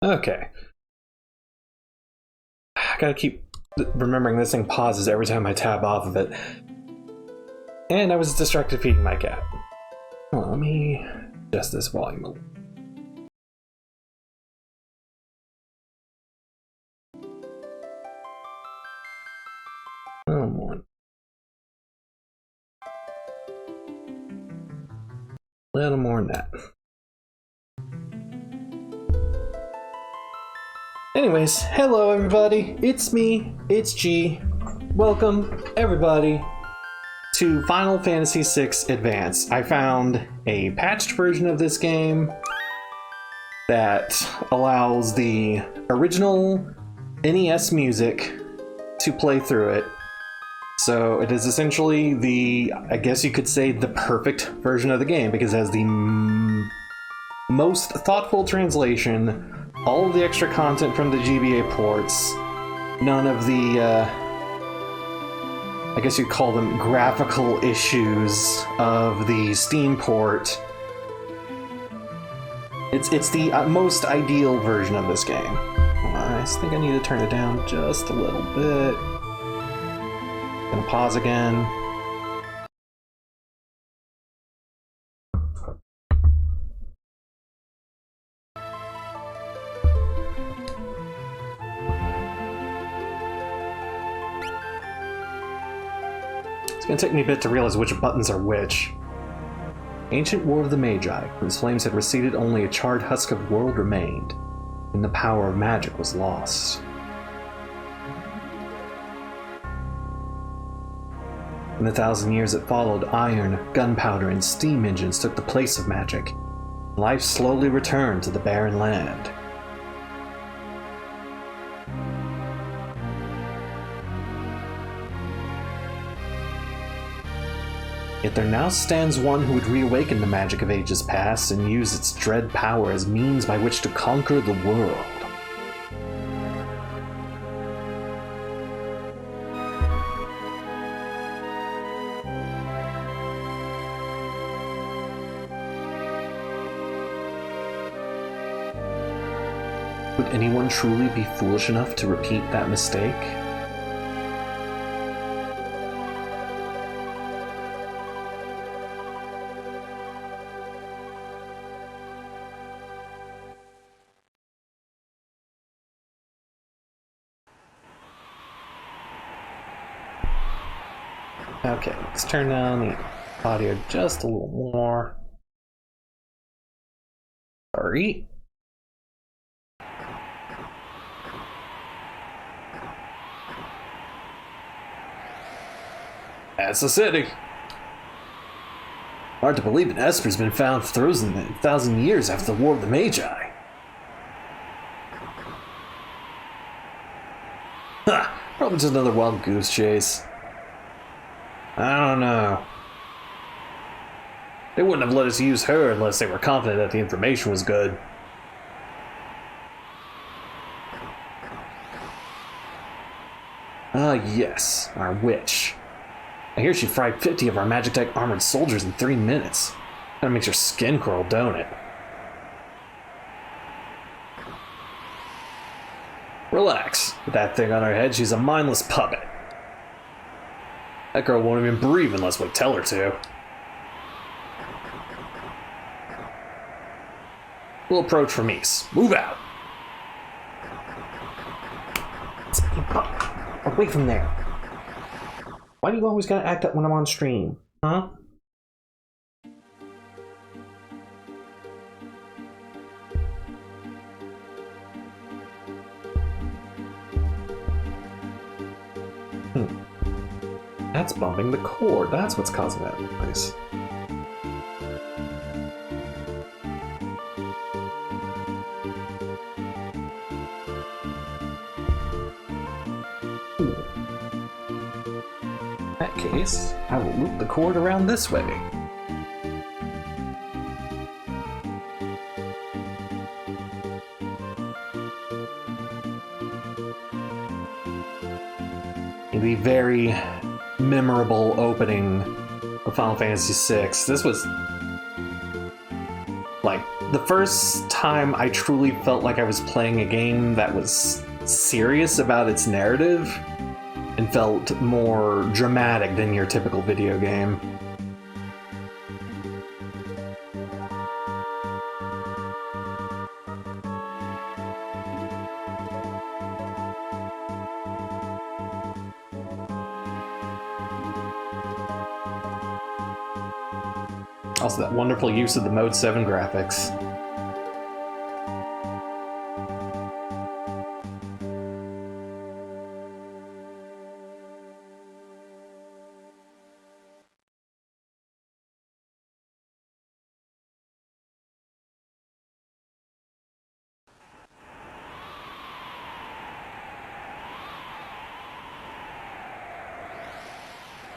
Okay. I gotta keep remembering this thing pauses every time I tab off of it. And I was distracted feeding my cat. Well, let me adjust this volume a little. Oh, more. A little more than that. Anyways, hello everybody, it's me, it's G. Welcome, everybody, to Final Fantasy VI Advance. I found a patched version of this game that allows the original NES music to play through it. So it is essentially the, I guess you could say, the perfect version of the game because it has the most thoughtful translation, all of the extra content from the GBA ports, none of the, I guess you'd call them graphical issues of the Steam port. It's the most ideal version of this game. I think I need to turn it down just a little bit. Gonna pause again. It's gonna take me a bit to realize which buttons are which. Ancient War of the Magi, whose flames had receded, only a charred husk of world remained, and the power of magic was lost. In the 1,000 years that followed, iron, gunpowder, and steam engines took the place of magic. Life slowly returned to the barren land. Yet there now stands one who would reawaken the magic of ages past and use its dread power as means by which to conquer the world. Would anyone truly be foolish enough to repeat that mistake? Okay, let's turn down the audio just a little more. Sorry. That's the city. Hard to believe that Esper's been found frozen 1,000 years after the War of the Magi. Ha! Probably just another wild goose chase. I don't know. They wouldn't have let us use her unless they were confident that the information was good. Ah, yes, our witch. I hear she fried 50 of our Magitech armored soldiers in 3 minutes. That makes your skin crawl, don't it? Relax. With that thing on her head, she's a mindless puppet. That girl won't even breathe unless we tell her to. We'll approach from east. Move out! Away from there. Why do you always gotta act up when I'm on stream? Huh? That's bumping the cord. That's what's causing that noise. In that case, I will loop the cord around this way. The very memorable opening of Final Fantasy VI. This was like the first time I truly felt like I was playing a game that was serious about its narrative and felt more dramatic than your typical video game. Also, that wonderful use of the Mode 7 graphics.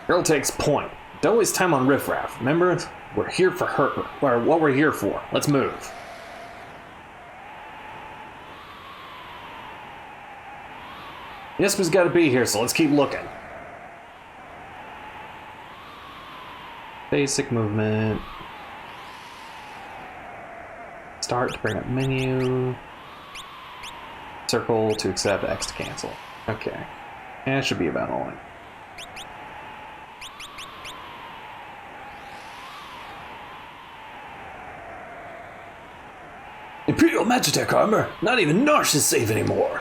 Girl takes point. Don't waste time on riffraff. Remember? We're here for her, or what we're here for. Let's move. Yespa's gotta be here, so let's keep looking. Basic movement. Start to bring up menu. Circle to accept, X to cancel. Okay. And it should be about all. Imperial Magitech armor? Not even Narshe is safe anymore.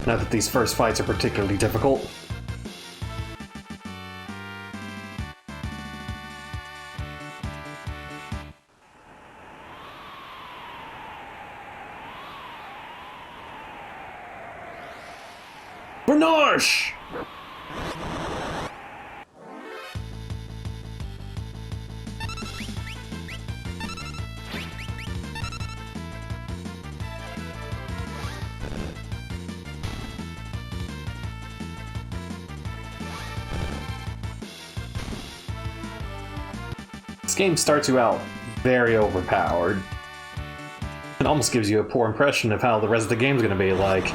Not that these first fights are particularly difficult. For Narshe! This game starts you out very overpowered. It almost gives you a poor impression of how the rest of the game's gonna be like.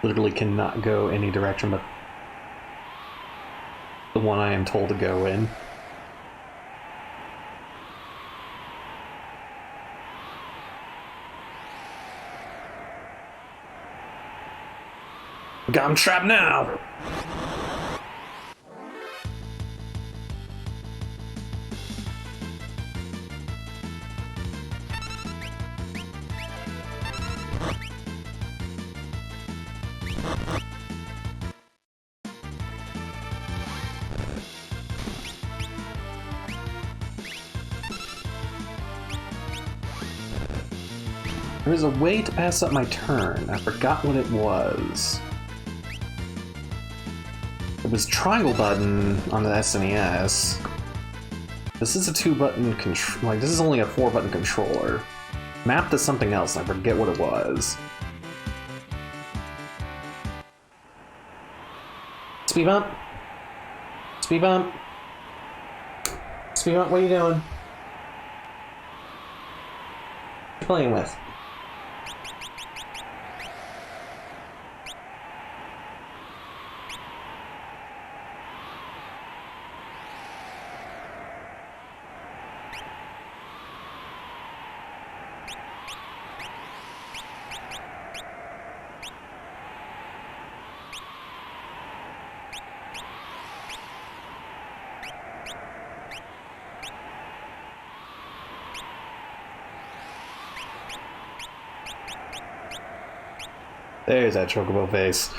Literally cannot go any direction but the one I am told to go in. Got him trapped now! There is a way to pass up my turn. I forgot what it was. It was triangle button on the SNES. This is a 2-button control. Like, this is only a 4-button controller. Mapped to something else, I forget what it was. Speed bump. Speed bump. Speed bump, what are you doing? What are you playing with? There's that chocobo face.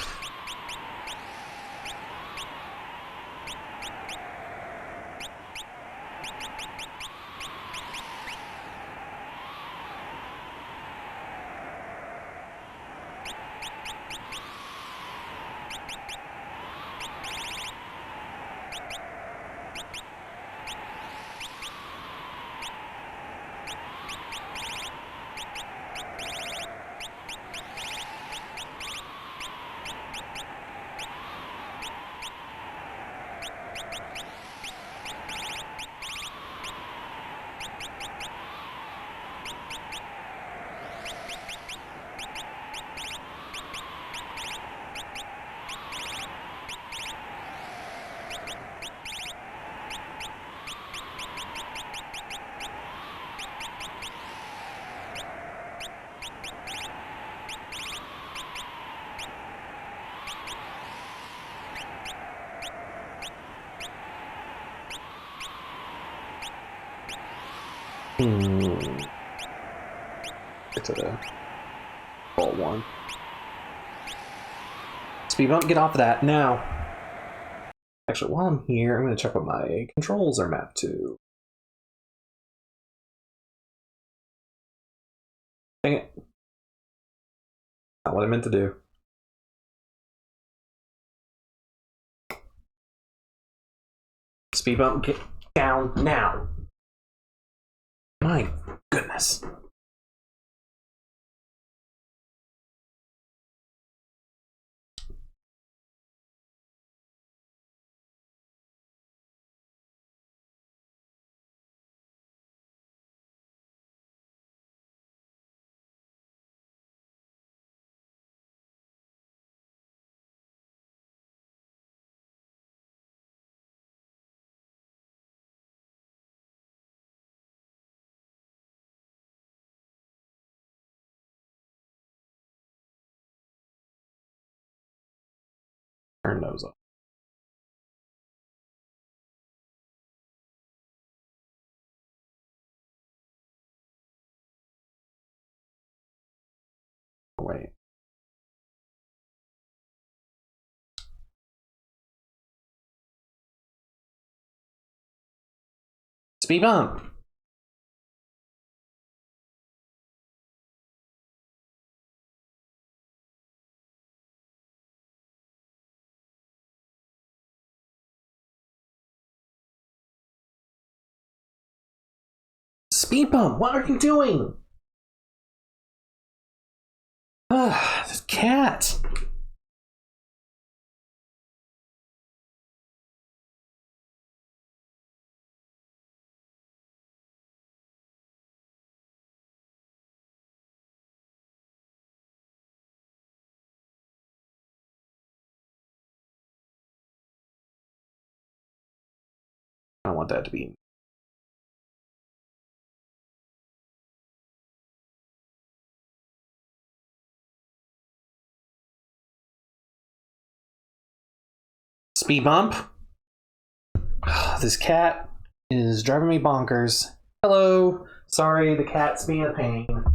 Get to the ball one. Speed bump, get off of that now. Actually, while I'm here, I'm going to check what my controls are mapped to. Dang it. Not what I meant to do. Speed bump, get down now. My goodness. Turn those off. Wait. Speed bump. Speed bump, what are you doing? Ah, this cat. I don't want that to be. Speed bump. This cat is driving me bonkers. Hello. Sorry, the cat's being a pain. What are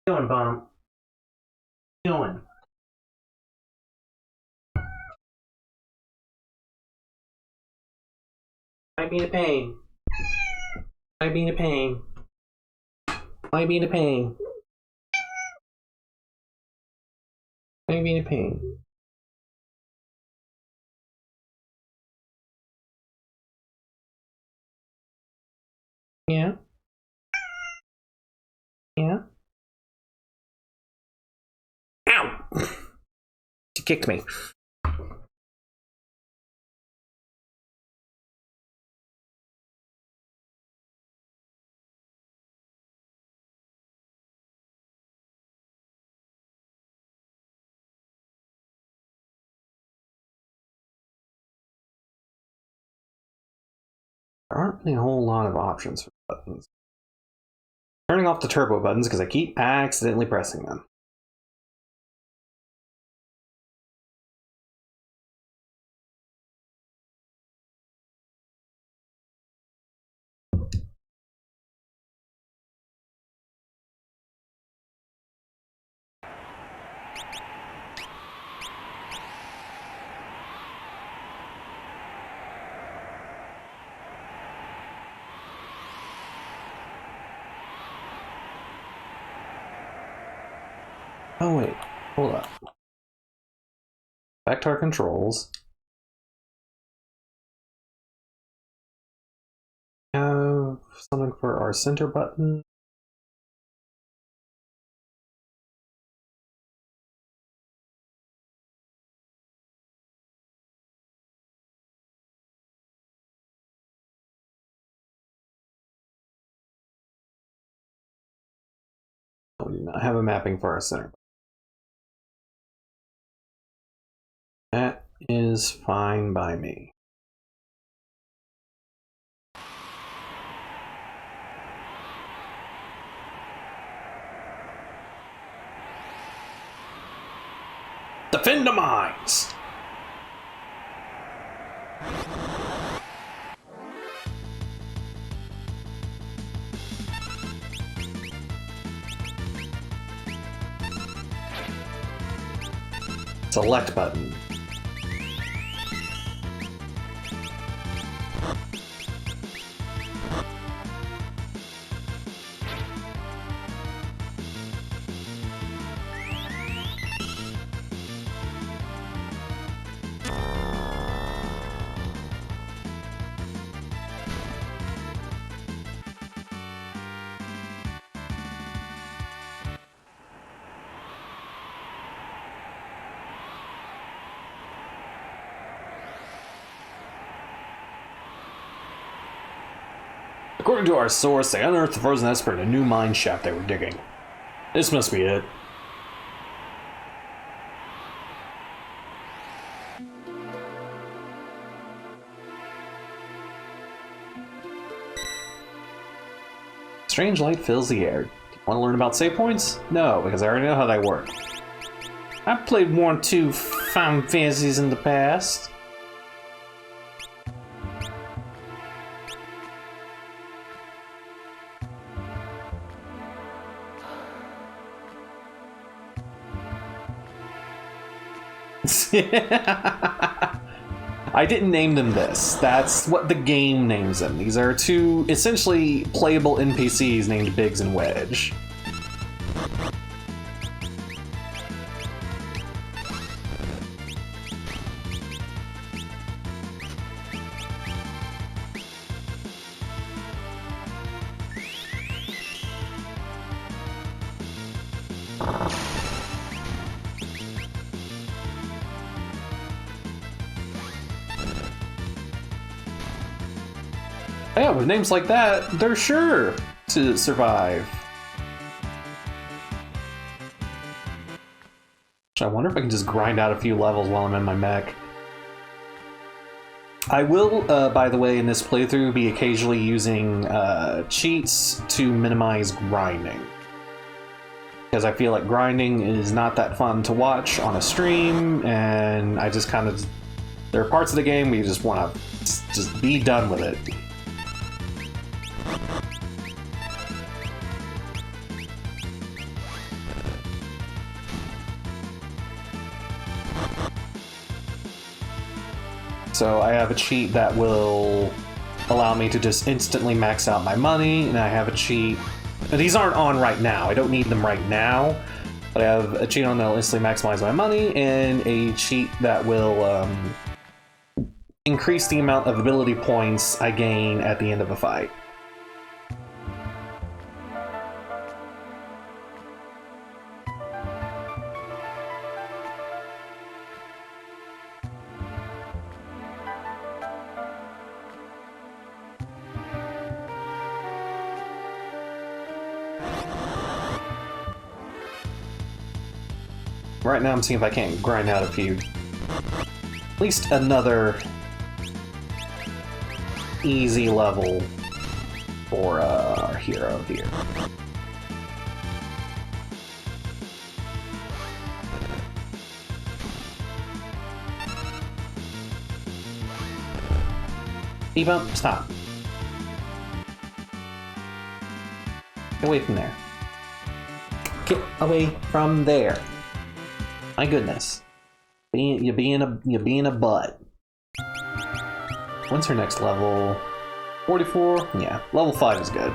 you doing, Bump? What are you doing? Might be in a pain. Might be in a pain. Might be in a pain. Might be in a pain. Yeah. Yeah. Ow! She kicked me. There aren't really a whole lot of options for buttons. Turning off the turbo buttons because I keep accidentally pressing them. Oh wait, hold up. Back to our controls. Have something for our center button. We do not have a mapping for our center button. That is fine by me. Defend the mines! select button. According to our source, they unearthed the frozen Esper in a new mine shaft they were digging. This must be it. Strange light fills the air. Do you want to learn about save points? No, because I already know how they work. I've played 1 or 2 Final Fantasies in the past. I didn't name them this. That's what the game names them. These are 2 essentially playable NPCs named Biggs and Wedge. Yeah, with names like that, they're sure to survive. I wonder if I can just grind out a few levels while I'm in my mech. I will, by the way, in this playthrough, be occasionally using cheats to minimize grinding. Because I feel like grinding is not that fun to watch on a stream, and I just kind of... There are parts of the game where you just want to just be done with it. So I have a cheat that will allow me to just instantly max out my money, and I have a cheat... These aren't on right now, I don't need them right now, but I have a cheat on that will instantly maximize my money, and a cheat that will increase the amount of ability points I gain at the end of a fight. Right now I'm seeing if I can't grind out a few. At least another easy level for our hero here. E-bump, stop. Get away from there. Get away from there. My goodness. You're being a butt. When's her next level? 44? Yeah, level 5 is good.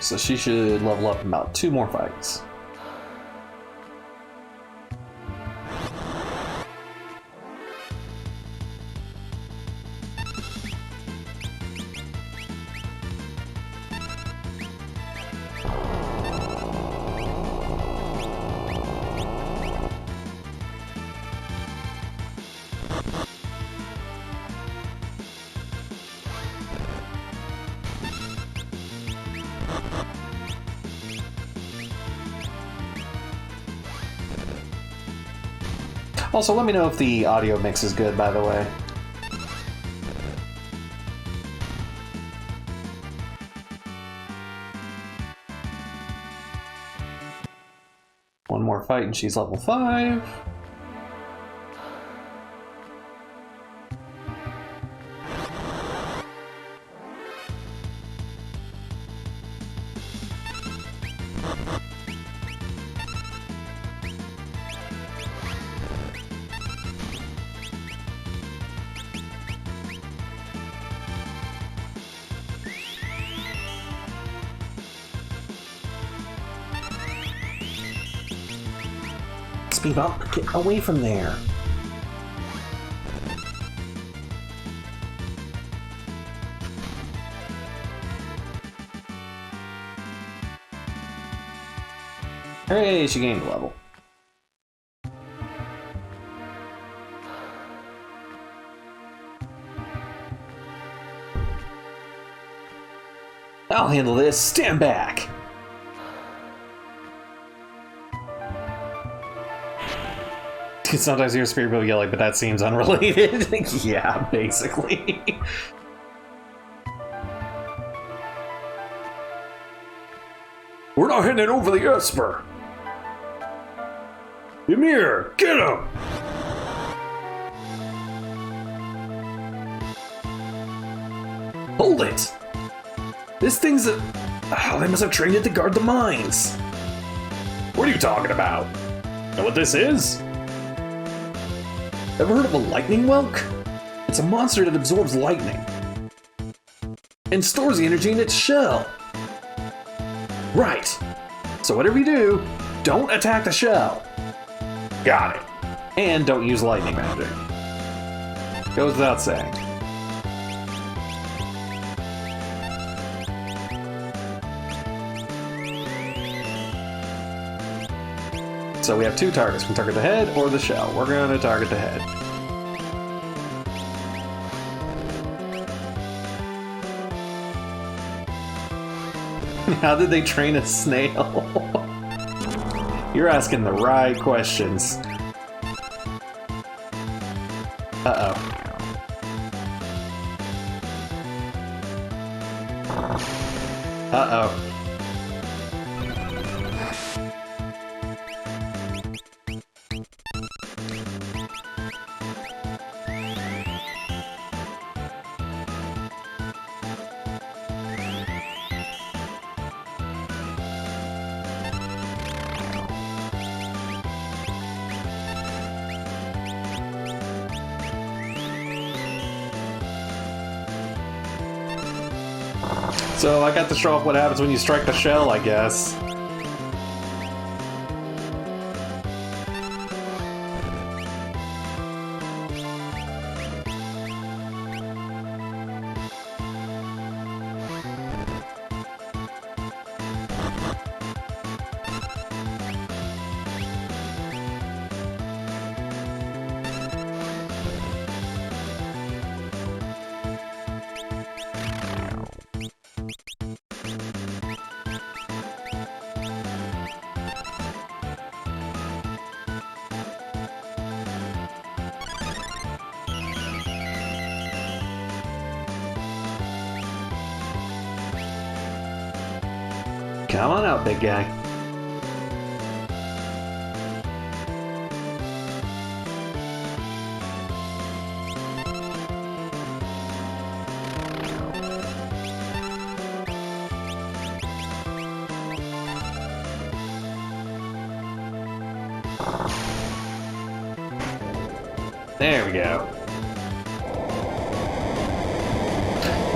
so she should level up in about 2 more fights. Also, let me know if the audio mix is good, by the way. One more fight and she's level 5. Speed up, get away from there. Hey, she gained a level. I'll handle this. Stand back. Sometimes you hear spirit people yelling, but that seems unrelated. Yeah, basically. We're not handing over the Esper. Ymir, get him! Hold it! This thing's a... Oh, they must have trained it to guard the mines. What are you talking about? Know what this is? Ever heard of a lightning whelk? It's a monster that absorbs lightning and stores the energy in its shell. Right. So whatever you do, don't attack the shell. Got it. And don't use lightning magic. Goes without saying. So we have 2 targets. We can target the head or the shell. We're going to target the head. How did they train a snail? You're asking the right questions. Uh-oh. Uh-oh. So I got to show off what happens when you strike the shell, I guess. Come on out, big guy. There we go.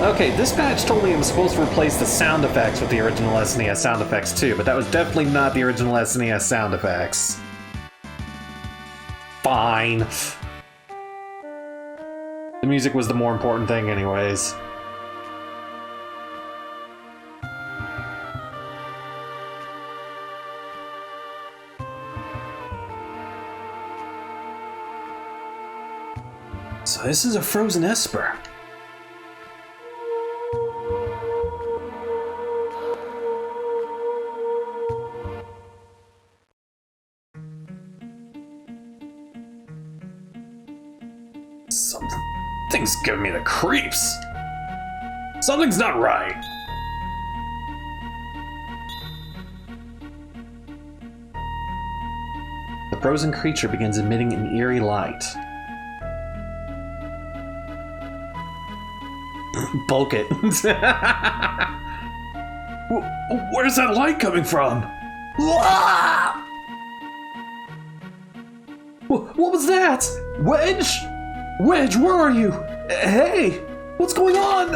Okay, this patch told me I'm supposed to replace the sound effects with the original SNES sound effects too, but that was definitely not the original SNES sound effects. Fine. The music was the more important thing anyways. So this is a frozen Esper. Something's giving me the creeps. Something's not right. The frozen creature begins emitting an eerie light. Bulk it. Where's that light coming from? What was that? Wedge? Wedge, where are you? Hey, what's going on?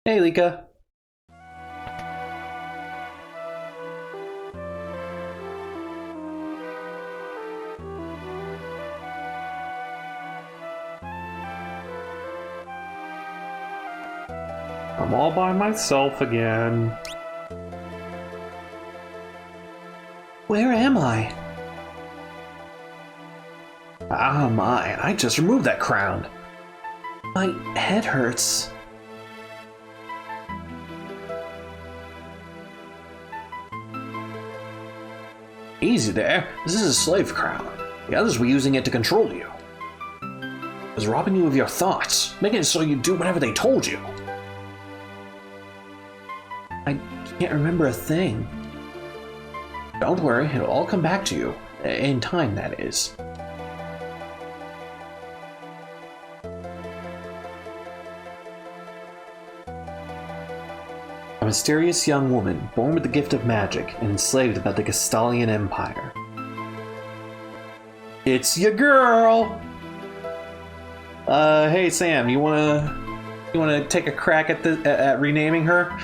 Hey, Lika. I'm all by myself again. Where am I? Ah, my, I just removed that crown. My head hurts. Easy there. This is a slave crown. The others were using it to control you. It was robbing you of your thoughts, making it so you do whatever they told you. I can't remember a thing. Don't worry, it'll all come back to you. In time, that is. A mysterious young woman, born with the gift of magic and enslaved by the Castalian Empire. It's your girl! Hey Sam, you wanna take a crack at renaming her?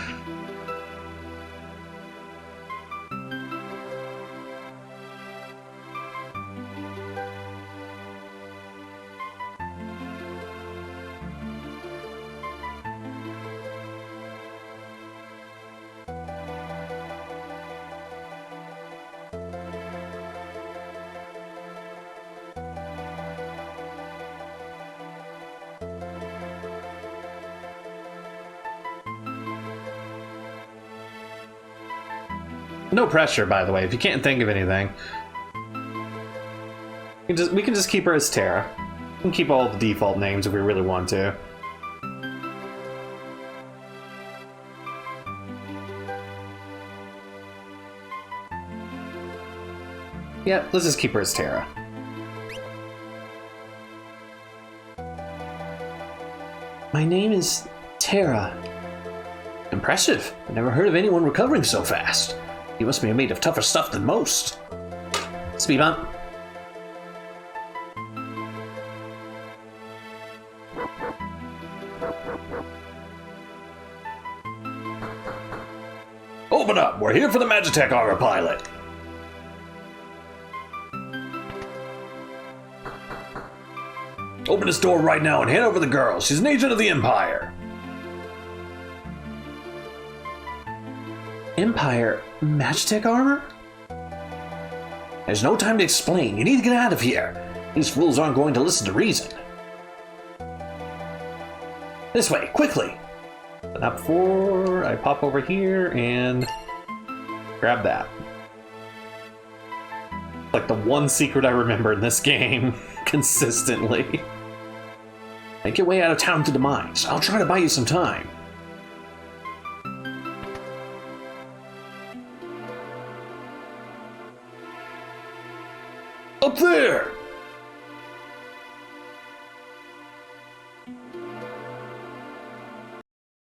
No pressure, by the way, if you can't think of anything. We can just keep her as Terra. We can keep all the default names if we really want to. Yeah, let's just keep her as Terra. My name is Terra. Impressive. I've never heard of anyone recovering so fast. You must be made of tougher stuff than most. Speed bump. Open up! We're here for the Magitech armor pilot! Open this door right now and hand over the girl. She's an agent of the Empire. Empire? Magitech armor? There's no time to explain. You need to get out of here. These fools aren't going to listen to reason. This way, quickly. But not before I pop over here and grab that. Like the one secret I remember in this game consistently. Make your way out of town to the mines. I'll try to buy you some time. Up there!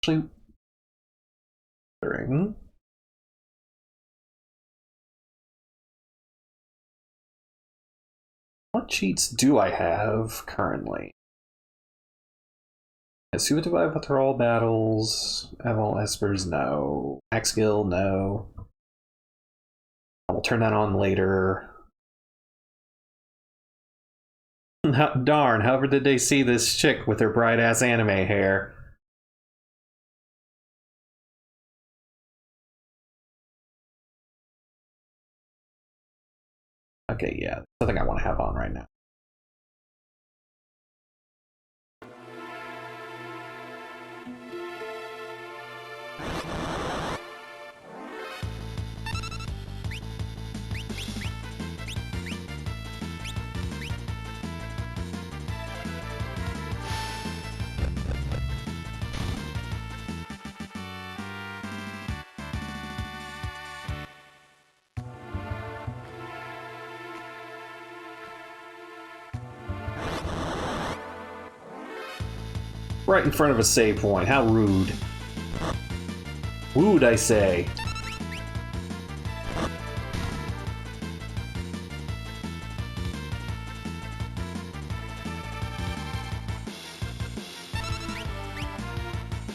Actually, what cheats do I have currently? Suited for all battles. Aval Espers, no. Max Skill, no. I'll turn that on later. Darn, however did they see this chick with her bright ass anime hair? Okay, yeah, that's something I want to have on right now. Right in front of a save point. How rude. Wooed, I say.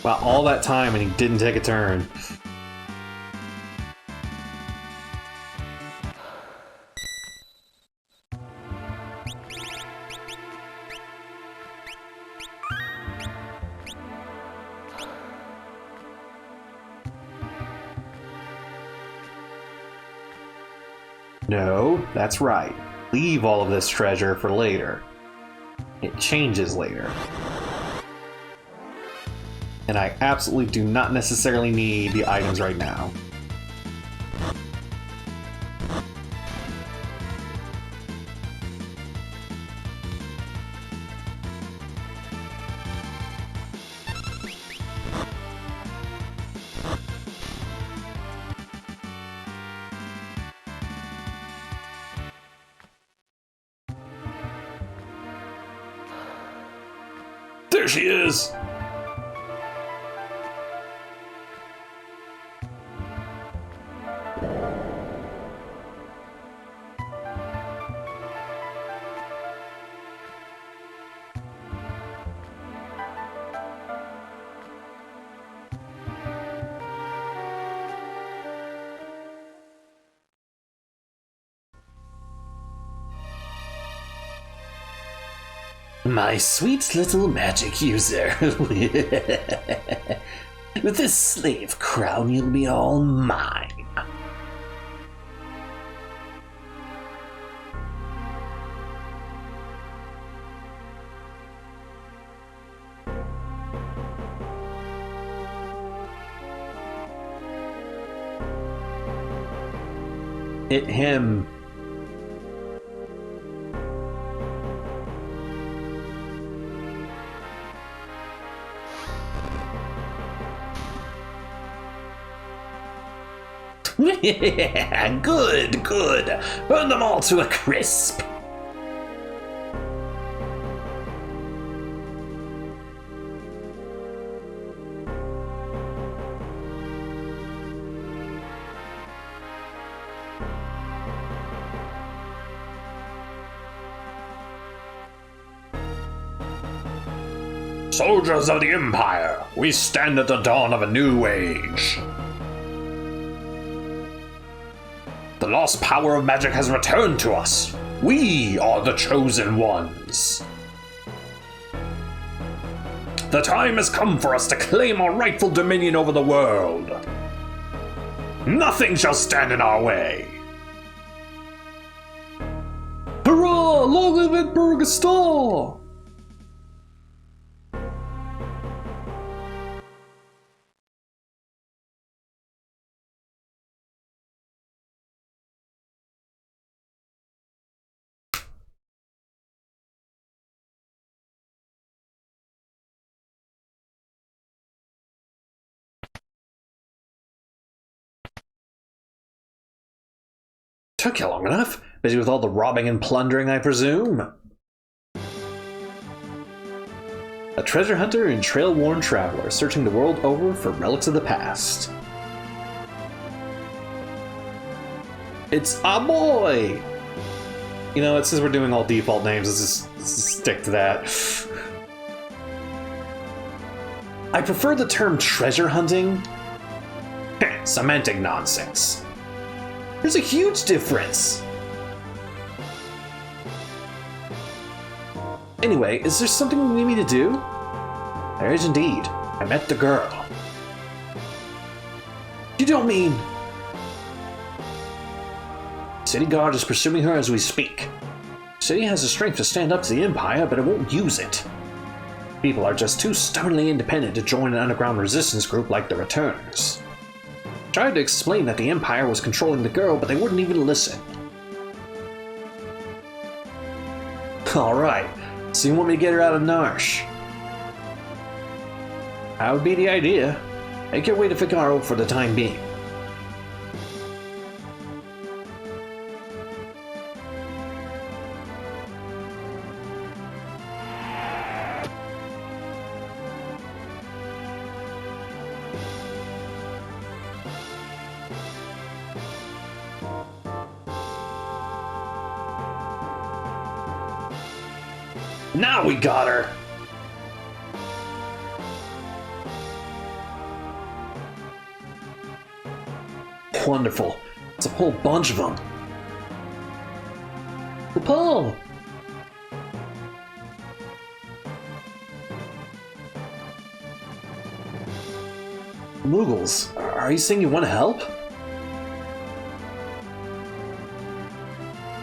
Wow, all that time and he didn't take a turn. No, that's right. Leave all of this treasure for later. It changes later. And I absolutely do not necessarily need the items right now. There she is! My sweet little magic user. With this slave crown, you'll be all mine. Hit him. Good, good. Burn them all to a crisp. Soldiers of the Empire, we stand at the dawn of a new age. The lost power of magic has returned to us. We are the chosen ones. The time has come for us to claim our rightful dominion over the world. Nothing shall stand in our way. Hurrah! Long live Emperor Gaston! Took you long enough. Busy with all the robbing and plundering, I presume? A treasure hunter and trail-worn traveler searching the world over for relics of the past. It's a boy! You know, since we're doing all default names, let's just stick to that. I prefer the term treasure hunting. Semantic nonsense. There's a huge difference. Anyway, is there something you need me to do? There is indeed. I met the girl. You don't mean... City Guard is pursuing her as we speak. City has the strength to stand up to the Empire, but it won't use it. People are just too stubbornly independent to join an underground resistance group like the Returners. Tried to explain that the Empire was controlling the girl, but they wouldn't even listen. Alright, so you want me to get her out of Narshe? That would be the idea. Make your way to Figaro for the time being. Now we got her! Wonderful. It's a whole bunch of them. Paul! Moogles, are you saying you want to help?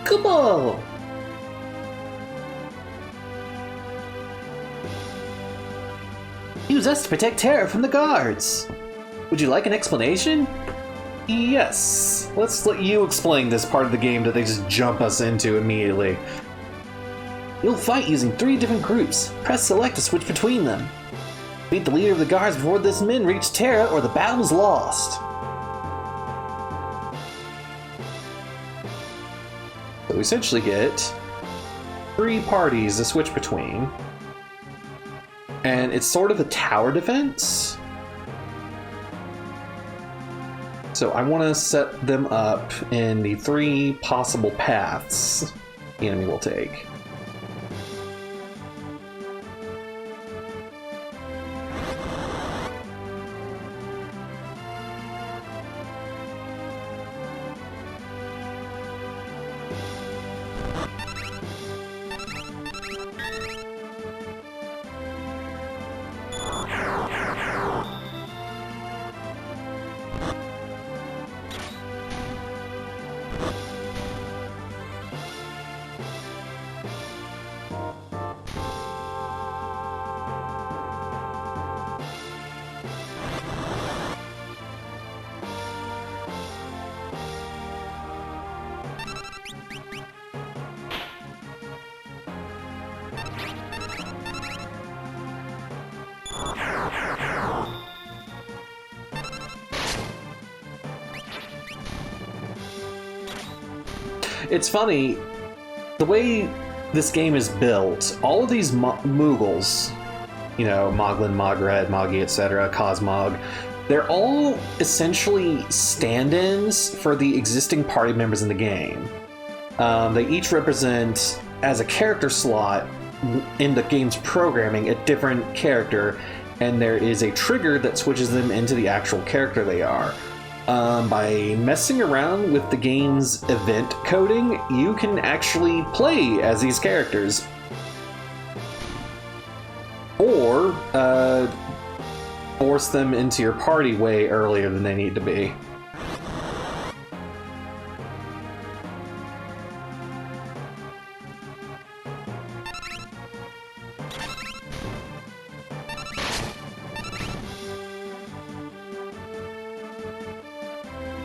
Cabal! Use us to protect Terra from the guards. Would you like an explanation? Yes. Let's let you explain this part of the game that they just jump us into immediately. You'll fight using 3 different groups. Press select to switch between them. Beat the leader of the guards before this men reach Terra, or the battle is lost. So we essentially get 3 parties to switch between. And it's sort of a tower defense. So I want to set them up in the 3 possible paths the enemy will take. It's funny, the way this game is built, all of these Moogles, you know, Moglin, Mogred, Moggy, etc., Cosmog, they're all essentially stand-ins for the existing party members in the game. They each represent, as a character slot in the game's programming, a different character, and there is a trigger that switches them into the actual character they are. By messing around with the game's event coding, you can actually play as these characters. Or, force them into your party way earlier than they need to be.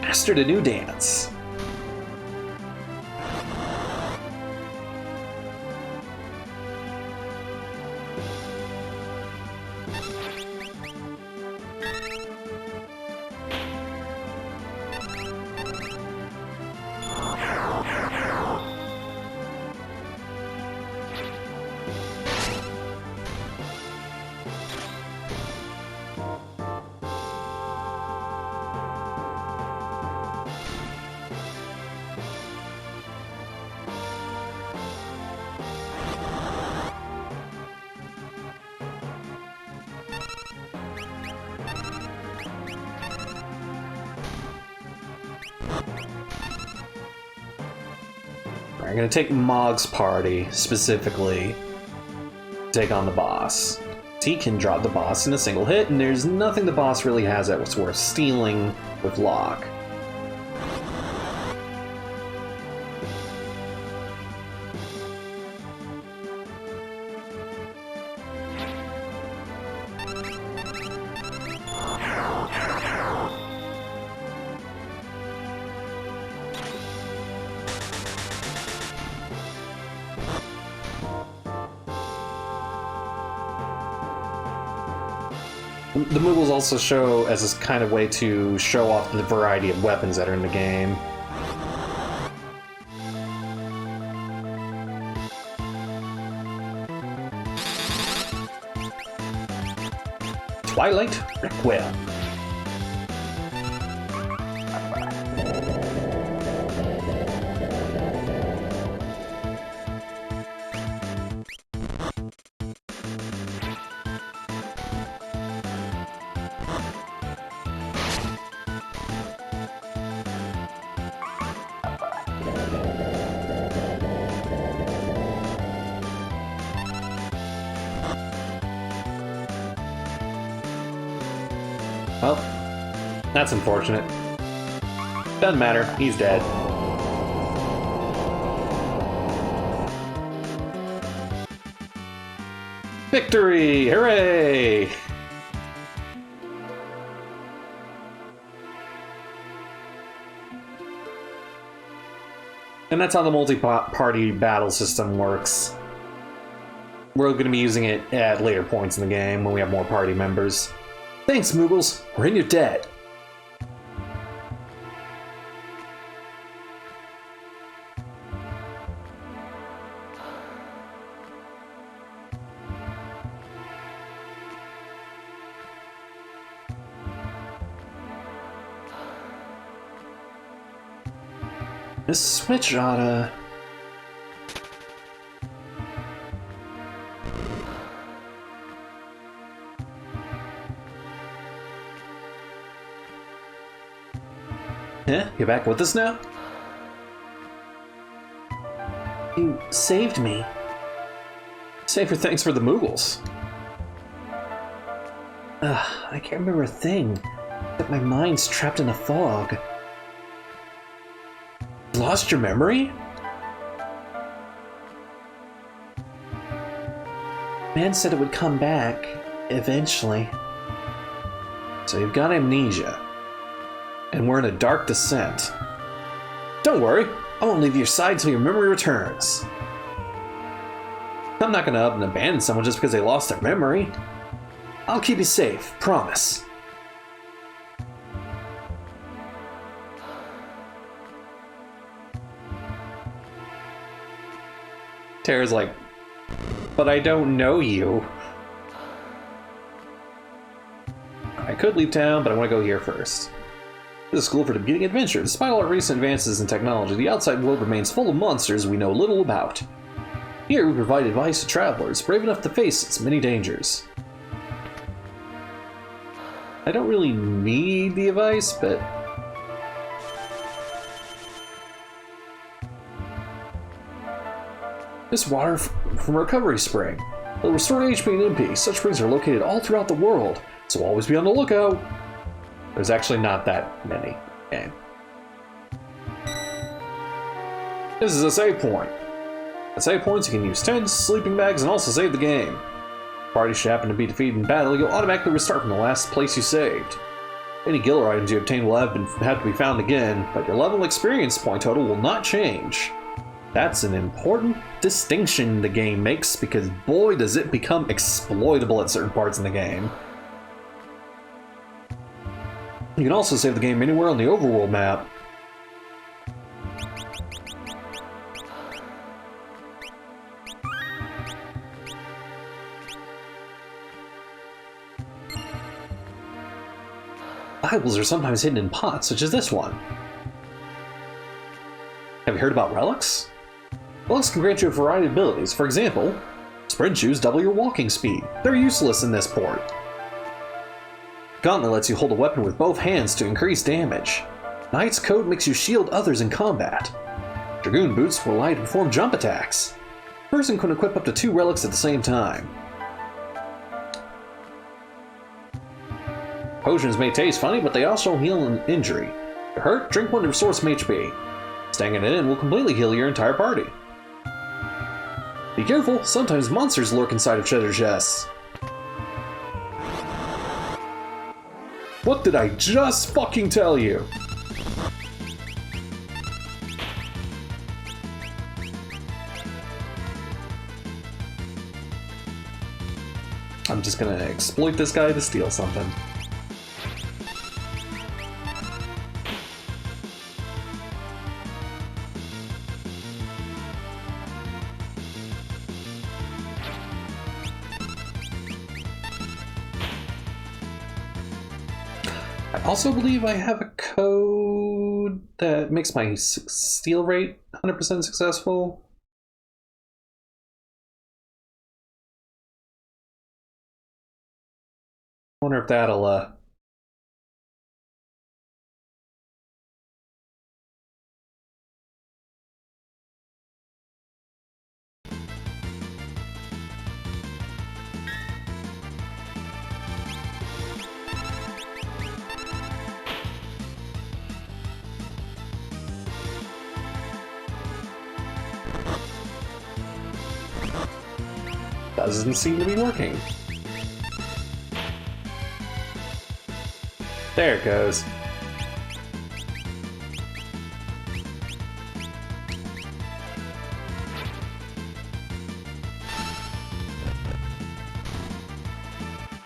Mastered a new dance. I'm gonna take Mog's party, specifically, take on the boss. He can drop the boss in a single hit, and there's nothing the boss really has that was worth stealing with Locke. The Moogles also show as this kind of way to show off the variety of weapons that are in the game. Twilight Requiem. Well, that's unfortunate. Doesn't matter, he's dead. Victory! Hooray! And that's how the multi-party battle system works. We're going to be using it at later points in the game when we have more party members. Thanks, Moogles. We're in your debt. This switch oughta... You back with us now? You saved me. Save your thanks for the Moogles. I can't remember a thing, but my mind's trapped in a fog. Lost your memory? Man said it would come back, eventually. So you've got amnesia. And we're in a dark descent. Don't worry, I won't leave your side till your memory returns. I'm not gonna up and abandon someone just because they lost their memory. I'll keep you safe, promise. Terra's like, but I don't know you. I could leave town, but I want to go here first. This is a school for the beginning adventure. Despite all our recent advances in technology, the outside world remains full of monsters we know little about. Here we provide advice to travelers brave enough to face its many dangers. I don't really need the advice, but... This water from a recovery spring. It'll restore HP and MP. Such springs are located all throughout the world, so always be on the lookout. There's actually not that many. Okay. This is a save point. At save points, you can use tents, sleeping bags, and also save the game. If party should happen to be defeated in battle, you'll automatically restart from the last place you saved. Any Giller items you obtain will have to be found again, but your level and experience point total will not change. That's an important distinction the game makes, because boy does it become exploitable at certain parts in the game. You can also save the game anywhere on the overworld map. Bibles are sometimes hidden in pots, such as this one. Have you heard about relics? Relics can grant you a variety of abilities. For example, sprint shoes double your walking speed. They're useless in this port. Gauntlet lets you hold a weapon with both hands to increase damage. Knight's Code makes you shield others in combat. Dragoon Boots will allow you to perform jump attacks. A person can equip up to 2 relics at the same time. Potions may taste funny, but they also heal an injury. If you're hurt, drink one to restore some HP. Staying it in will completely heal your entire party. Be careful, sometimes monsters lurk inside of treasure chests. What did I just fucking tell you? I'm just gonna exploit this guy to steal something. I also believe I have a code that makes my steal rate 100% successful. I wonder if that'll doesn't seem to be working. There it goes.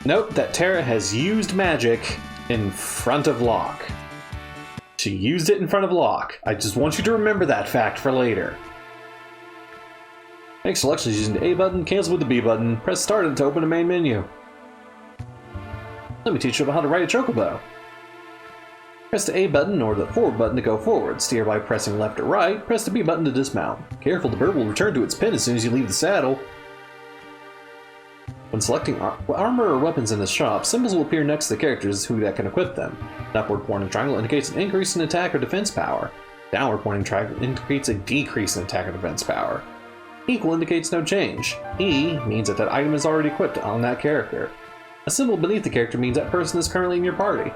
Note that Terra has used magic in front of Locke. She used it in front of Locke. I just want you to remember that fact for later. Make selections using the A button, cancel with the B button, press start to open the main menu. Let me teach you about how to ride a chocobo. Press the A button or the forward button to go forward, steer by pressing left or right, press the B button to dismount. Careful, the bird will return to its pin as soon as you leave the saddle. When selecting armor or weapons in the shop, symbols will appear next to the characters who that can equip them. An upward pointing triangle indicates an increase in attack or defense power. Downward pointing triangle indicates a decrease in attack or defense power. Equal indicates no change. E means that item is already equipped on that character. A symbol beneath the character means that person is currently in your party.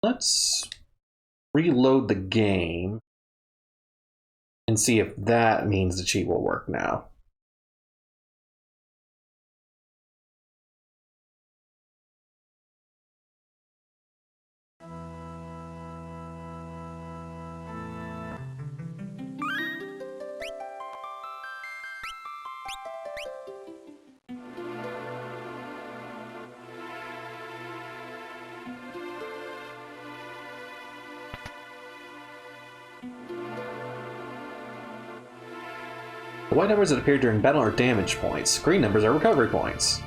Let's reload the game and see if that means the cheat will work now. The white numbers that appear during battle are damage points. Green numbers are recovery points.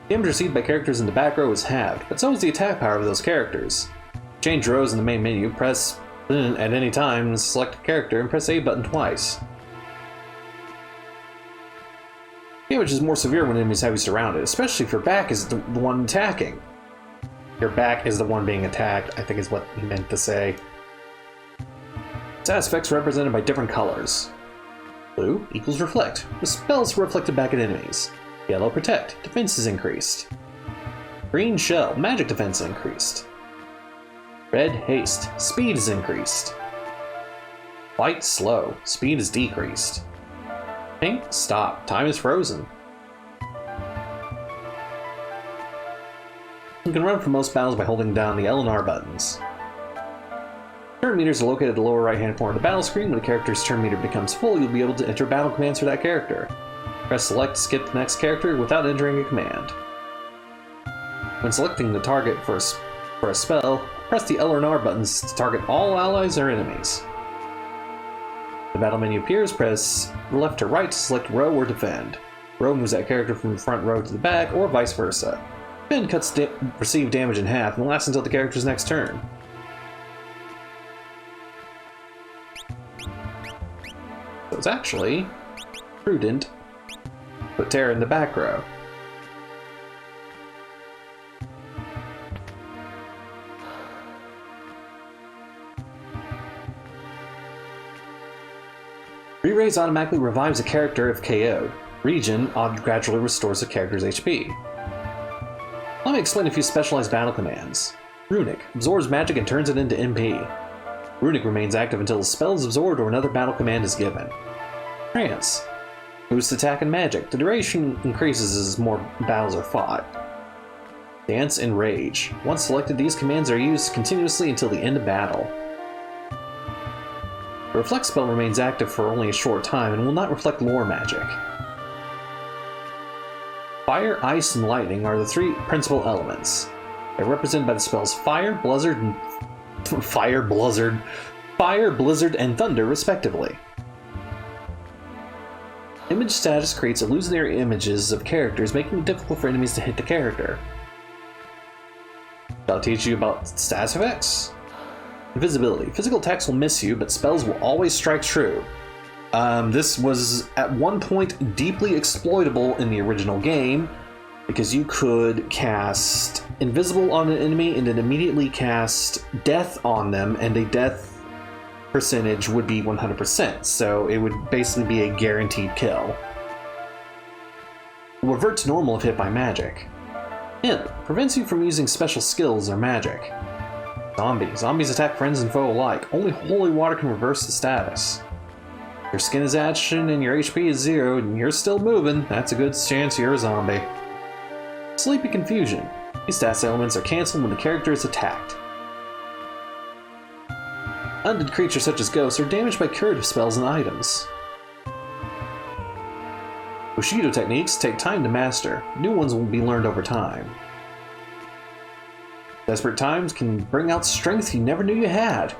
Damage received by characters in the back row is halved, but so is the attack power of those characters. To change rows in the main menu, press at any time, select a character, and press A button twice. Damage is more severe when enemies have you surrounded, especially if your back is the one attacking. Your back is the one being attacked, I think is what he meant to say. Status effects are represented by different colors. Blue equals reflect. The spells are reflected back at enemies. Yellow protect. Defense is increased. Green Shell, magic defense increased. Red Haste, speed is increased. White Slow, speed is decreased. Pink Stop, time is frozen. You can run for most battles by holding down the L and R buttons. Turn meters are located at the lower right hand corner of the battle screen. When a character's turn meter becomes full, you'll be able to enter battle commands for that character. Press select to skip the next character without entering a command. When selecting the target for a spell, press the L and R buttons to target all allies or enemies. The battle menu appears, press left to right to select row or defend. Row moves that character from the front row to the back, or vice versa. Defend cuts received damage in half and lasts until the character's next turn. So it's actually prudent to put Terra in the back row. Re-raise automatically revives a character if KO'd. Regen gradually restores a character's HP. Let me explain a few specialized battle commands. Runic absorbs magic and turns it into MP. Runic remains active until a spell is absorbed or another battle command is given. Trance boosts attack and magic. The duration increases as more battles are fought. Dance and Rage. Once selected, these commands are used continuously until the end of battle. The Reflect spell remains active for only a short time and will not reflect lore magic. Fire, Ice, and Lightning are the three principal elements. They're represented by the spells Fire, Blizzard, and Thunder, respectively. Image status creates illusionary images of characters, making it difficult for enemies to hit the character. I'll teach you about status effects. Invisibility. Physical attacks will miss you, but spells will always strike true. This was at one point deeply exploitable in the original game, because you could cast Invisible on an enemy and then immediately cast Death on them, and a death percentage would be 100%, so it would basically be a guaranteed kill. Will revert to normal if hit by magic. Imp prevents you from using special skills or magic. Zombie. Zombies attack friends and foe alike. Only holy water can reverse the status. Your skin is ashen and your HP is 0 and you're still moving, that's a good chance you're a zombie. Sleepy Confusion. These status elements are cancelled when the character is attacked. Undead creatures such as ghosts are damaged by curative spells and items. Bushido techniques take time to master. New ones will be learned over time. Desperate times can bring out strength you never knew you had.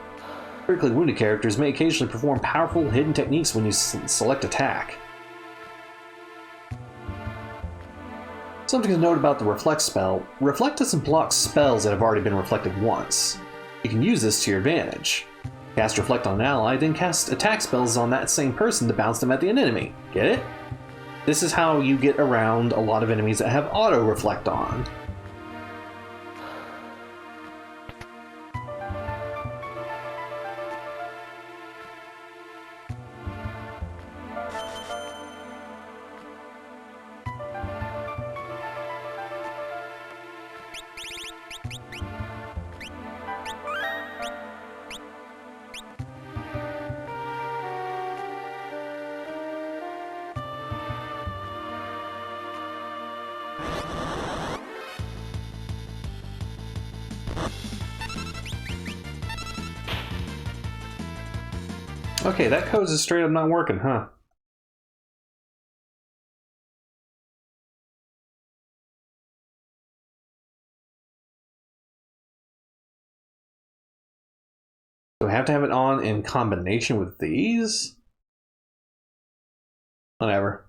Critically wounded characters may occasionally perform powerful hidden techniques when you select attack. Something to note about the Reflect spell. Reflect doesn't block spells that have already been reflected once. You can use this to your advantage. Cast Reflect on an ally, then cast attack spells on that same person to bounce them at the enemy. Get it? This is how you get around a lot of enemies that have auto reflect on. Okay, that code is straight up not working, huh? Do I have to have it on in combination with these? Whatever.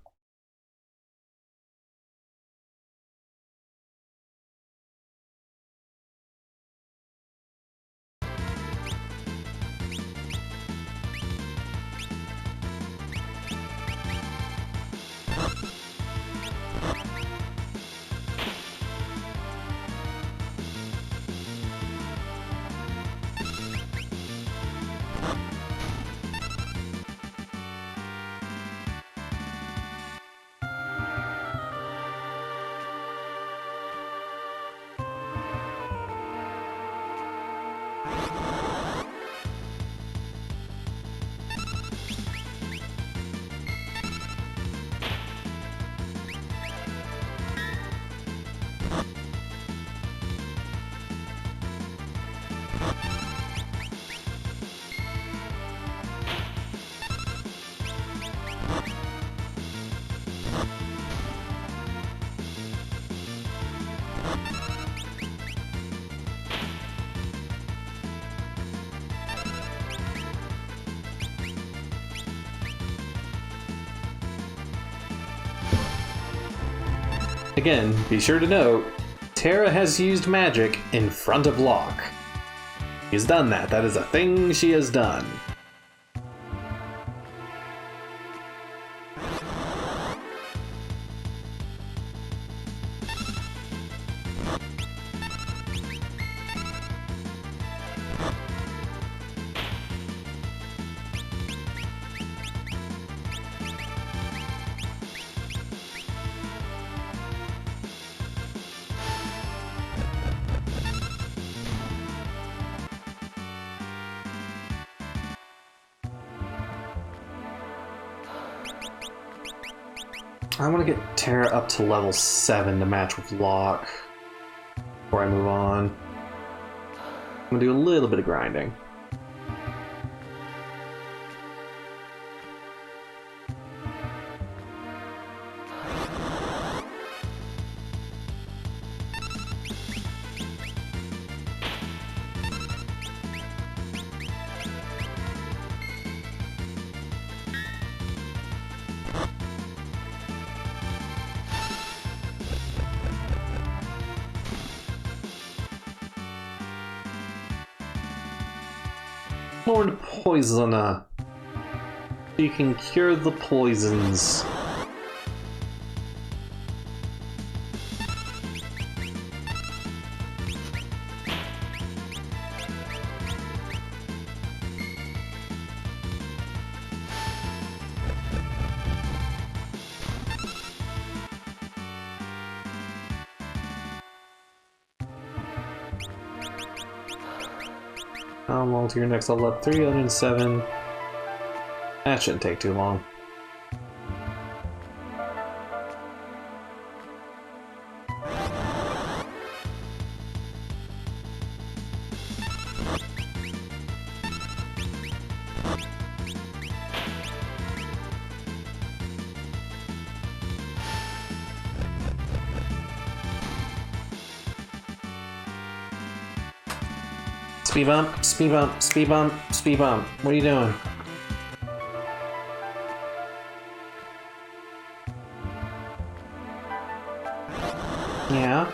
Again, be sure to note, Terra has used magic in front of Locke. She's done that. That is a thing she has done. I want to get Terra up to level 7 to match with Locke before I move on. I'm going to do a little bit of grinding. Lord Poisoner. You can cure the poisons. How long to your next level up? 307. That shouldn't take too long. Speed bump, speed bump, speed bump, speed bump. What are you doing? Yeah.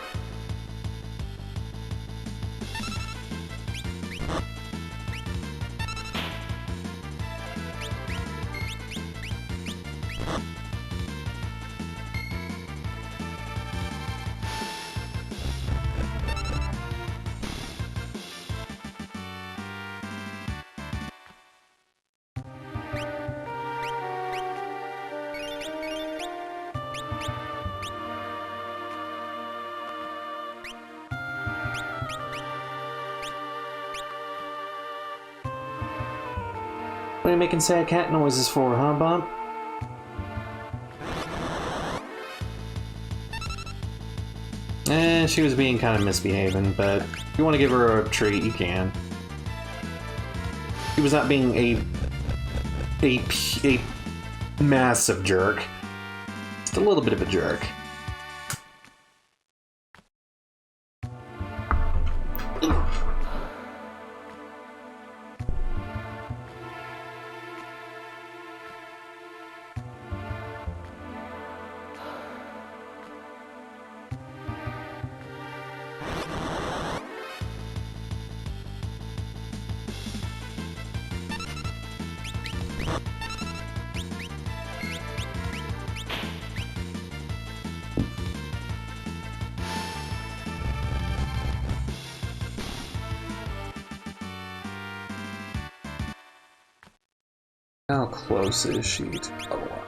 What are you making sad cat noises for, huh, Bump? She was being kind of misbehaving, but if you want to give her a treat, you can. She was not being a massive jerk. Just a little bit of a jerk. How close is she to level up?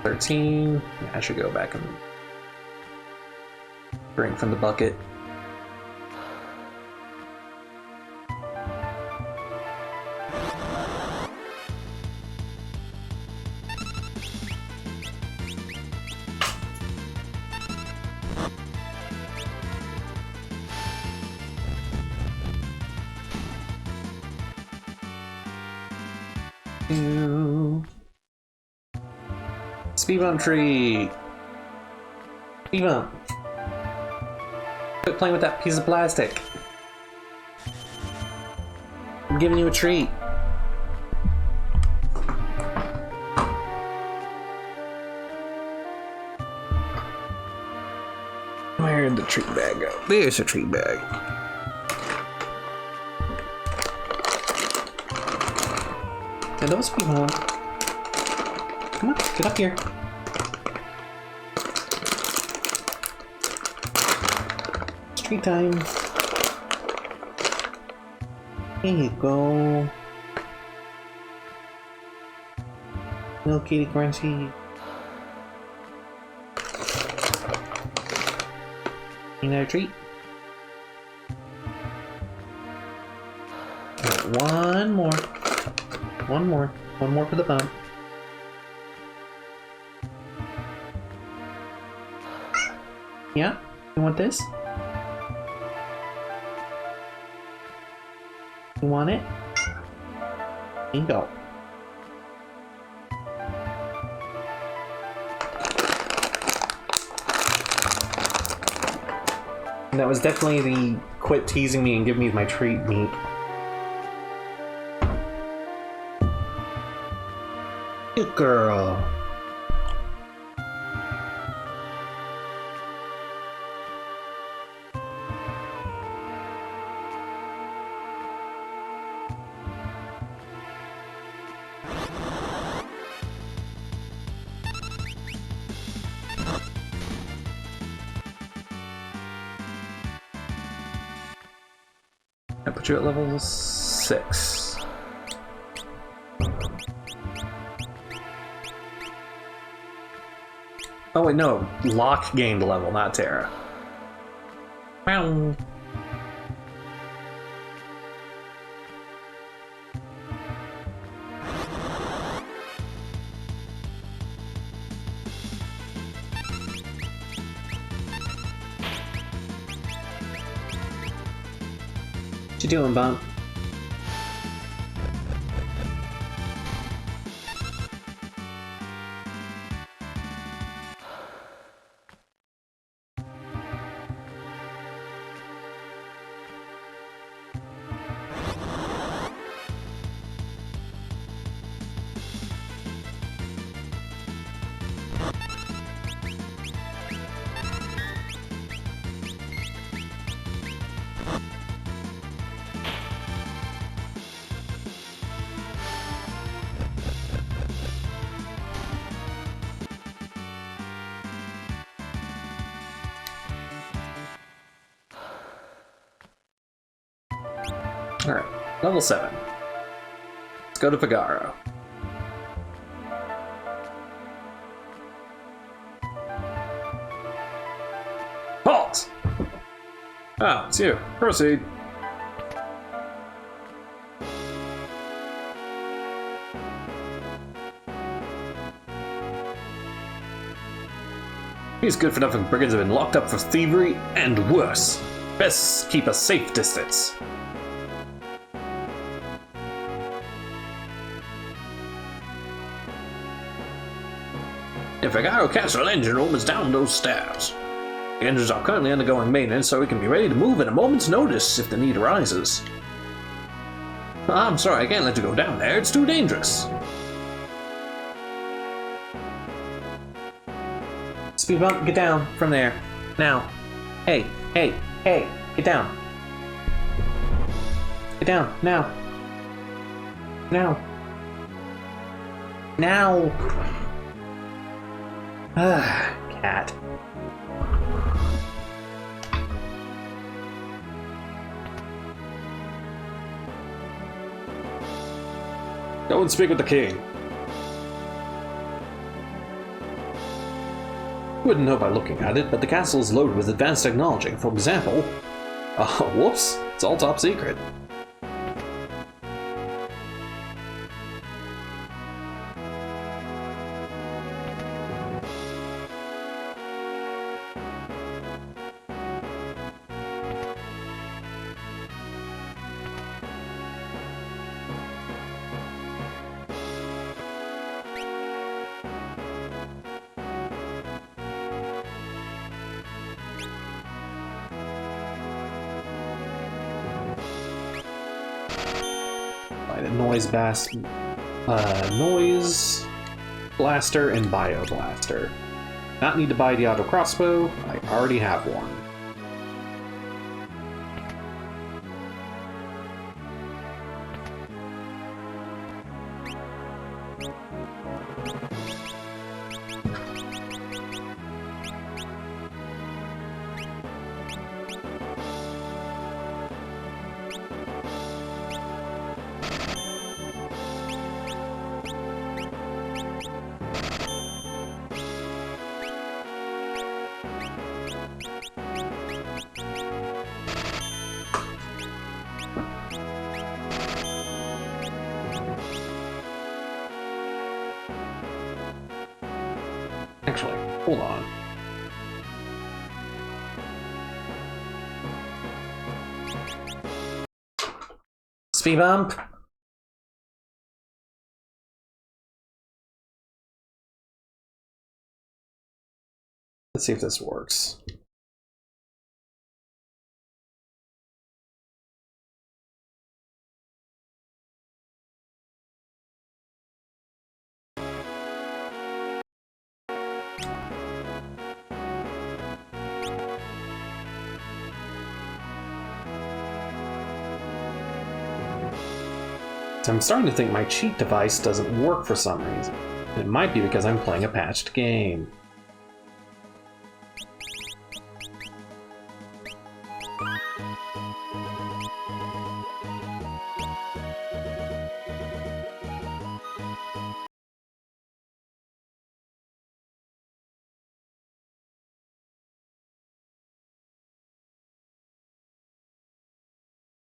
13. Yeah, I should go back and drink from the bucket. to. Speed bump tree. Speed bump. Quit playing with that piece of plastic. I'm giving you a treat. Where'd the treat bag go? There's a treat bag. And those people. Come on, get up here. Treat time. Here you go. Little kitty crunchy. Another treat. One more. One more. One more for the bump. Yeah? You want this? You want it? Here you go. And that was definitely the quit teasing me and give me my treat meat. Good girl. I put you at level 6. Oh wait, no. Locke gained a level, not Terra. Meow. What you doing, Bump? Alright, level 7. Let's go to Figaro. Halt! Ah, it's you. Proceed. These good-for-nothing brigands have been locked up for thievery and worse. Best keep a safe distance. The Figaro Castle engine room is down those stairs. The engines are currently undergoing maintenance, so we can be ready to move at a moment's notice if the need arises. I'm sorry, I can't let you go down there. It's too dangerous. Speed bump, get down from there. Now. Hey, hey, hey, get down. Get down, now. Now. Now. Ah, cat. Go and speak with the king. You wouldn't know by looking at it, but the castle is loaded with advanced technology. For example... Oh, whoops. It's all top secret. find it. Noise Blaster and Bio Blaster. Not need to buy the auto crossbow. I already have one. Actually, hold on. Speed bump. Let's see if this works. I'm starting to think my cheat device doesn't work for some reason. It might be because I'm playing a patched game.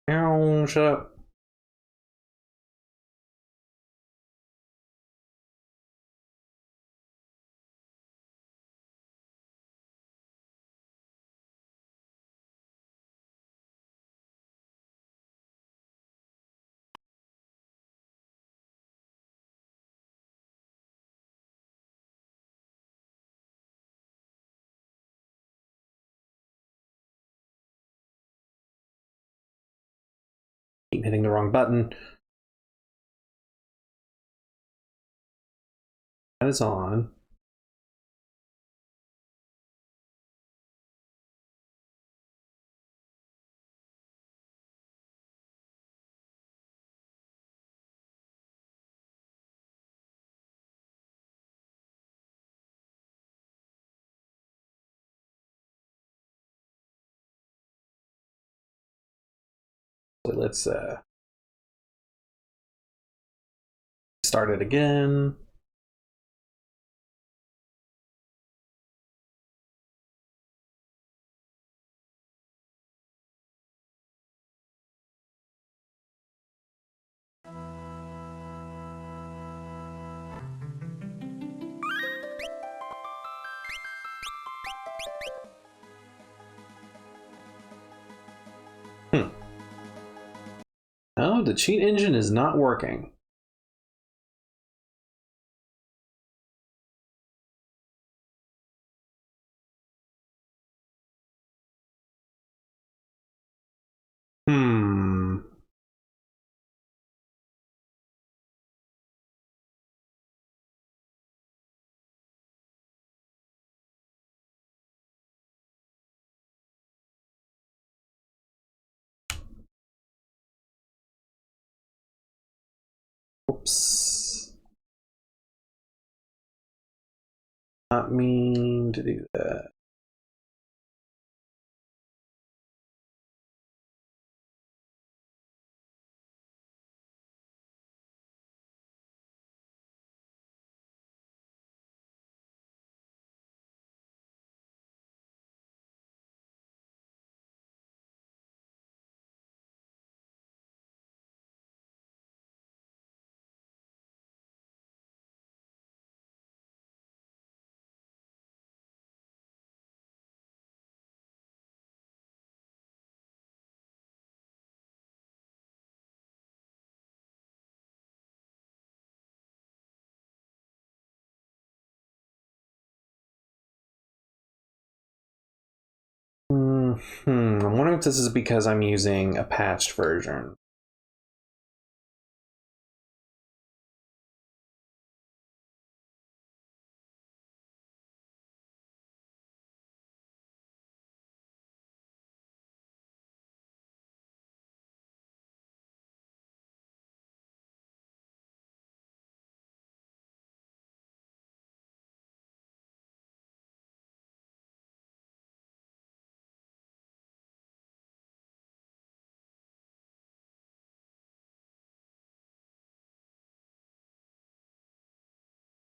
Ow, shut up. Keep hitting the wrong button. That is on. Let's start it again. No, the cheat engine is not working. Oops. Not mean to do that. I'm wondering if this is because I'm using a patched version.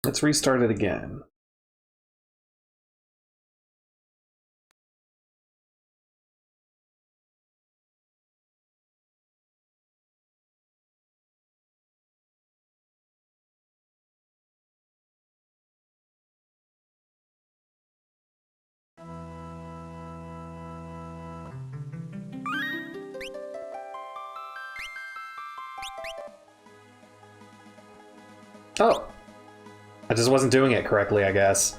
Let's restart it again. Oh, I just wasn't doing it correctly, I guess.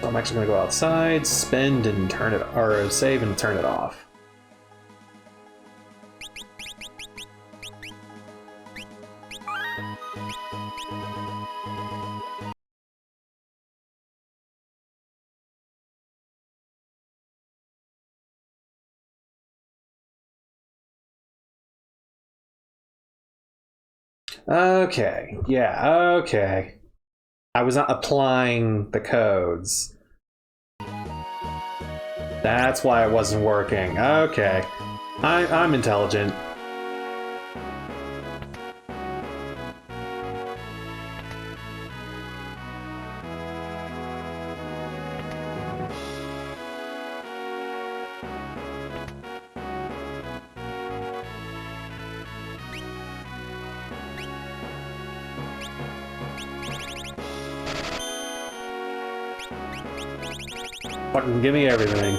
So I'm actually gonna go outside, spend and turn it, or save and turn it off. Okay, yeah, okay. I was not applying the codes. That's why it wasn't working. Okay. I'm intelligent. Fucking give me everything.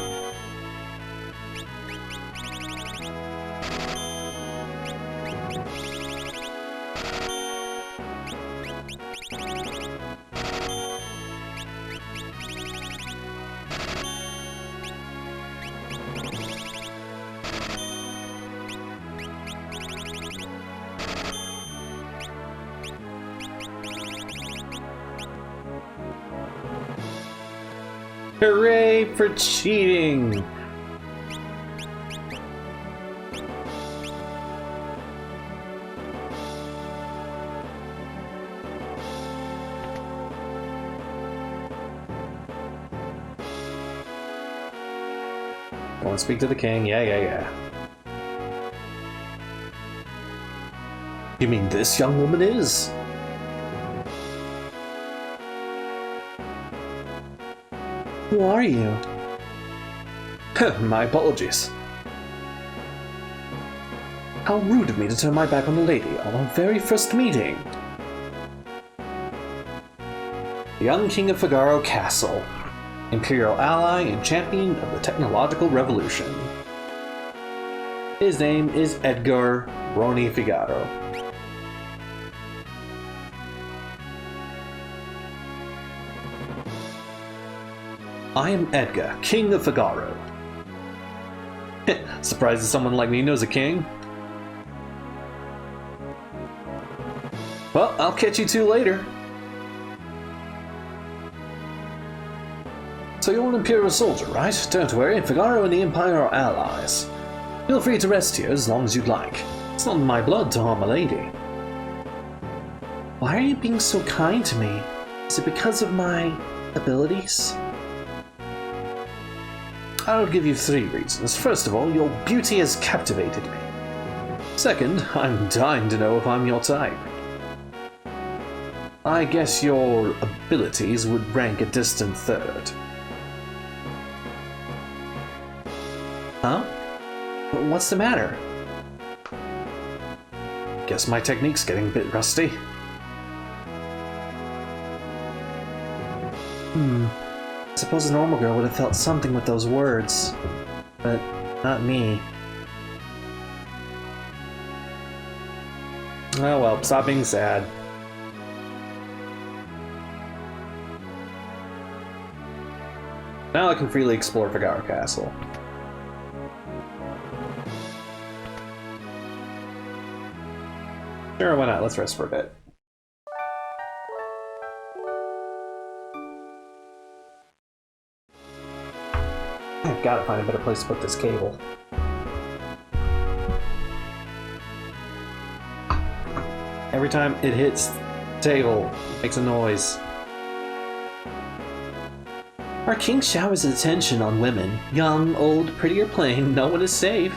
Hooray for cheating! Go and speak to the king. Yeah. You mean this young woman is? Who are you? My apologies. How rude of me to turn my back on the lady on our very first meeting. The young king of Figaro Castle, imperial ally and champion of the technological revolution. His name is Edgar Roni Figaro. I am Edgar, King of Figaro. Surprised that someone like me knows a king? Well, I'll catch you two later. So you're an Imperial soldier, right? Don't worry, Figaro and the Empire are allies. Feel free to rest here as long as you'd like. It's not in my blood to harm a lady. Why are you being so kind to me? Is it because of my abilities? I'll give you 3 reasons. First of all, your beauty has captivated me. Second, I'm dying to know if I'm your type. I guess your abilities would rank a distant third. Huh? What's the matter? Guess my technique's getting a bit rusty. I suppose a normal girl would have felt something with those words, but not me. Oh well, stop being sad. Now I can freely explore Figaro Castle. Sure, why not? Let's rest for a bit. I've got to find a better place to put this cable. Every time it hits the table, it makes a noise. Our king showers attention on women. Young, old, pretty, or plain, no one is safe.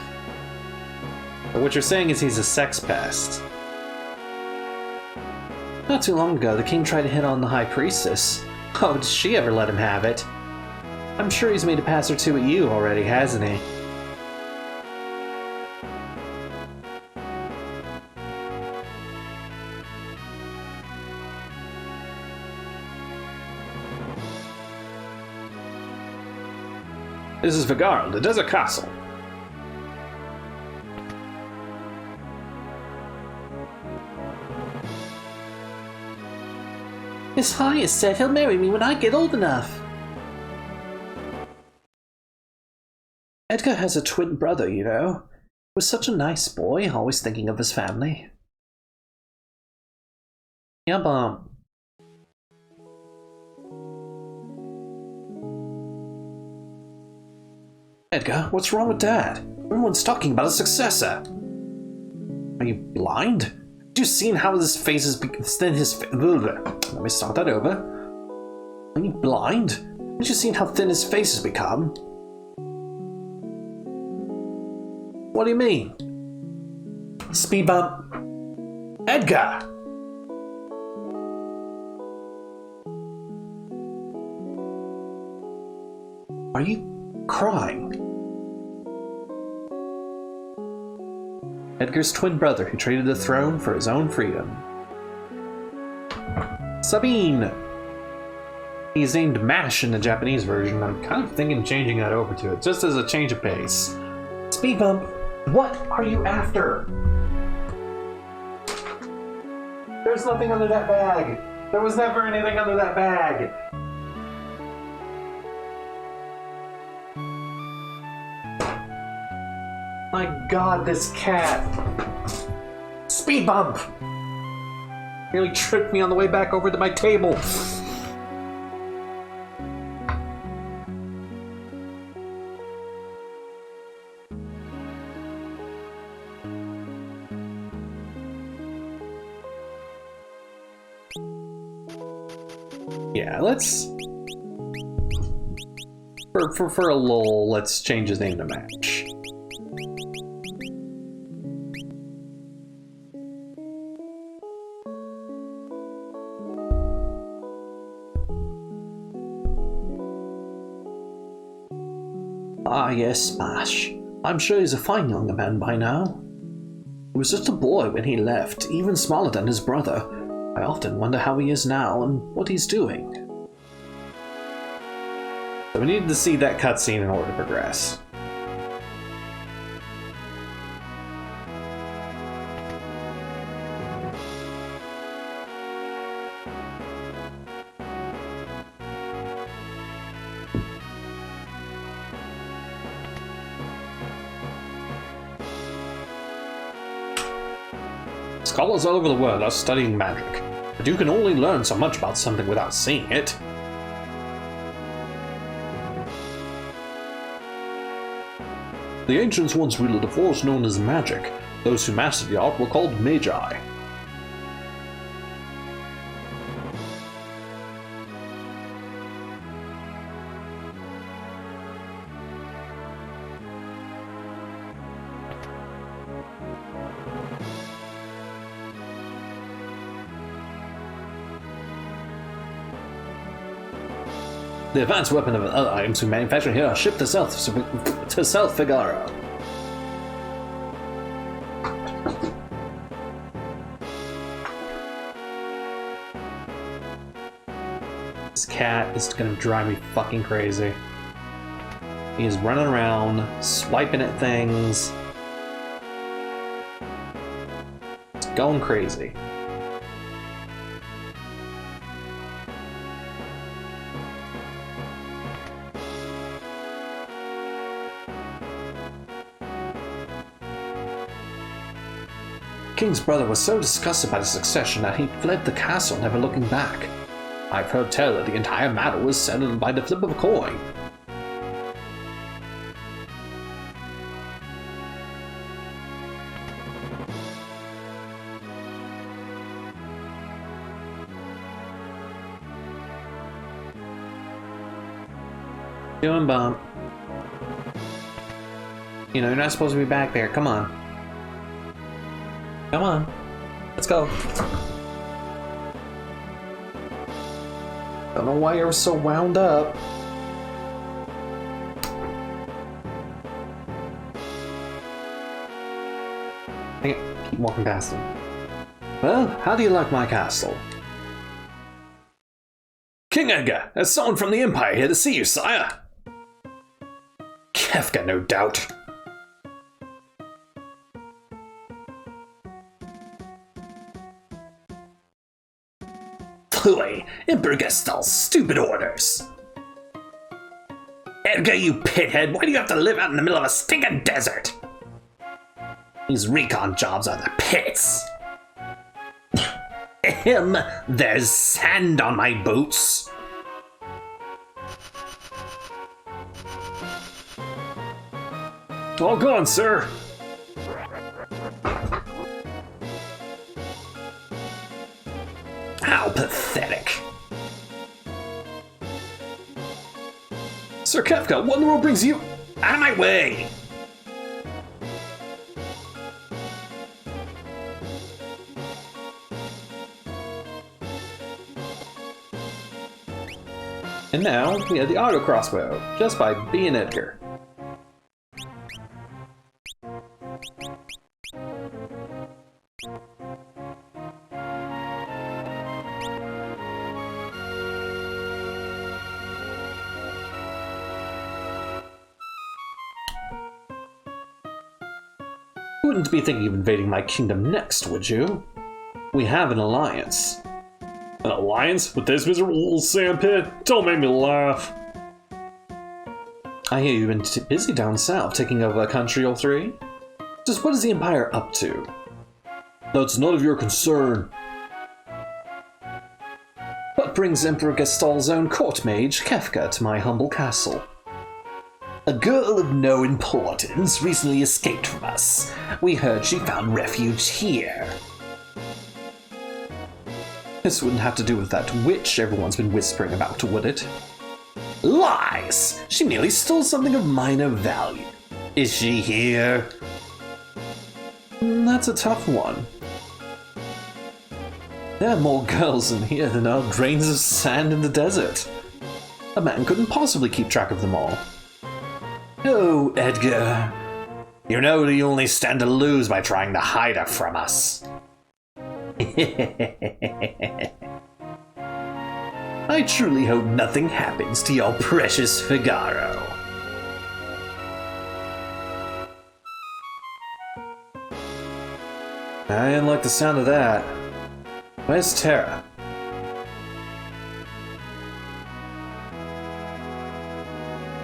But what you're saying is he's a sex pest. Not too long ago, the king tried to hit on the high priestess. Oh, did she ever let him have it? I'm sure he's made a pass or two at you already, hasn't he? This is Vagara, the desert castle. His Highness said he'll marry me when I get old enough. Edgar has a twin brother, you know. He was such a nice boy, always thinking of his family. Yeah, Bum. Edgar, what's wrong with Dad? Everyone's talking about a successor. Are you blind? Have you seen how his face is thin? Let me start that over. Are you blind? Have you seen how thin his face has become? What do you mean? Speed bump. Edgar! Are you crying? Edgar's twin brother who traded the throne for his own freedom. Sabine! He's named Mash in the Japanese version. I'm kind of thinking of changing that over to it, just as a change of pace. Speed bump, what are you after? There's nothing under that bag. There was never anything under that bag. My god, this cat. Speed bump! Nearly tripped me on the way back over to my table. Yeah, let's... For a lull, let's change his name to Match. Ah, yes, Smash. I'm sure he's a fine young man by now. He was just a boy when he left, even smaller than his brother. I often wonder how he is now and what he's doing. So we needed to see that cutscene in order to progress. Scholars all over the world are studying magic, but you can only learn so much about something without seeing it. The ancients once wielded a force known as magic. Those who mastered the art were called magi. The advanced weapon and other items we manufacture here are shipped to South Figaro. This cat is gonna drive me fucking crazy. He is running around, swiping at things. It's going crazy. King's brother was so disgusted by the succession that he fled the castle, never looking back. I've heard tell that the entire matter was settled by the flip of a coin. Doing bump. You know, you're not supposed to be back there. Come on. Come on. Let's go. Don't know why you're so wound up. Keep walking past him. Well, how do you like my castle? King Edgar, there's someone from the Empire here to see you, sire. Kefka, no doubt. Phooey, Emperor Gestal's stupid orders. Edgar, you pithead, why do you have to live out in the middle of a stinking desert? These recon jobs are the pits. There's sand on my boots. All gone, sir. How pathetic. Sir Kefka, what in the world brings you out of my way? And now, we have the auto crossbow, just by being Edgar. You wouldn't be thinking of invading my kingdom next, would you? We have an alliance. An alliance with this miserable little sandpit? Don't make me laugh. I hear you've been busy down south, taking over a country or three. Just what is the Empire up to? That's none of your concern. What brings Emperor Gestal's own court mage, Kefka, to my humble castle? A girl of no importance recently escaped from us. We heard she found refuge here. This wouldn't have to do with that witch everyone's been whispering about, would it? Lies! She merely stole something of minor value. Is she here? That's a tough one. There are more girls in here than are grains of sand in the desert. A man couldn't possibly keep track of them all. Oh, Edgar. You know you only stand to lose by trying to hide her from us. I truly hope nothing happens to your precious Figaro. I didn't like the sound of that. Where's Terra?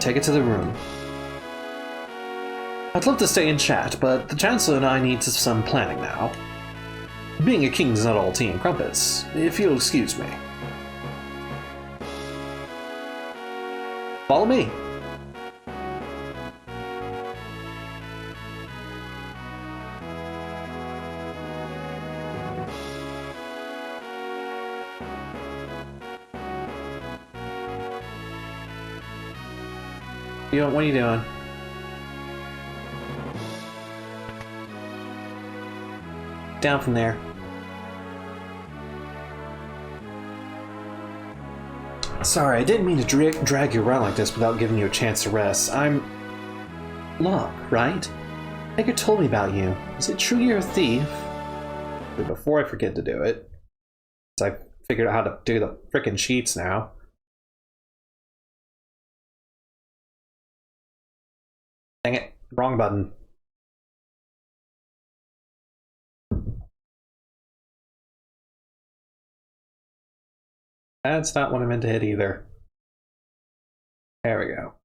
Take it to the room. I'd love to stay and chat, but the Chancellor and I need some planning now. Being a king is not all tea and crumpets, if you'll excuse me. Follow me. What are you doing? Down from there. Sorry, I didn't mean to drag you around like this without giving you a chance to rest. I'm... Locke, right? Edgar told me about you. Is it true you're a thief? But before I forget to do it, because I figured out how to do the frickin' cheats now. Dang it, wrong button. That's not what I meant to hit either. There we go.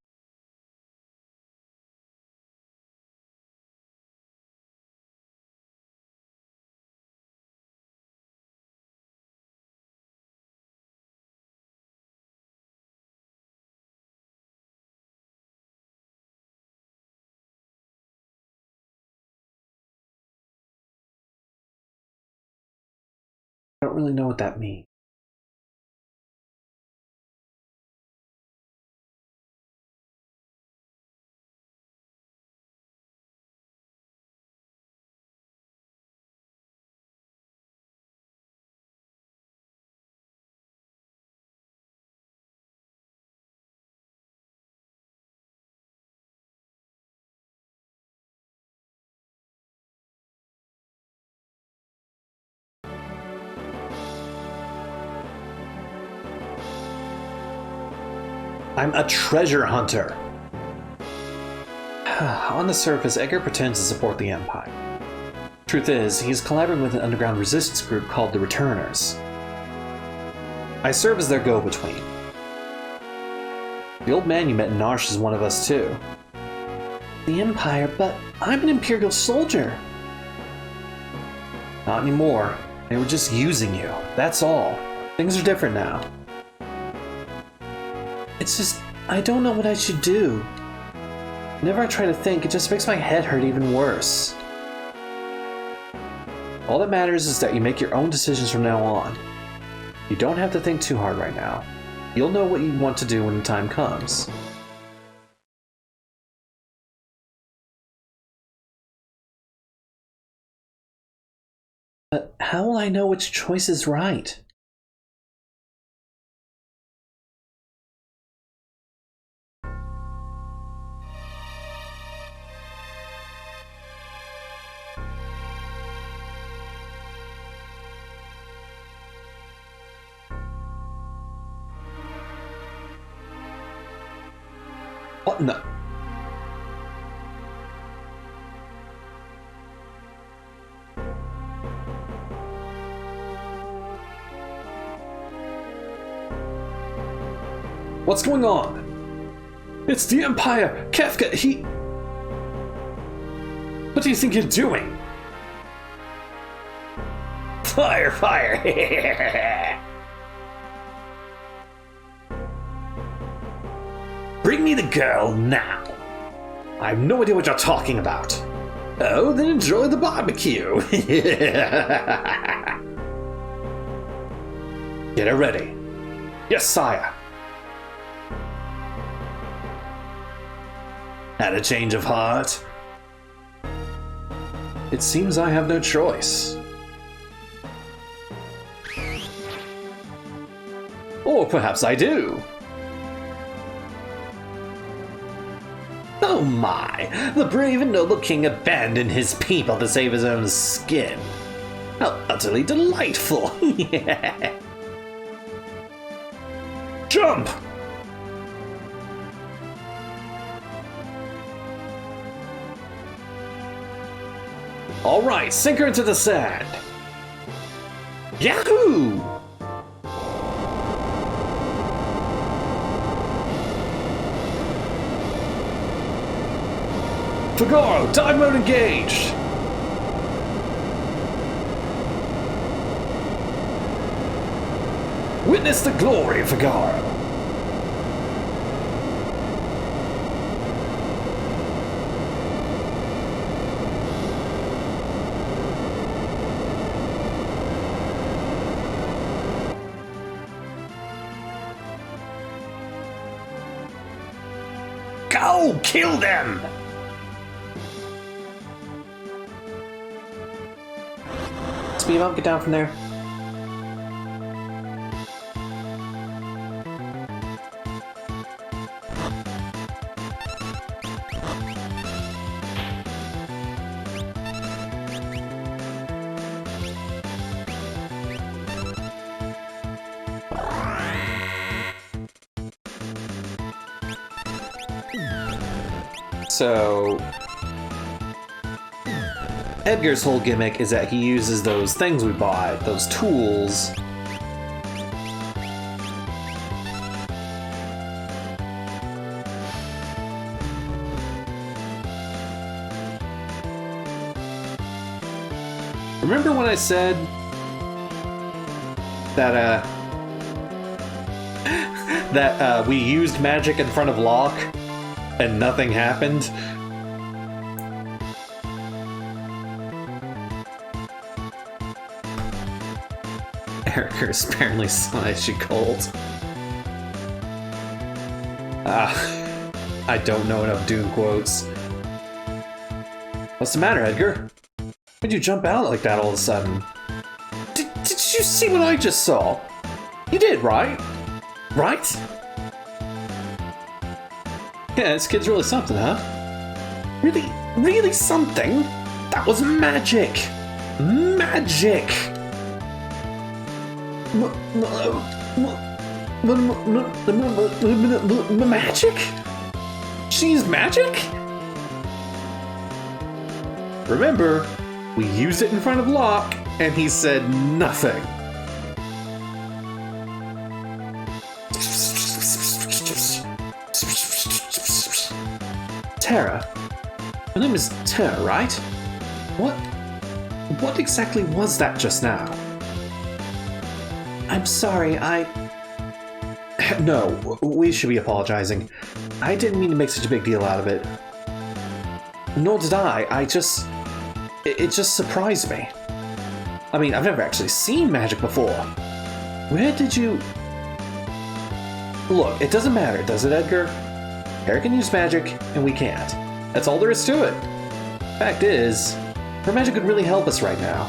I don't really know what that means. I'm a treasure hunter. On the surface, Edgar pretends to support the Empire. Truth is, he's collaborating with an underground resistance group called the Returners. I serve as their go-between. The old man you met in Narshe is one of us too. The Empire, but I'm an Imperial soldier. Not anymore. They were just using you. That's all. Things are different now. It's just, I don't know what I should do. Whenever I try to think, it just makes my head hurt even worse. All that matters is that you make your own decisions from now on. You don't have to think too hard right now. You'll know what you want to do when the time comes. But how will I know which choice is right? What? No. What's going on? It's the Empire! Kefka, he... What do you think you're doing? Fire, fire! Bring me the girl now! I have no idea what you're talking about. Oh, then enjoy the barbecue! Get her ready. Yes, sire. Had a change of heart? It seems I have no choice. Or perhaps I do. Oh my! The brave and noble king abandoned his people to save his own skin. How utterly delightful! Jump! Alright, sink her into the sand! Yahoo! Figaro, dive mode engaged! Witness the glory of Figaro! Go! Kill them! Speed up, get down from there. So Edgar's whole gimmick is that he uses those things we bought, those tools, remember when I said that we used magic in front of Locke and nothing happened? Erica is apparently icy cold. I don't know enough Dune quotes. What's the matter, Edgar? Why'd you jump out like that all of a sudden? Did you see what I just saw? You did, right? Right? Yeah, this kid's really something, huh? Really something? That was magic! Magic! Magic? She's magic? Remember, we used it in front of Locke, and he said nothing. Terra. Her name is Terra, right? What exactly was that just now? I'm sorry, No, we should be apologizing. I didn't mean to make such a big deal out of it. Nor did I. It just surprised me. I mean, I've never actually seen magic before. Where did you... Look, it doesn't matter, does it, Edgar? Terra can use magic, and we can't. That's all there is to it. Fact is, her magic could really help us right now.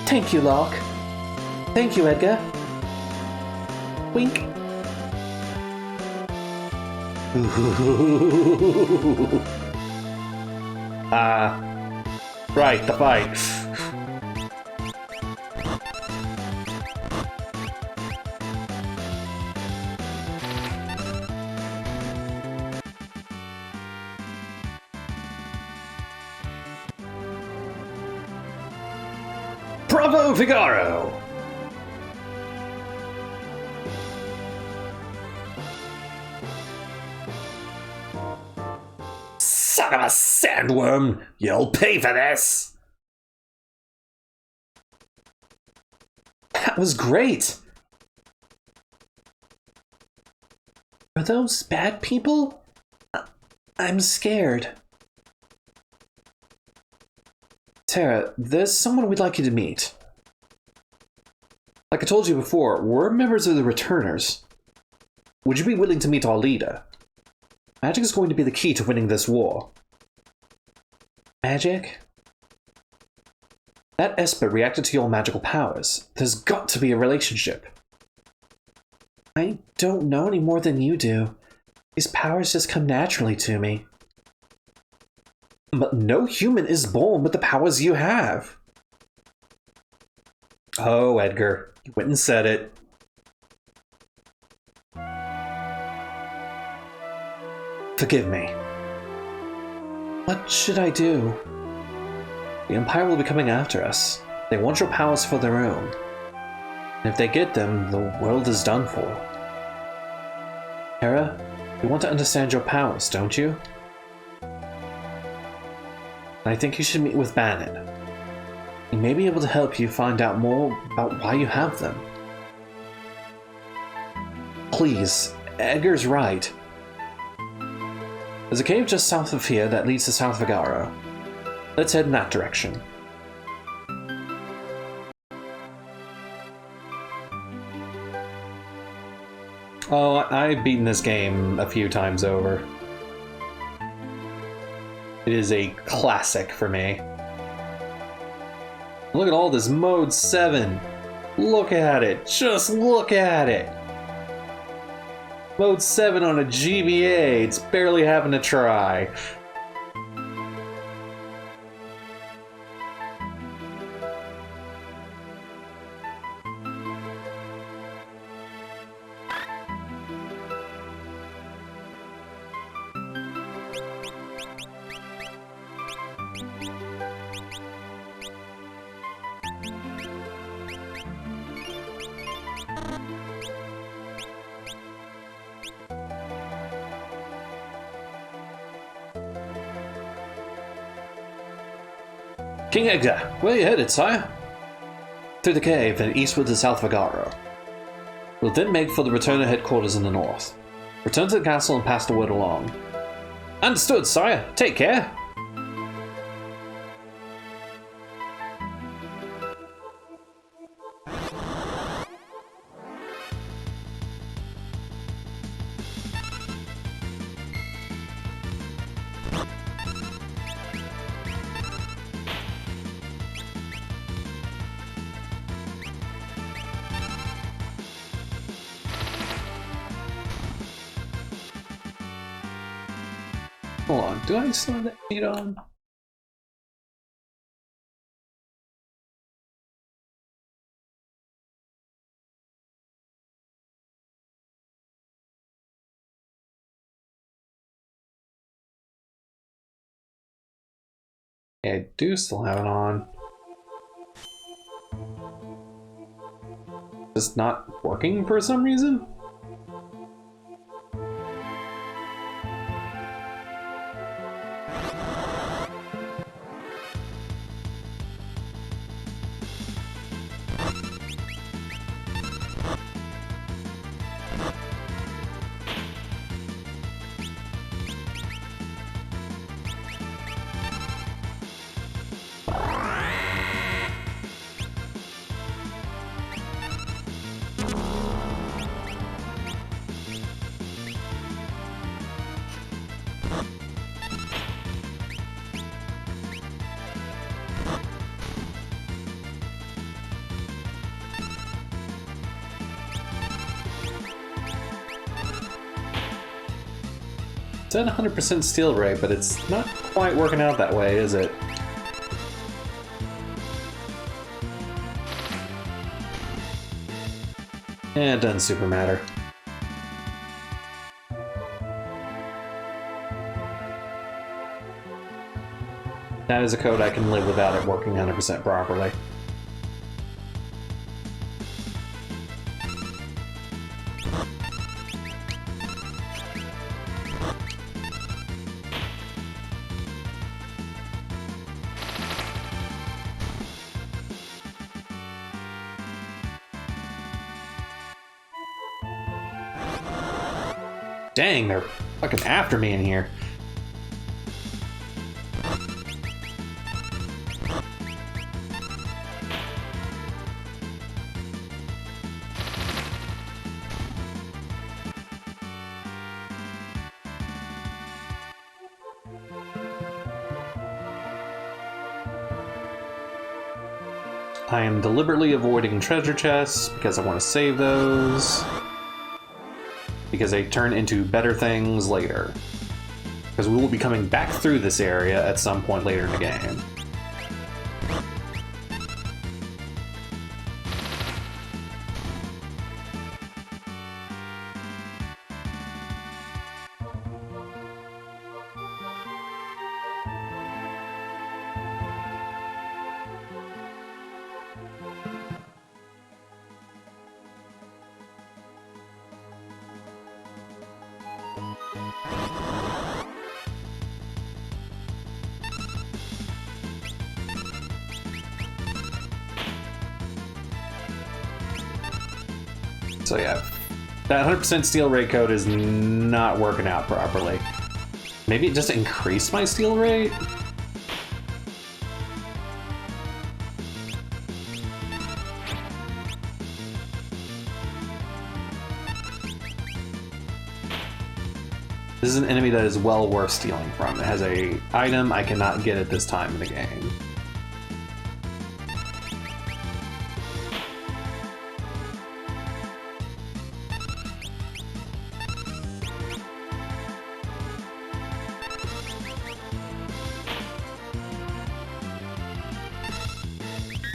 Thank you, Locke. Thank you, Edgar. Wink. Right, the fight. Bravo, Figaro! Son of a sandworm! You'll pay for this! That was great! Are those bad people? I'm scared. Terra, there's someone we'd like you to meet. Like I told you before, we're members of the Returners. Would you be willing to meet our leader? Magic is going to be the key to winning this war. Magic? That Esper reacted to your magical powers. There's got to be a relationship. I don't know any more than you do. These powers just come naturally to me. But no human is born with the powers you have. Oh, Edgar, you went and said it. Forgive me. What should I do? The Empire will be coming after us. They want your powers for their own. And if they get them, the world is done for. Terra, you want to understand your powers, don't you? I think you should meet with Bannon. He may be able to help you find out more about why you have them. Please, Edgar's right. There's a cave just south of here that leads to South Figaro. Let's head in that direction. Oh, I've beaten this game a few times over. It is a classic for me. Look at all this Mode 7. Look at it. Just look at it. Mode 7 on a GBA. It's barely having a try. King Edgar, where are you headed, sire? Through the cave and eastward to South Figaro. We'll then make for the Returner headquarters in the north. Return to the castle and pass the word along. Understood, sire. Take care. Hold on, do I still have that feed on? I do still have it on. Just not working for some reason? It's at 100% steal rate, but it's not quite working out that way, is it? It doesn't super matter. That is a code I can live without it working 100% properly. Dang, they're fucking after me in here. I am deliberately avoiding treasure chests because I want to save those. Because they turn into better things later. Because we will be coming back through this area at some point later in the game. So yeah, that 100% steal rate code is not working out properly. Maybe it just increased my steal rate? This is an enemy that is well worth stealing from. It has a item I cannot get at this time in the game.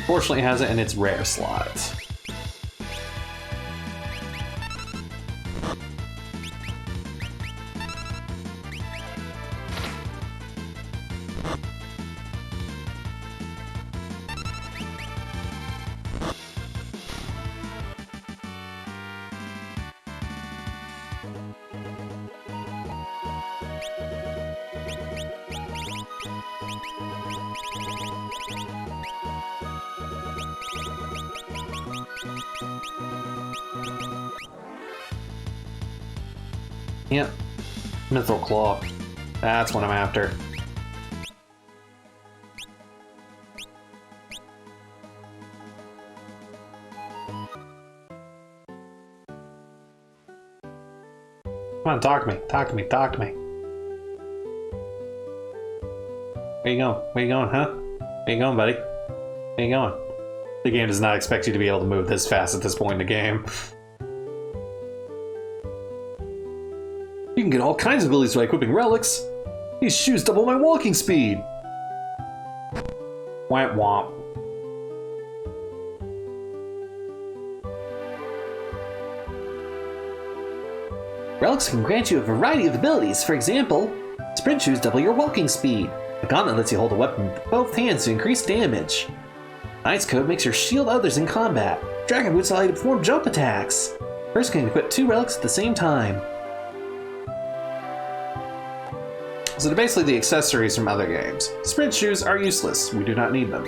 Fortunately, it has it in its rare slot. Yep. Mithril Claw. That's what I'm after. Come on, talk to me. Talk to me. Talk to me. Where you going? Where you going, huh? Where you going, buddy? Where you going? The game does not expect you to be able to move this fast at this point in the game. You can get all kinds of abilities by equipping relics. These shoes double my walking speed. Womp womp. Relics can grant you a variety of abilities. For example, sprint shoes double your walking speed. The gauntlet lets you hold a weapon with both hands to increase damage. Knight's Code makes you shield others in combat. Dragon Boots allow you to perform jump attacks. Person can equip 2 relics at the same time. So they're basically the accessories from other games. Sprint shoes are useless. We do not need them.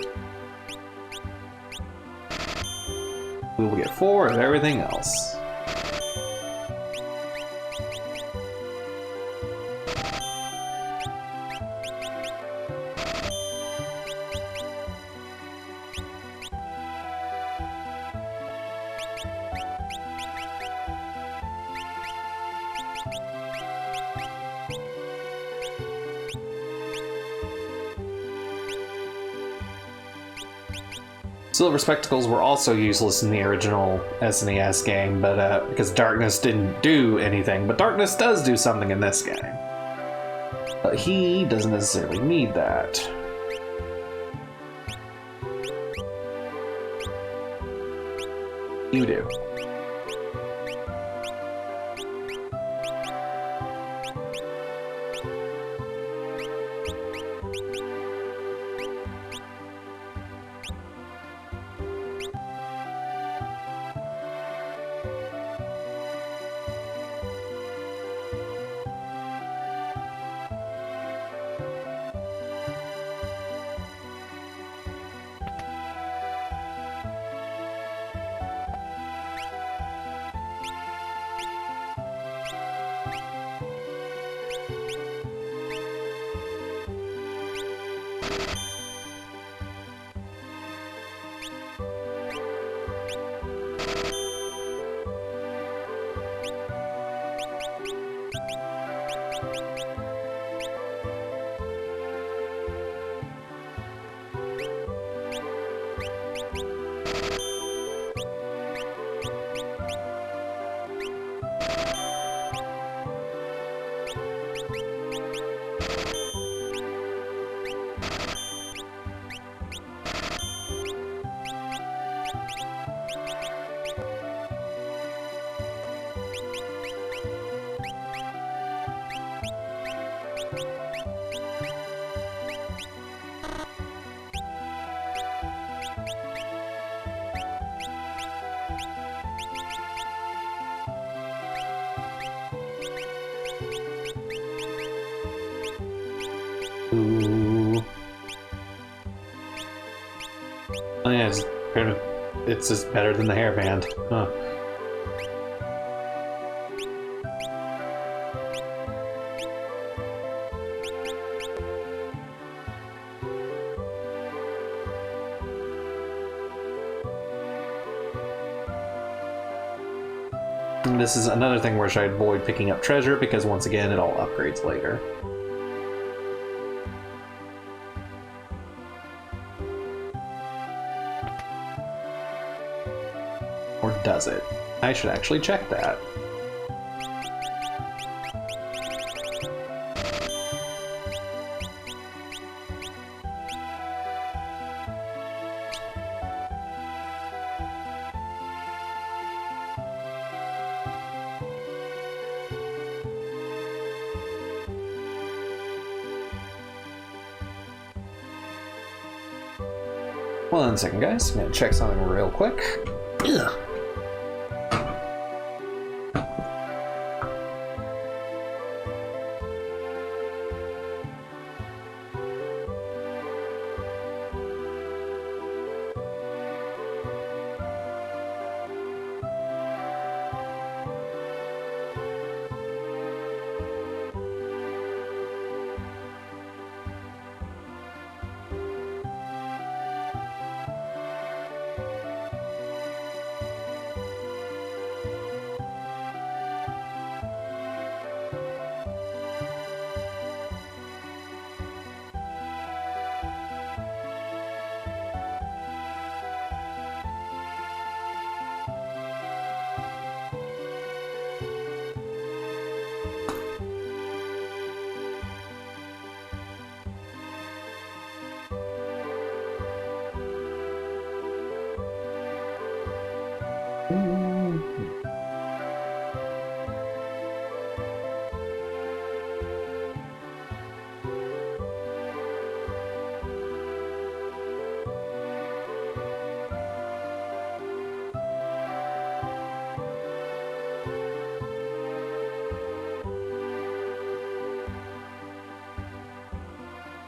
We will get 4 of everything else. Silver Spectacles were also useless in the original SNES game, but because Darkness didn't do anything, but Darkness does do something in this game. But he doesn't necessarily need that. You do. Ooh. Oh yeah, it's just better than the hairband. Huh. And this is another thing where I should avoid picking up treasure because once again it all upgrades later. Or does it? I should actually check that. Hold on a second, guys. I'm gonna check something real quick. Ugh.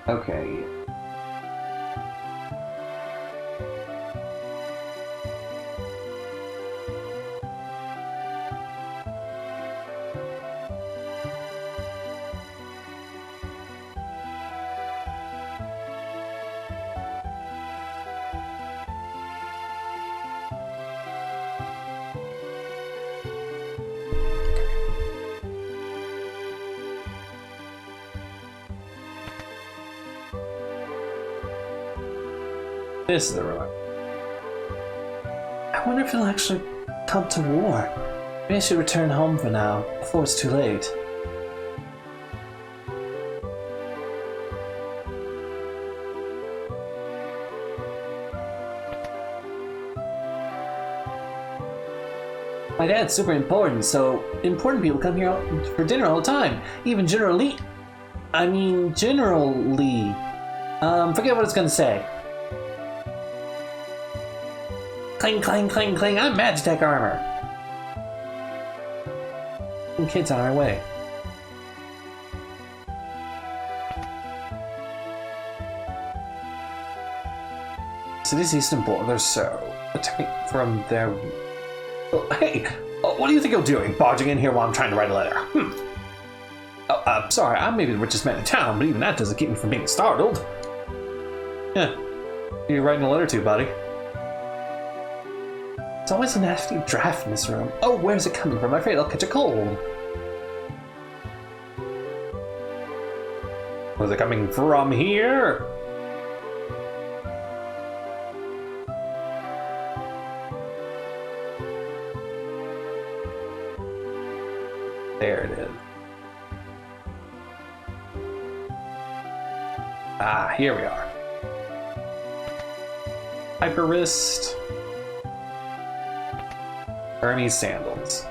Okay. This is the road. I wonder if it'll actually come to war. Maybe I should return home for now, before it's too late. My dad's super important, so important people come here for dinner all the time. Even General Lee. I mean, General Lee. Forget what it's gonna say. Cling, cling, cling, cling. I'm Magitech armor. And kids on our way. City's eastern border, so attack from their. Oh, hey, what do you think you're doing, barging in here while I'm trying to write a letter? Sorry, I'm maybe the richest man in town, but even that doesn't keep me from being startled. Yeah, who are you writing a letter to, buddy? It's always a nasty draft in this room. Oh, where's it coming from? I'm afraid I'll catch a cold. Was it coming from here? There it is. Ah, here we are. Hyper wrist. Hermes sandals.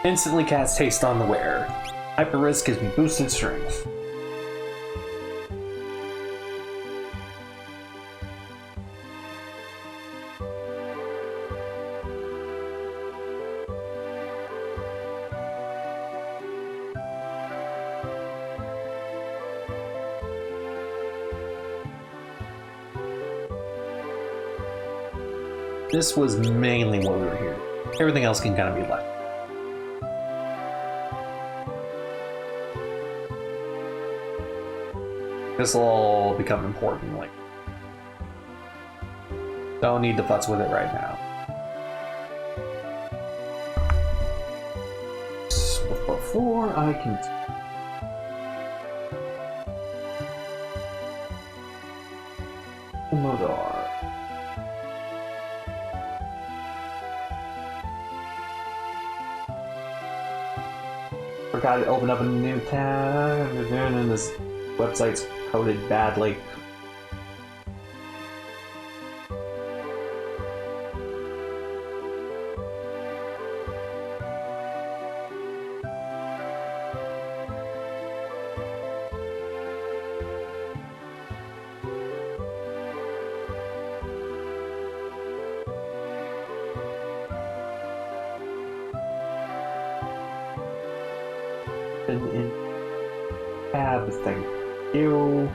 Instantly cast haste on the wearer. Hyper wrist gives me boosted strength. This was mainly what we were here. Everything else can kind of be left. This will all become important later. Don't need to futz with it right now. So before I can... Modar. Forgot to open up a new tab, and this website's coded badly. In tab thing. Ew.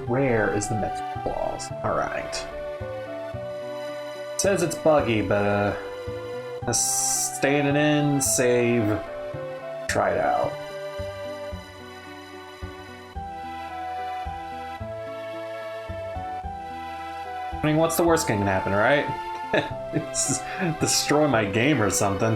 Where is the next clause? Alright. Says it's buggy, but stay in, save, try it out. I mean, what's the worst thing can happen, right? It's destroy my game or something.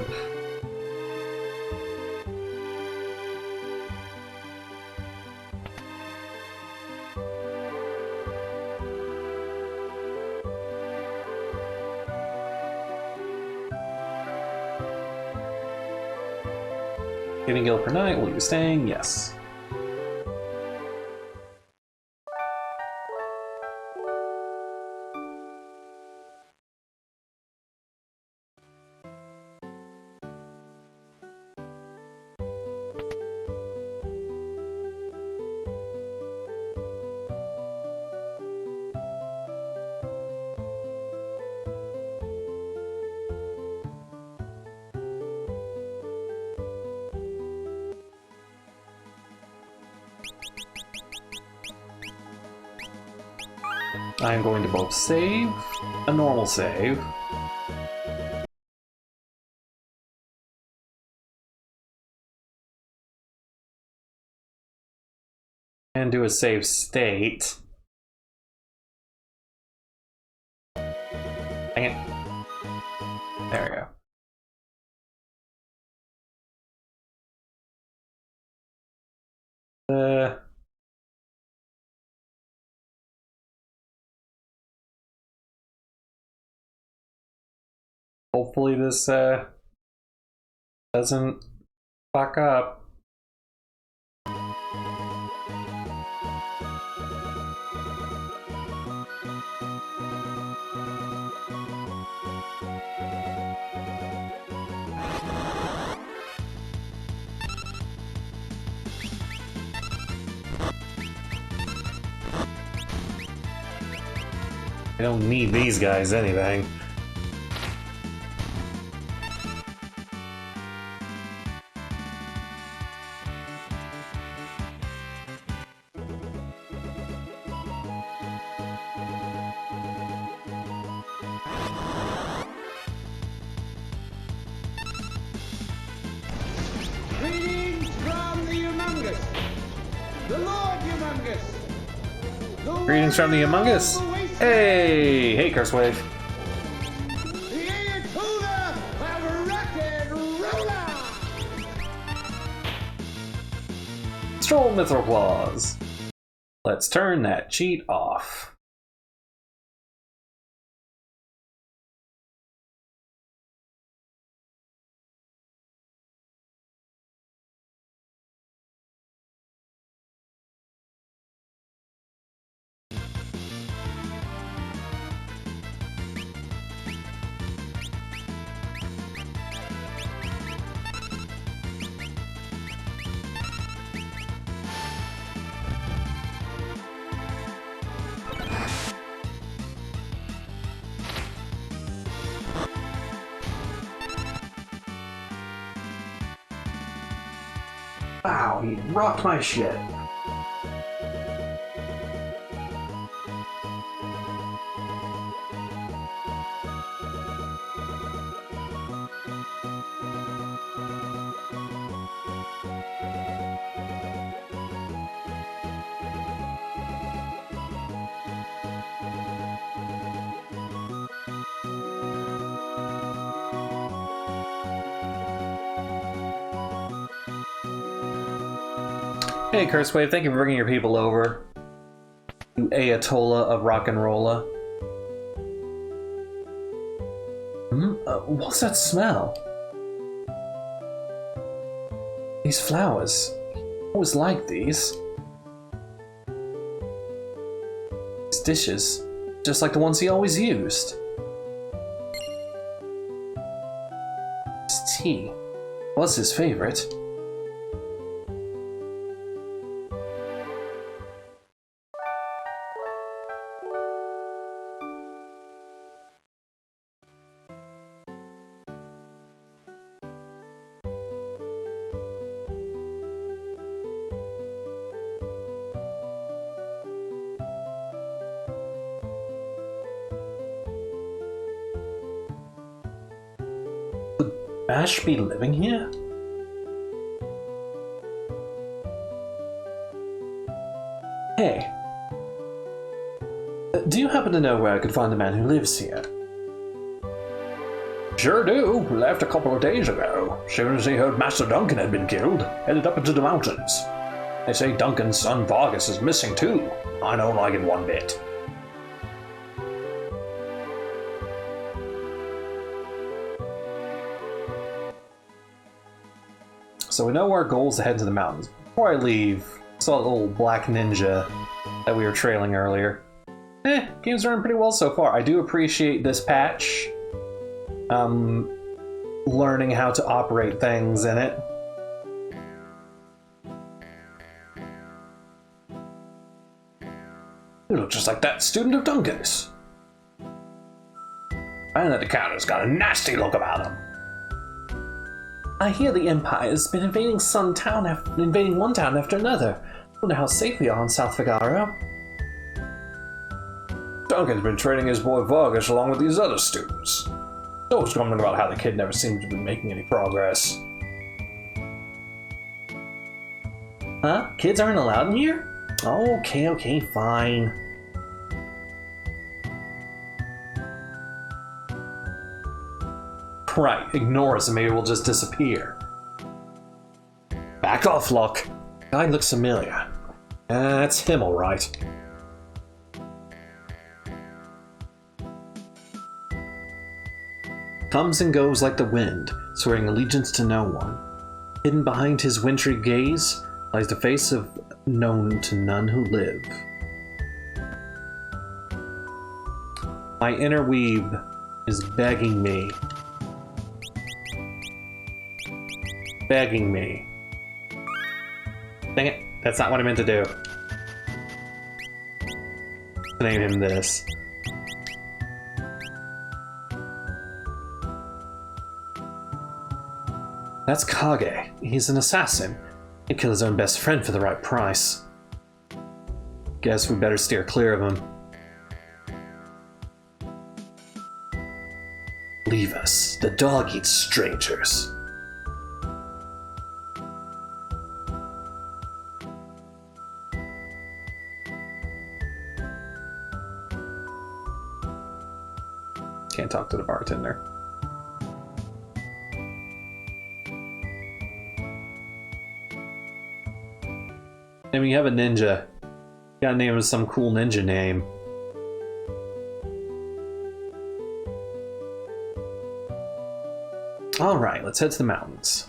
Getting guild per night, will you be staying? Yes. I'm going to both save a normal save. And do a save state. Dang it. There we go. Hopefully this doesn't fuck up. I don't need these guys anything. Greetings from the Humongous, the Lord Humongous. Greetings from the Humongous. Hey, hey, Cursewave. The Ayatollah of Rock and Roller. Stroll Mithril Claws. Let's turn that cheat off. Wow, he rocked my shit. Hey, Cursewave, thank you for bringing your people over. You Ayatollah of Rock and Rolla. What's that smell? These flowers. I always liked these. These dishes. Just like the ones he always used. His tea. What's his favorite? Ash be living here? Hey. Do you happen to know where I could find the man who lives here? Sure do. Left a couple of days ago. Soon as he heard Master Duncan had been killed, headed up into the mountains. They say Duncan's son Vargas is missing too. I don't like it one bit. So we know our goal is to head to the mountains. Before I leave, I saw the little black ninja that we were trailing earlier. Game's running pretty well so far. I do appreciate this patch. Learning how to operate things in it. You look just like that student of Duncan's. And that the counter's got a nasty look about him. I hear the Empire's been invading one town after another. I wonder how safe we are in South Figaro. Duncan's been training his boy Vargas along with these other students. He's always grumbling about how the kid never seems to be making any progress. Huh? Kids aren't allowed in here? Okay, fine. Right, ignore us and maybe we'll just disappear. Back off, Locke. Guy looks familiar. That's him, alright. Comes and goes like the wind, swearing allegiance to no one. Hidden behind his wintry gaze lies the face of known to none who live. My inner weeb is begging me. Begging me. Dang it, that's not what I meant to do. Name him this. That's Kage. He's an assassin. He'd kill his own best friend for the right price. Guess we better steer clear of him. Leave us. The dog eats strangers. Can't talk to the bartender. I mean, you have a ninja. You gotta name him some cool ninja name. Alright, let's head to the mountains.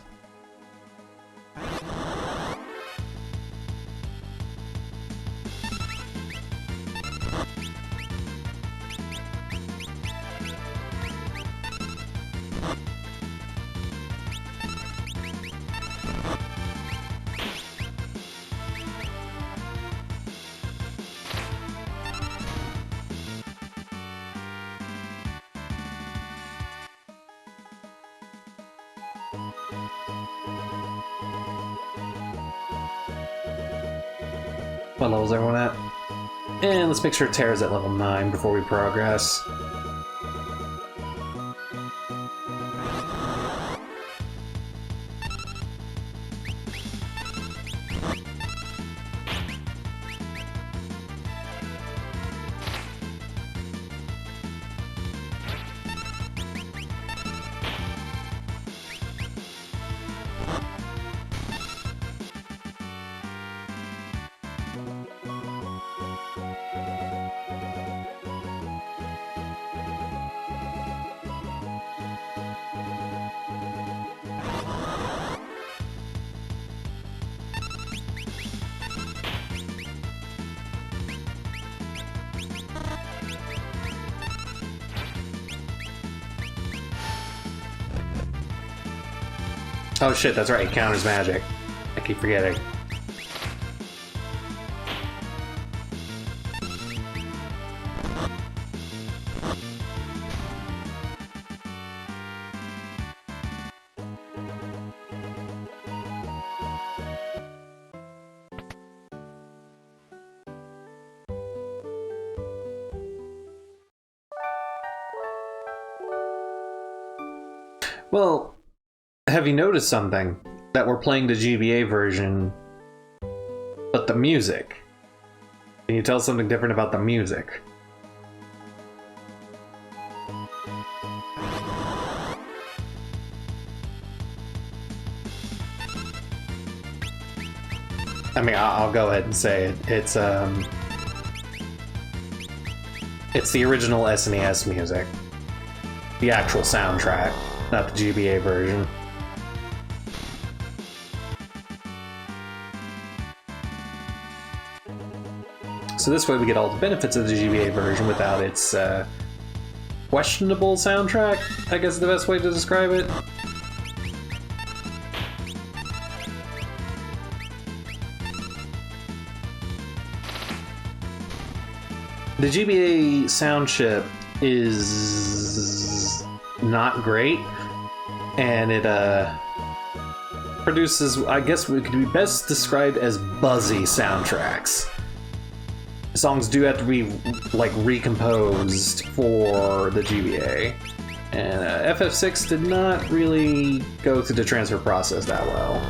What level is everyone at? And let's make sure Terra's at level 9 before we progress. Oh shit, that's right, it counters magic. I keep forgetting. Well, have you noticed something? That we're playing the GBA version, but the music. Can you tell something different about the music? I mean, I'll go ahead and say it. It's the original SNES music. The actual soundtrack, not the GBA version. So this way we get all the benefits of the GBA version without its questionable soundtrack, I guess is the best way to describe it. The GBA sound chip is not great, and it produces, I guess it could be best described as buzzy soundtracks. songs do have to be like recomposed for the GBA, and FF6 did not really go through the transfer process that well.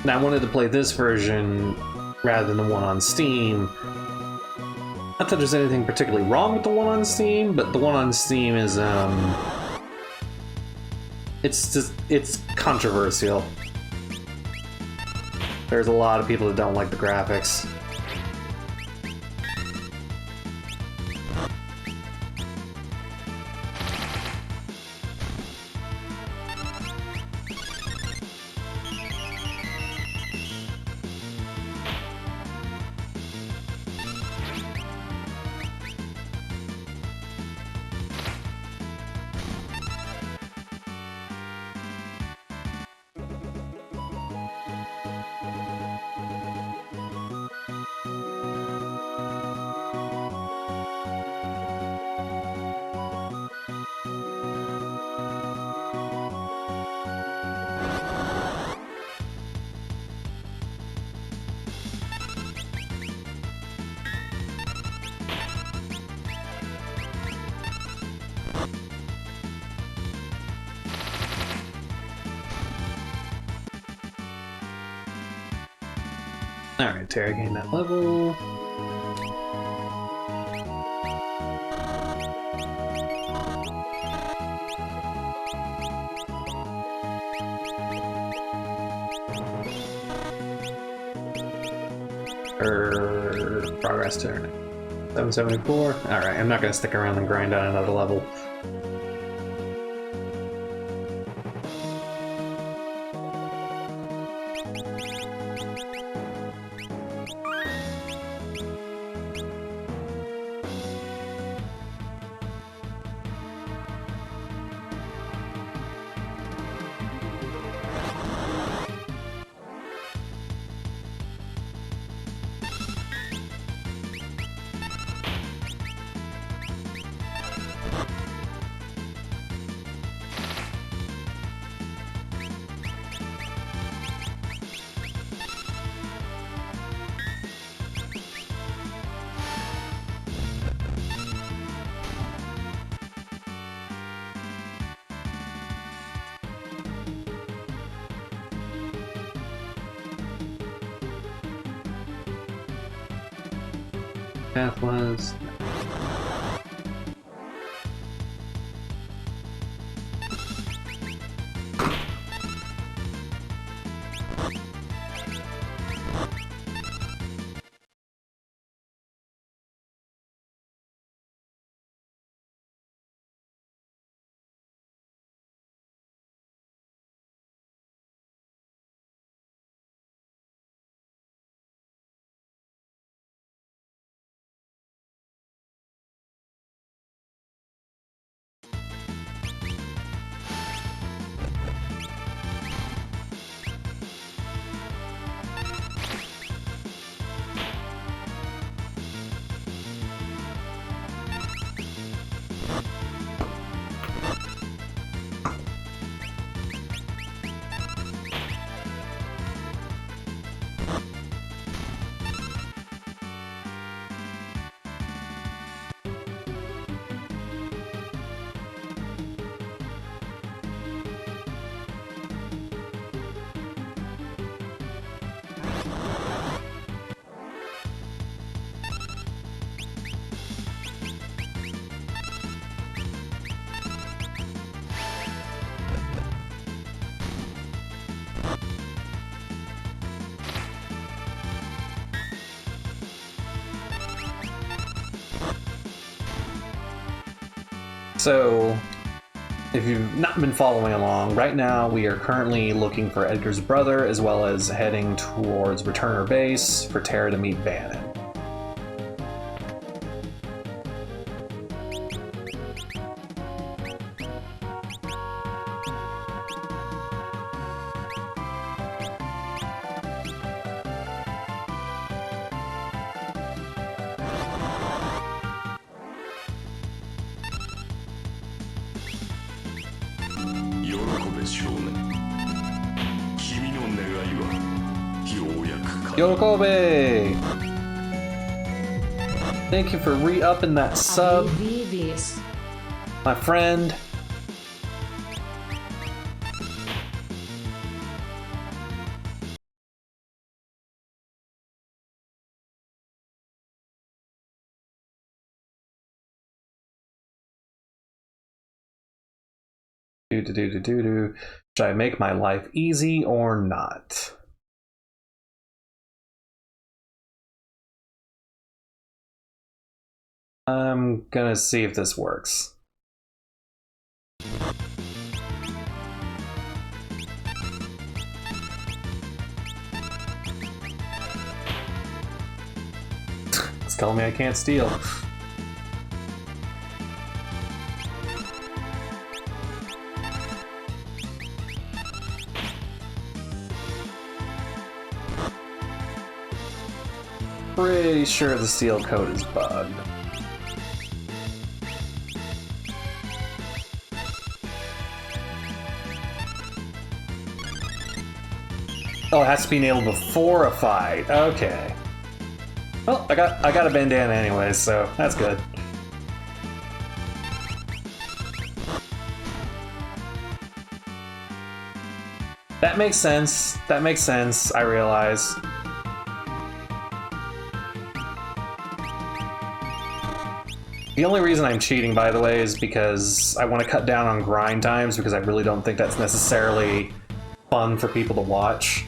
Now, I wanted to play this version rather than the one on Steam. Not that there's anything particularly wrong with the one on Steam, but the one on Steam is, it's controversial. There's a lot of people that don't like the graphics. Alright, interrogating that level. Progress turn. 774. Alright, I'm not gonna stick around and grind on another level. Path was So, if you've not been following along, right now we are currently looking for Edgar's brother, as well as heading towards Returner Base for Terra to meet Bannon. Yokobe! Thank you for re-upping that sub, my friend. Should I make my life easy or not? I'm gonna see if this works. It's telling me I can't steal. Pretty sure the steal code is bugged. Oh, it has to be enabled before a fight. Okay. Well, I got a bandana anyway, so that's good. That makes sense. That makes sense, I realize. The only reason I'm cheating, by the way, is because I want to cut down on grind times, because I really don't think that's necessarily fun for people to watch.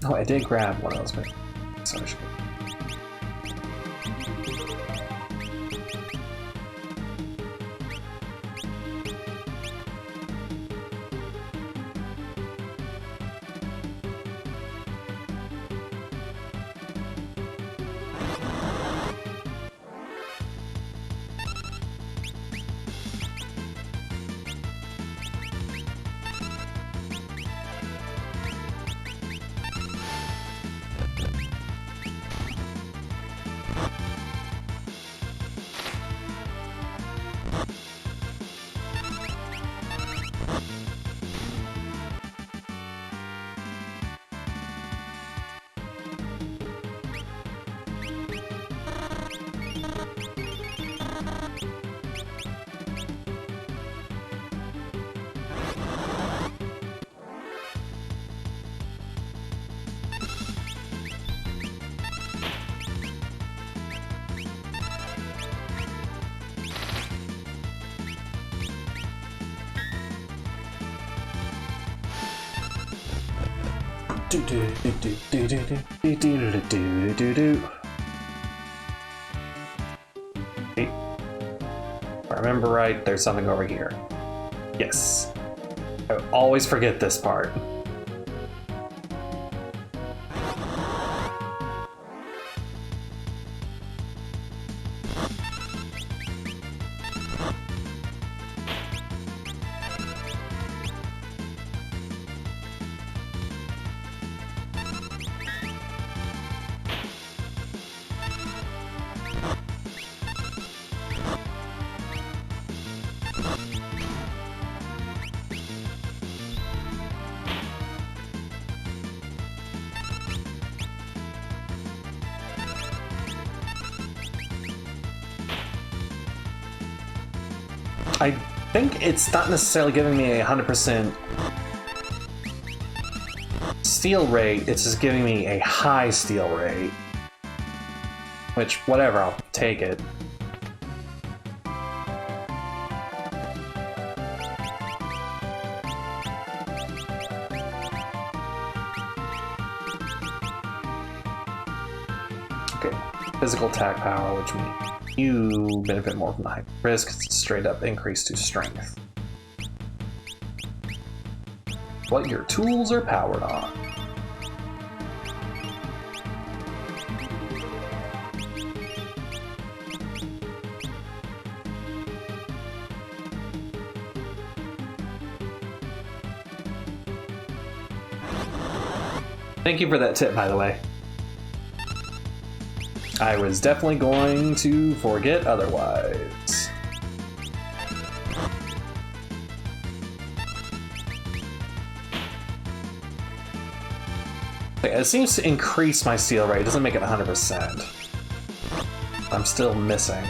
Oh, I did grab one of those. Sorry. Hey, if I remember right, there's something over here. Yes. I always forget this part. I think it's not necessarily giving me a 100%. steel rate, it's just giving me a high steel rate. Which, whatever, I'll take it. Okay, physical attack power, which means you benefit more from the high risk. It's straight up increase to strength. What your tools are powered on. Thank you for that tip, by the way. I was definitely going to forget otherwise. It seems to increase my steel rate. It doesn't make it 100%. I'm still missing.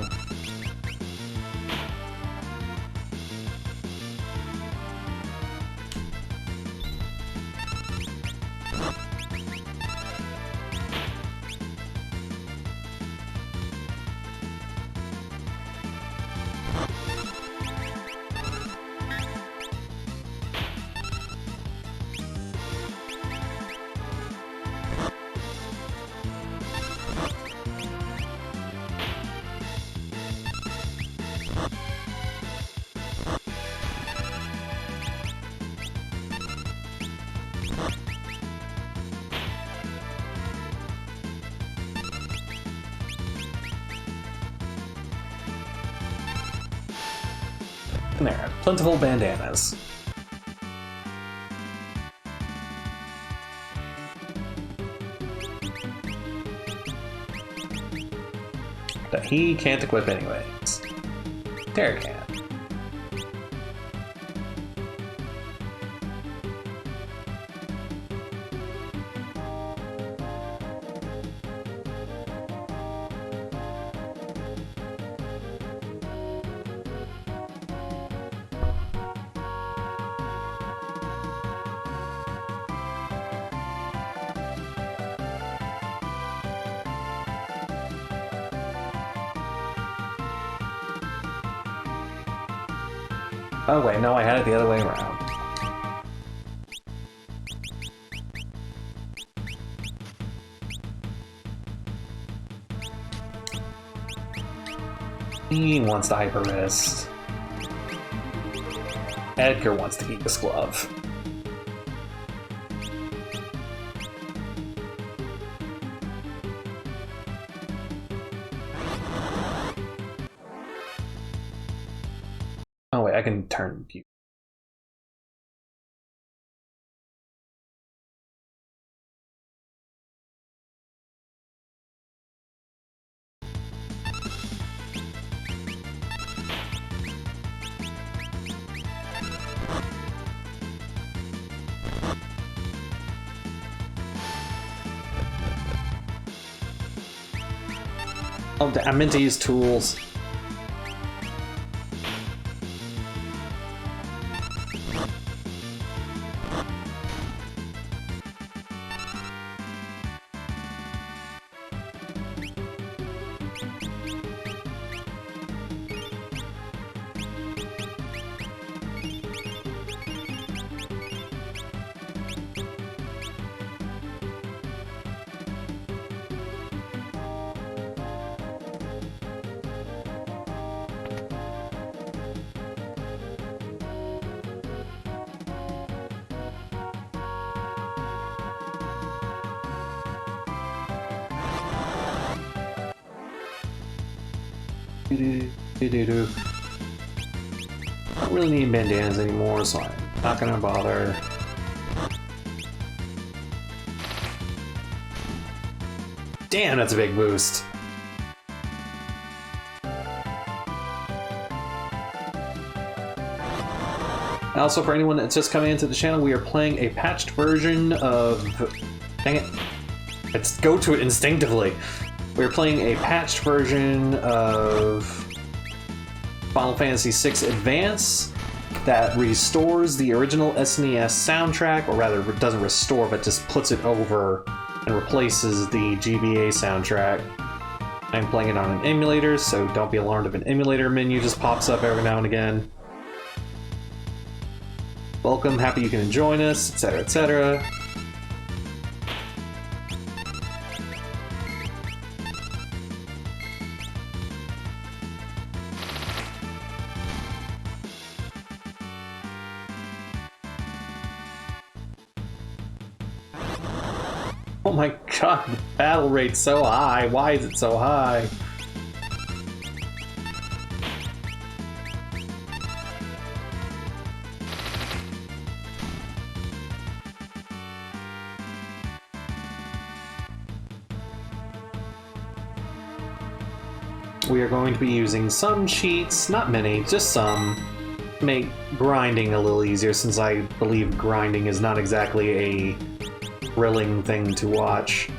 There, plentiful bandanas. That he can't equip anyways. Terra can. Oh wait, no, I had it the other way around. He wants the hyper wrist. Edgar wants to keep his glove. Oh wait, I can turn view. Oh, I meant to use tools. I don't really need bandanas anymore, so I'm not gonna bother. Damn, that's a big boost. Also, for anyone that's just coming into the channel, we are playing a patched version of... Dang it. Let's go to it instinctively. We're playing a patched version of Final Fantasy VI Advance. that restores the original SNES soundtrack, or rather, it doesn't restore, but just puts it over and replaces the GBA soundtrack. I'm playing it on an emulator, so don't be alarmed if an emulator menu just pops up every now and again. Welcome, happy you can join us, etc., etc. Oh my god, the battle rate's so high. Why is it so high? We are going to be using some cheats, not many, just some, to make grinding a little easier, since I believe grinding is not exactly a thrilling thing to watch.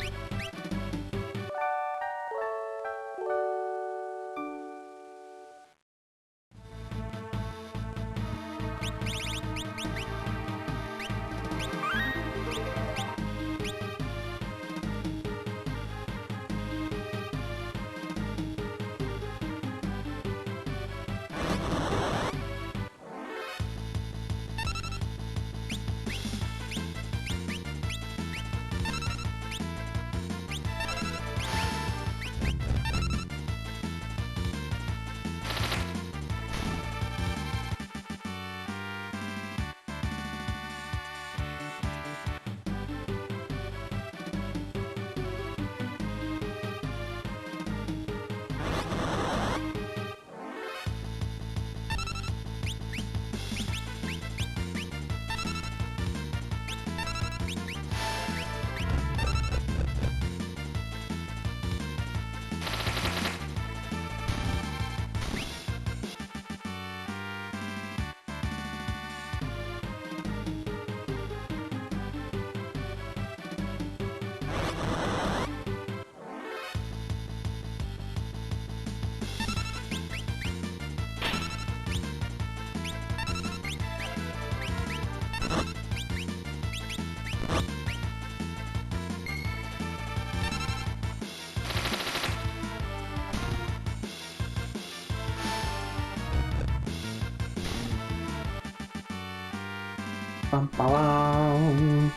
Bum, ba-bum.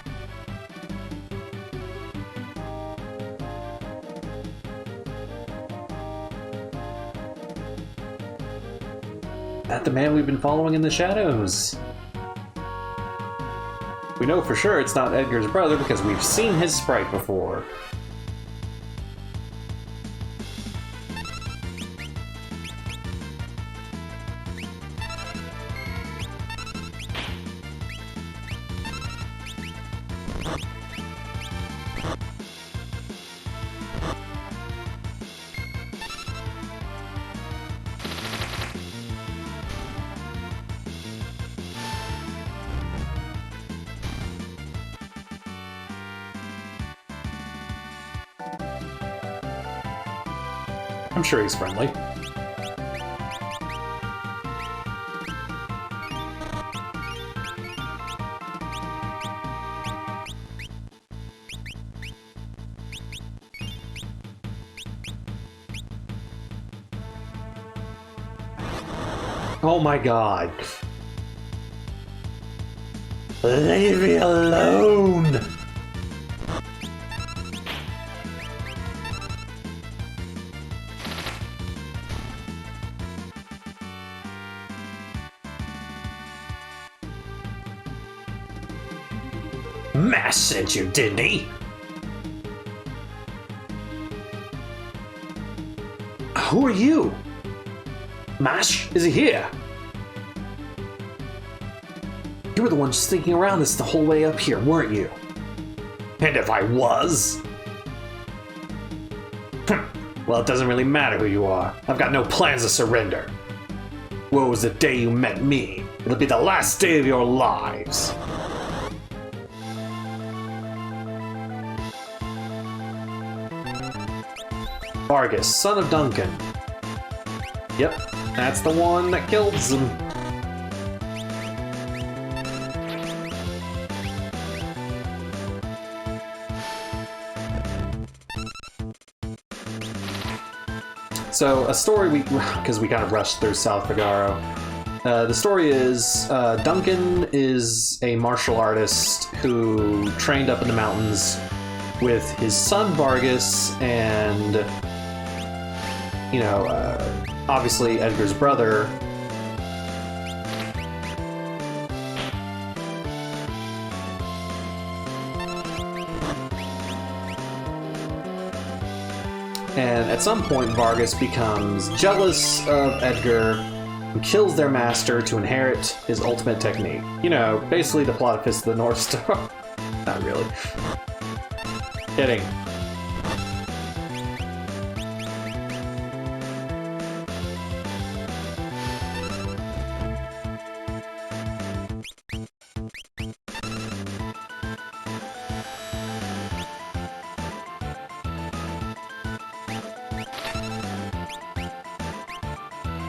That the man we've been following in the shadows. We know for sure it's not Edgar's brother because we've seen his sprite before. I'm sure he's friendly. Oh my god. Leave me alone! Mash sent you, didn't he? Who are you? Mash, is he here? You were the one sneaking around this the whole way up here, weren't you? And if I was? Well, it doesn't really matter who you are. I've got no plans to surrender. Woe is the day you met me. It'll be the last day of your lives. Vargas, son of Duncan. Yep, that's the one that killed him. So a story because we kind of rushed through South Figaro. The story is Duncan is a martial artist who trained up in the mountains with his son Vargas and, obviously Edgar's brother. And at some point, Vargas becomes jealous of Edgar and kills their master to inherit his ultimate technique. Basically the plot of Fist of the North Star. Not really. Kidding.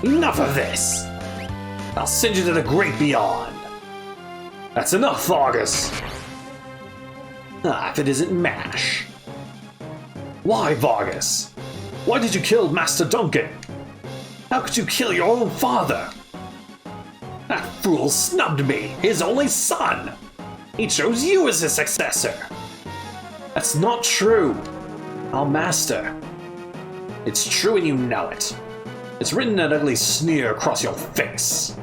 Enough of this! I'll send you to the great beyond! That's enough, Vargas! If it isn't MASH. Why, Vargas? Why did you kill Master Duncan? How could you kill your own father? That fool snubbed me, his only son! He chose you as his successor! That's not true! Our master. It's true and you know it. It's written an ugly sneer across your face.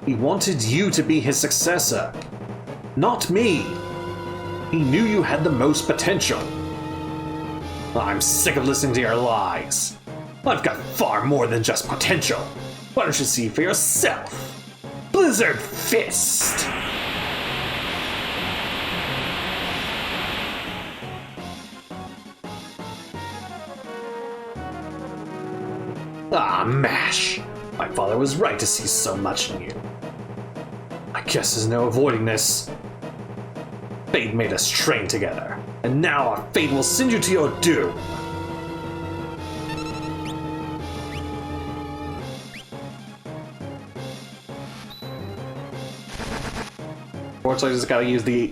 He wanted you to be his successor, not me. He knew you had the most potential. I'm sick of listening to your lies. I've got far more than just potential. Why don't you see for yourself? Blizzard Fist! MASH! My father was right to see so much in you. I guess there's no avoiding this. Fate made us train together, and now our fate will send you to your doom. Fortunately, I just gotta use the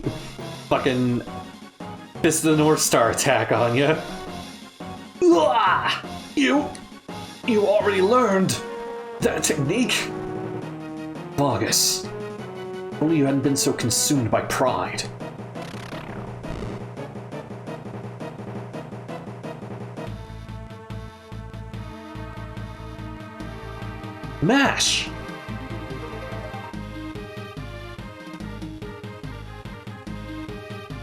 fucking Fist of the North Star attack on you. You already learned that technique? Vargas, only you hadn't been so consumed by pride. MASH!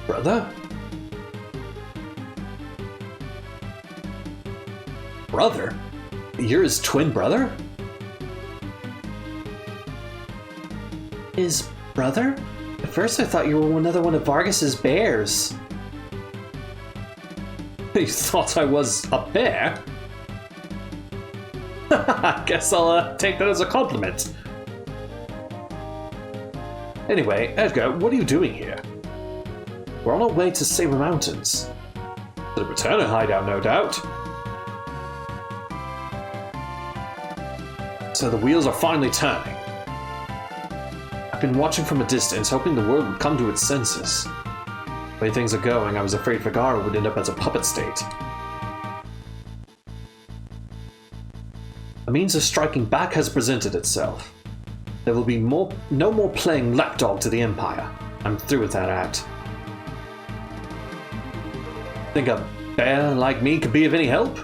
Brother? Brother? You're his twin brother? His brother? At first I thought you were another one of Vargas's bears. You thought I was a bear? I guess I'll take that as a compliment. Anyway, Edgar, what are you doing here? We're on our way to Saber Mountains. The Returner hideout, no doubt. So the wheels are finally turning. I've been watching from a distance, hoping the world would come to its senses. The way things are going, I was afraid Figaro would end up as a puppet state. A means of striking back has presented itself. There will be no more playing lapdog to the Empire. I'm through with that act. Think a bear like me could be of any help?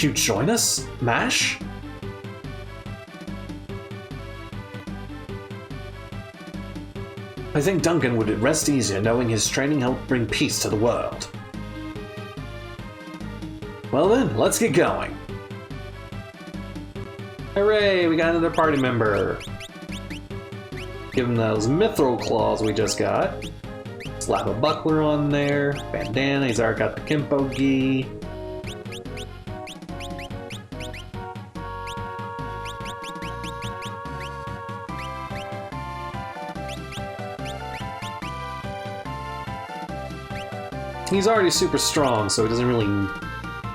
You join us, MASH? I think Duncan would rest easier knowing his training helped bring peace to the world. Well then, let's get going. Hooray, we got another party member. Give him those mithril claws we just got. Slap a buckler on there. Bandana, he's already got the Kempo gi. He's already super strong, so he doesn't really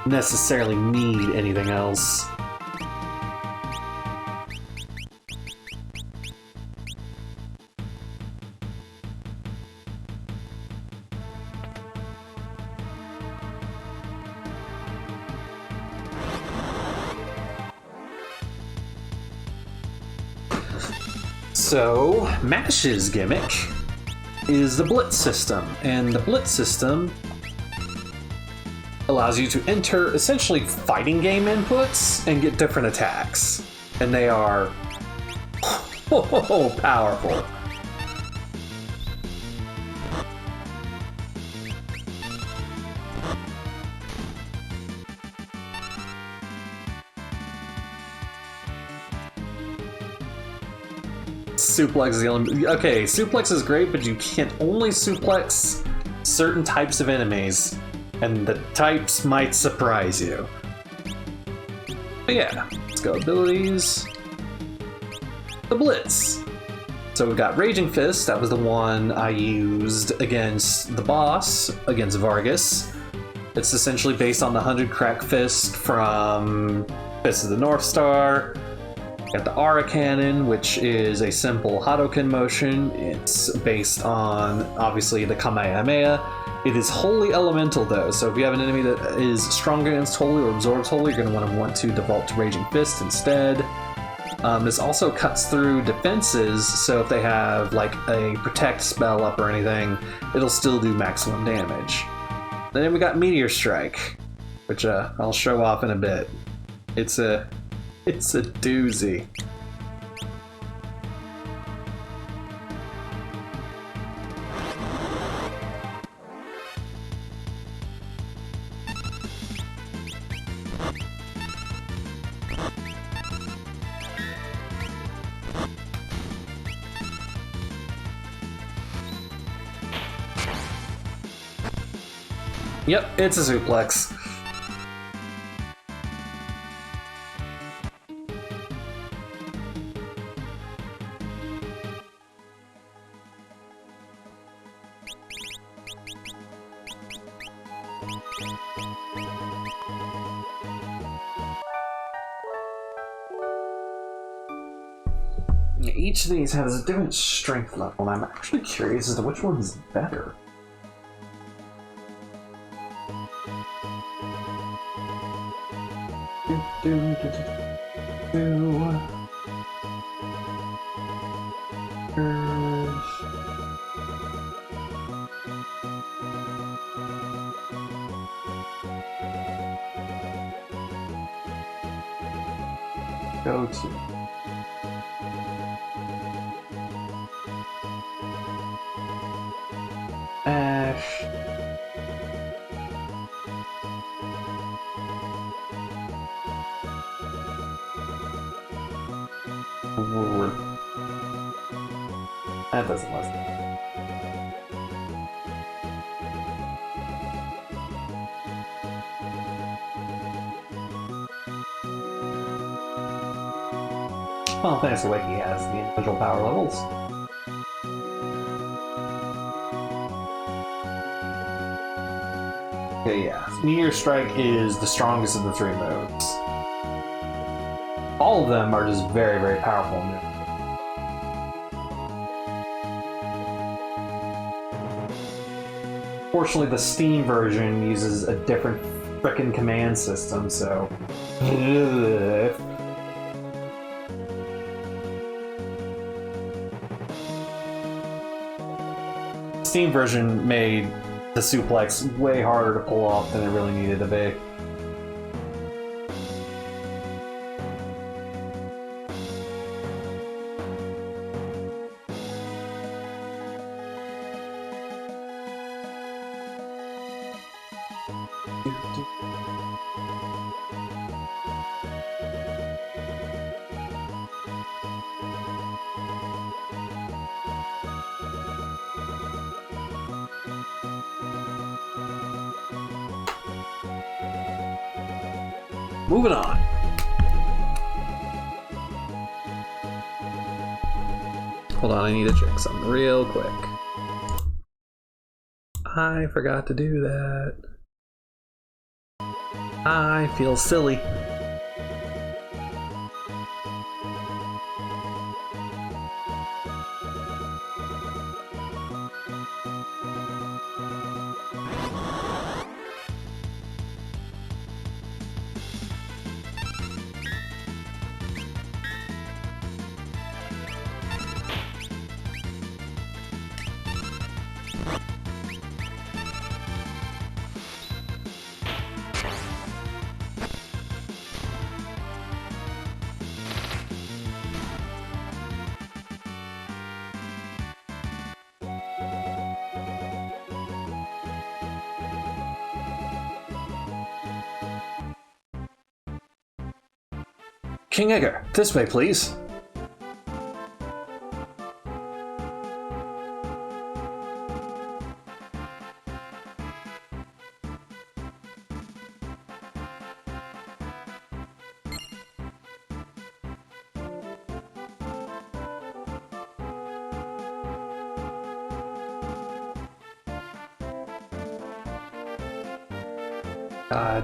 necessarily need anything else. So, MASH's gimmick is the Blitz system, and the Blitz system allows you to enter essentially fighting game inputs and get different attacks. And they are powerful. Suplex is the only... Okay, suplex is great, but you can only suplex certain types of enemies, and the types might surprise you. But yeah, let's go abilities. The Blitz. So we've got Raging Fist, that was the one I used against the boss, against Vargas. It's essentially based on the 100 Crack Fist from Fist of the North Star. Got the Aura Cannon, which is a simple Hadoken motion. It's based on, obviously, the Kamehameha. It is wholly elemental, though, so if you have an enemy that is strong against holy or absorbs holy, you're going to want to default to Raging Fist instead. This also cuts through defenses, so if they have like a protect spell up or anything, it'll still do maximum damage. Then we got Meteor Strike, which I'll show off in a bit. It's a doozy. Yep, it's a suplex. Each of these has a different strength level, and I'm actually curious as to which one's better. Go to Ash. That doesn't listen. Well, thanks to Wiki has the individual power levels. Okay, yeah. Meteor Strike is the strongest of the three moves. All of them are just very, very powerful moves. Fortunately, the Steam version uses a different frickin' command system, so... Steam version made the suplex way harder to pull off than it really needed to be. Moving on. Hold on, I need to check something real quick. I forgot to do that. I feel silly. King Edgar, this way, please.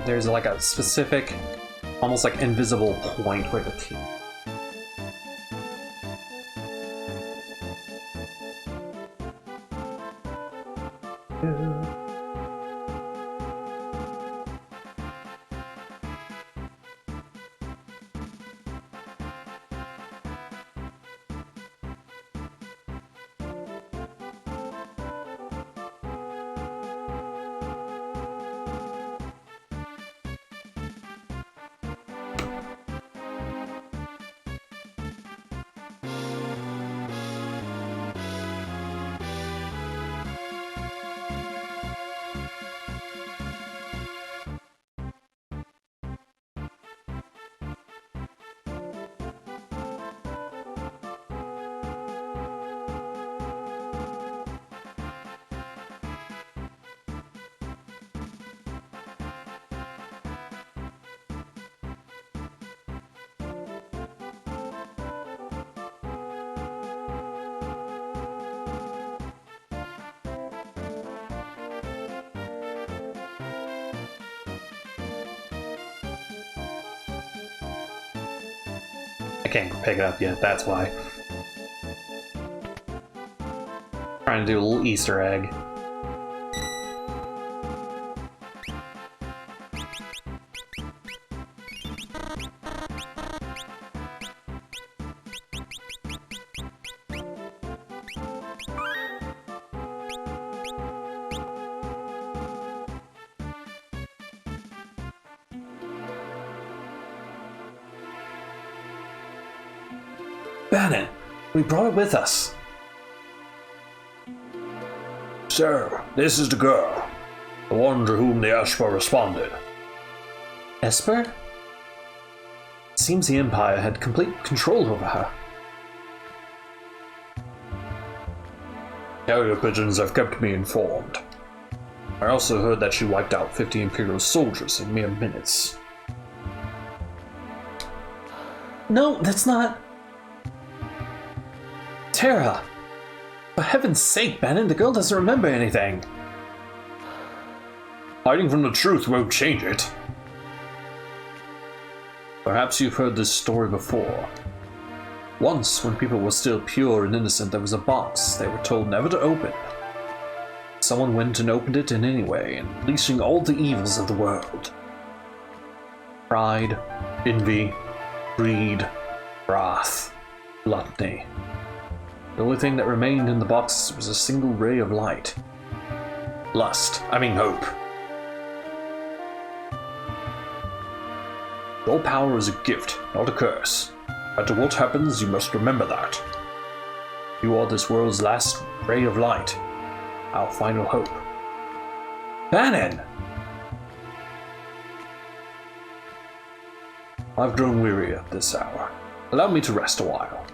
There's like a specific, almost like invisible point where the team. I can't pick it up yet, that's why. Trying to do a little Easter egg. Banon, we brought it with us. Sir, this is the girl. The one to whom the Esper responded. Esper? Seems the Empire had complete control over her. Carrier pigeons have kept me informed. I also heard that she wiped out 50 Imperial soldiers in mere minutes. No, that's not... Terra! For heaven's sake, Banon, the girl doesn't remember anything. Hiding from the truth won't change it. Perhaps you've heard this story before. Once, when people were still pure and innocent, there was a box they were told never to open. Someone went and opened it in any way, unleashing all the evils of the world. Pride, envy, greed, wrath, gluttony. The only thing that remained in the box was a single ray of light. Hope. Your power is a gift, not a curse. No matter what happens, you must remember that. You are this world's last ray of light. Our final hope. Banon! I've grown weary at this hour. Allow me to rest a while.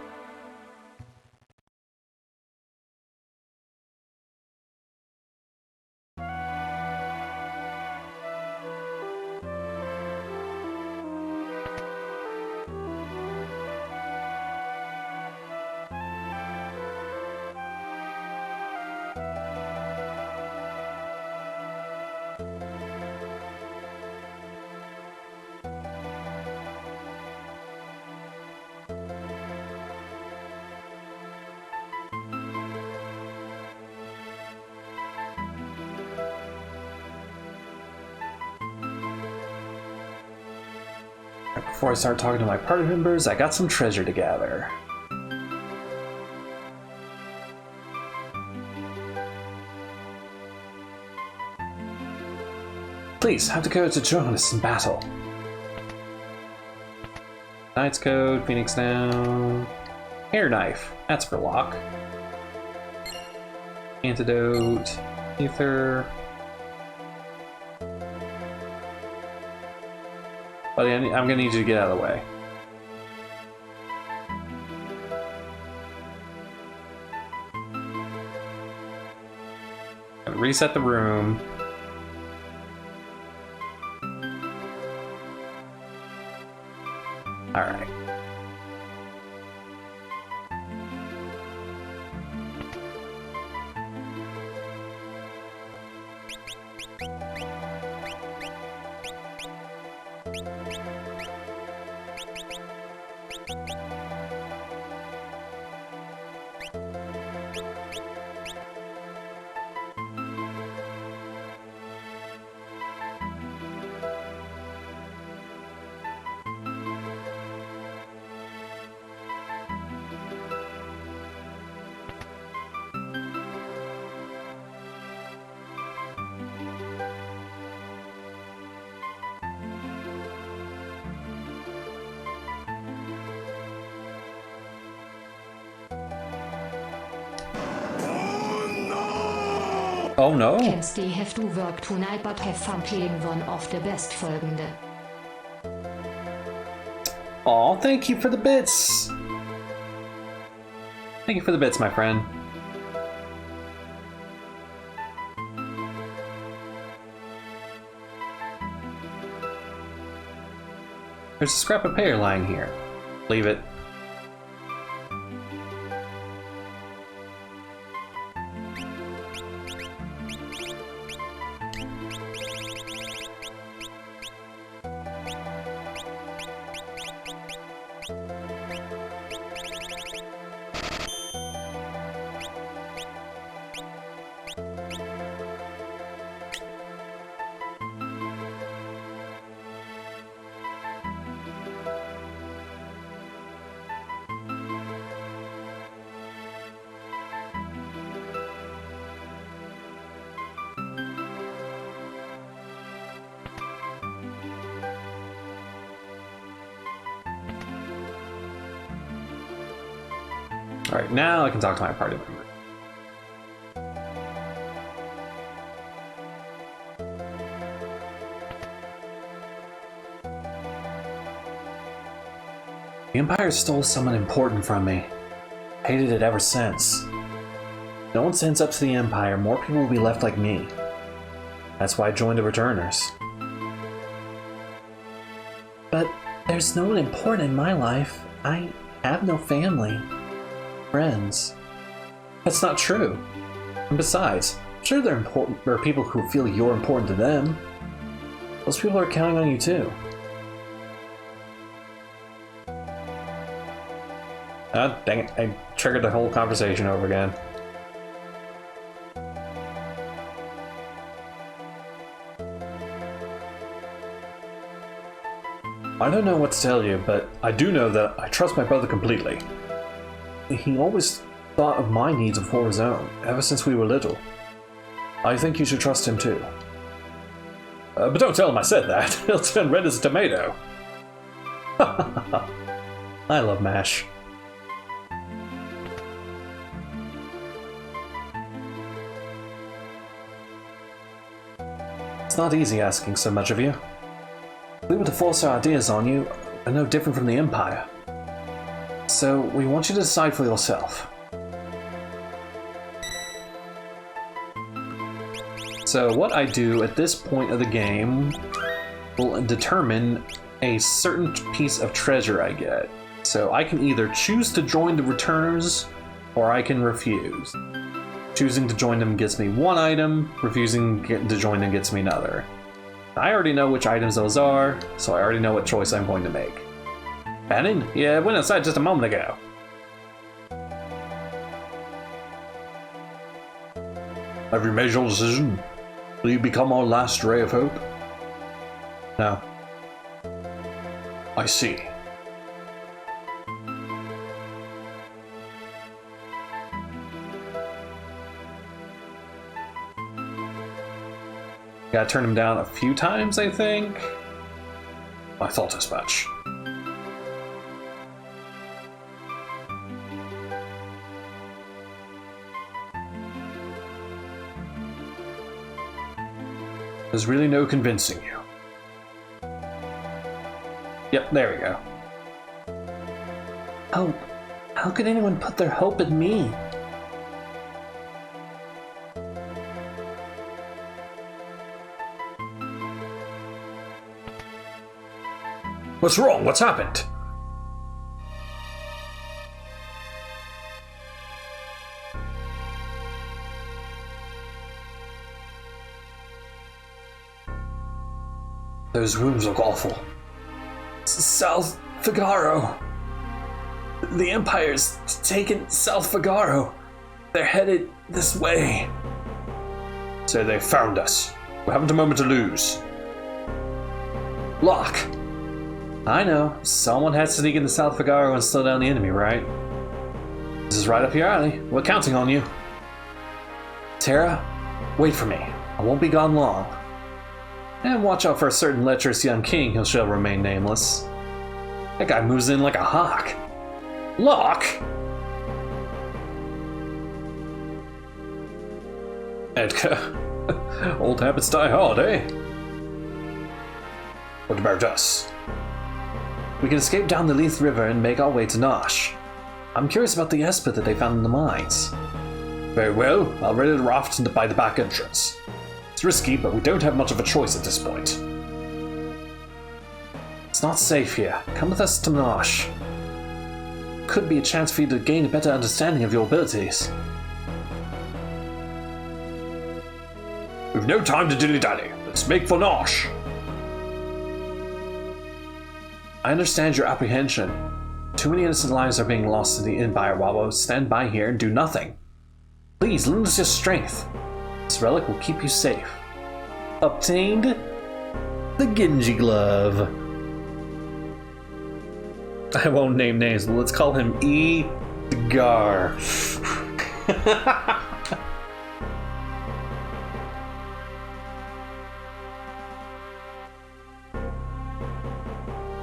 Before I start talking to my party members, I got some treasure to gather. Please, have the courage to join us in battle. Knight's Code, Phoenix Down. Hair Knife, that's for Locke. Antidote, Ether. Buddy, I'm gonna need you to get out of the way. reset the room. Alright. Oh no! Kensley have to work tonight but have fun playing one of the best folgende. Aw, thank you for the bits! Thank you for the bits, my friend. There's a scrap of paper lying here. Leave it. Alright, now I can talk to my party member. The Empire stole someone important from me. Hated it ever since. No one stands up to the Empire, more people will be left like me. That's why I joined the Returners. But there's no one important in my life. I have no family. Friends. That's not true. And besides, sure there are people who feel you're important to them. Those people are counting on you too. Ah, dang it, I triggered the whole conversation over again. I don't know what to tell you, but I do know that I trust my brother completely. He always thought of my needs before his own, ever since we were little. I think you should trust him too. But don't tell him I said that. He'll turn red as a tomato. I love MASH. It's not easy asking so much of you. We were to force our ideas on you, are no different from the Empire. So, we want you to decide for yourself. So, what I do at this point of the game will determine a certain piece of treasure I get. So, I can either choose to join the Returners, or I can refuse. Choosing to join them gets me one item, refusing to join them gets me another. I already know which items those are, so I already know what choice I'm going to make. Bannon? Yeah, I went outside just a moment ago. Have you made your decision? Will you become our last ray of hope? No. I see. Gotta turn him down a few times, I think. I thought as much. There's really no convincing you. Yep, there we go. Hope? How could anyone put their hope in me? What's wrong? What's happened? Those rooms look awful. South Figaro. The Empire's taken South Figaro. They're headed this way. So they found us. We haven't a moment to lose. Locke! I know. Someone has to sneak into South Figaro and slow down the enemy, right? This is right up your alley. We're counting on you. Terra, wait for me. I won't be gone long. And watch out for a certain lecherous young king who shall remain nameless. That guy moves in like a hawk. Locke! Edgar. Old habits die hard, eh? What about us? We can escape down the Leith River and make our way to Nosh. I'm curious about the Esper that they found in the mines. Very well, I'll ready the raft by the back entrance. It's risky, but we don't have much of a choice at this point. It's not safe here. Come with us to Nosh. Could be a chance for you to gain a better understanding of your abilities. We've no time to dilly-dally. Let's make for Nosh. I understand your apprehension. Too many innocent lives are being lost to the Empire while we stand by here and do nothing. Please, lend us your strength. This relic will keep you safe. Obtained the Genji Glove. I won't name names, but let's call him Edgar.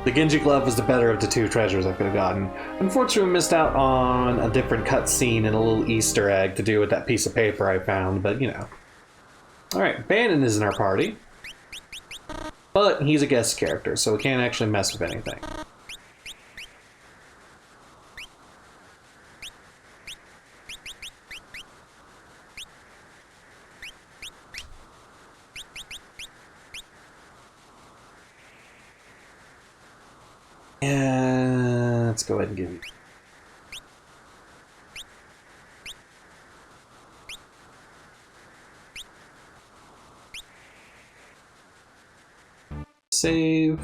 The Genji Glove was the better of the two treasures I could have gotten. Unfortunately, we missed out on a different cutscene and a little Easter egg to do with that piece of paper I found, but you know. Alright, Bannon is in our party. But he's a guest character, so we can't actually mess with anything. Yeah, let's go ahead and give you. Save.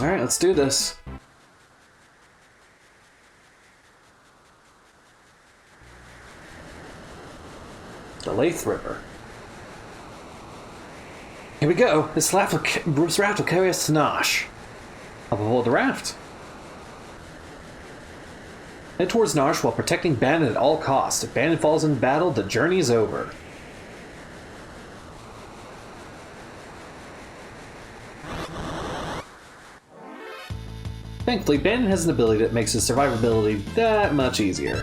All right, let's do this. The Leith River. Here we go. This raft will carry us to Nosh. Up aboard the raft. Head towards Nosh while protecting Bannon at all costs. If Bannon falls in battle, the journey's over. Thankfully, Bannon has an ability that makes his survivability that much easier.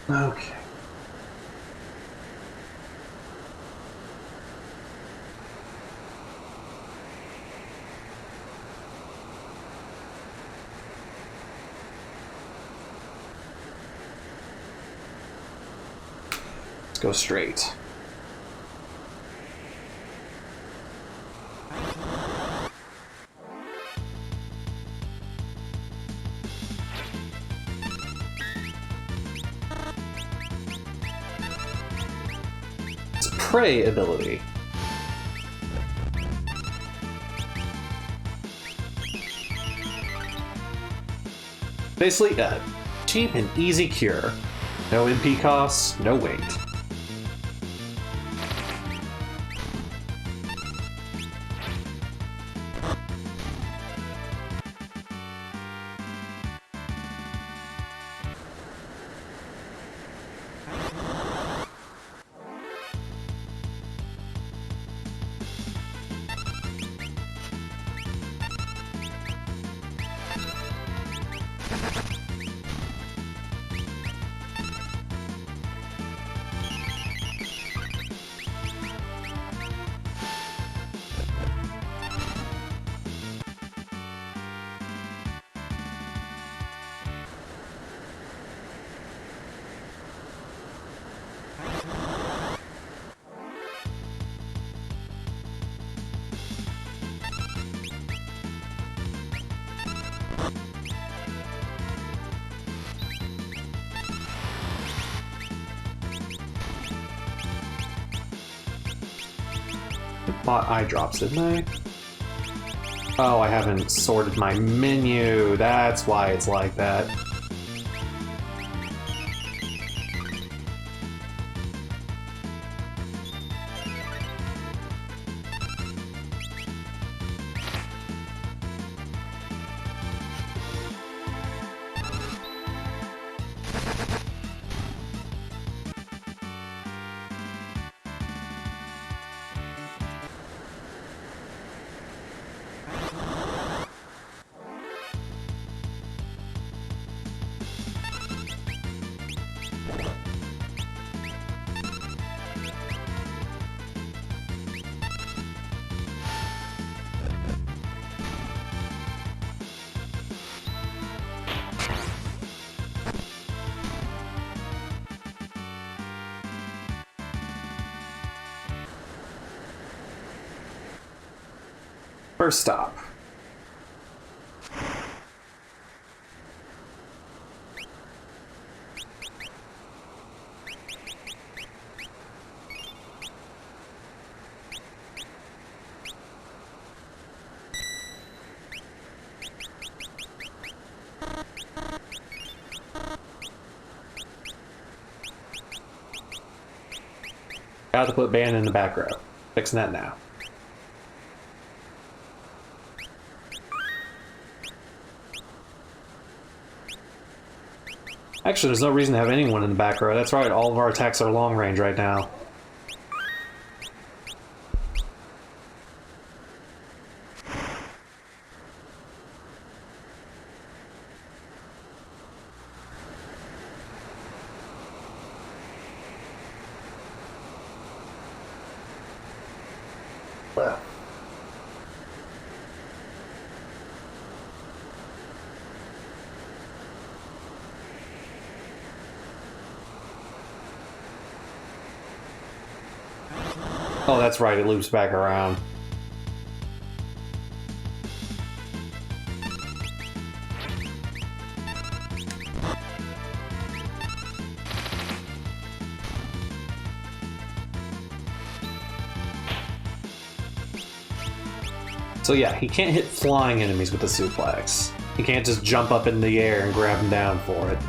Okay. Let's go straight. Prey ability. Basically, a cheap and easy cure. No MP costs, no wait. bought eye drops, didn't I? Oh, I haven't sorted my menu. That's why it's like that. First stop. Got to put Ban in the back row. Fixing that now. Actually, there's no reason to have anyone in the back row. That's right, all of our attacks are long range right now. Well. Oh, that's right, it loops back around. So yeah, he can't hit flying enemies with the suplex. He can't just jump up in the air and grab them down for it.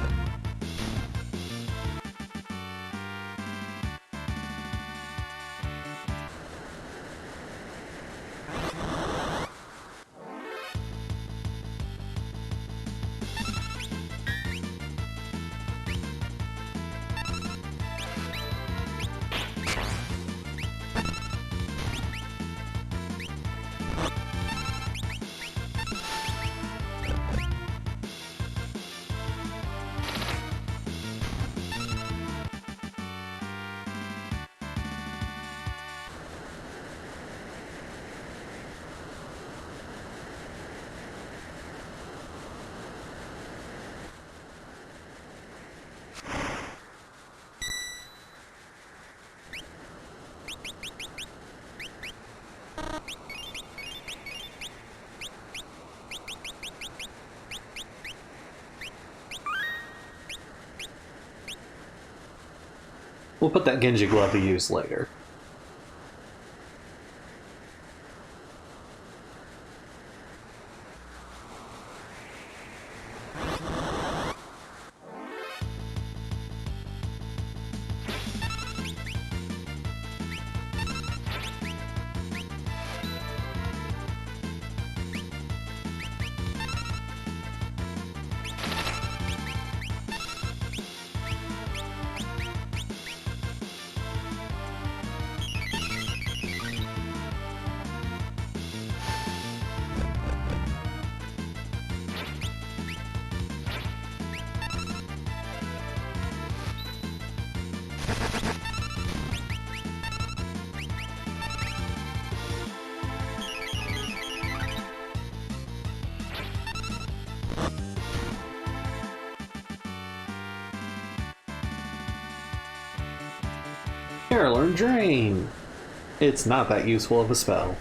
We'll put that Genji glove to use later. Here, learn Drain. It's not that useful of a spell.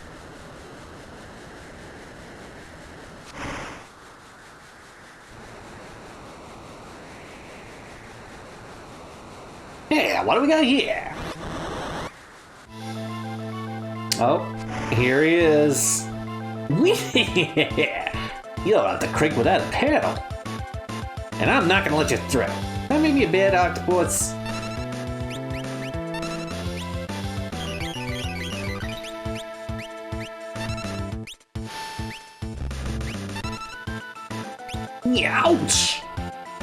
Yeah, what do we got here? Oh, Here he is. You're at the creek without a paddle. And I'm not gonna let you through. That made me a bad octopus. Ouch!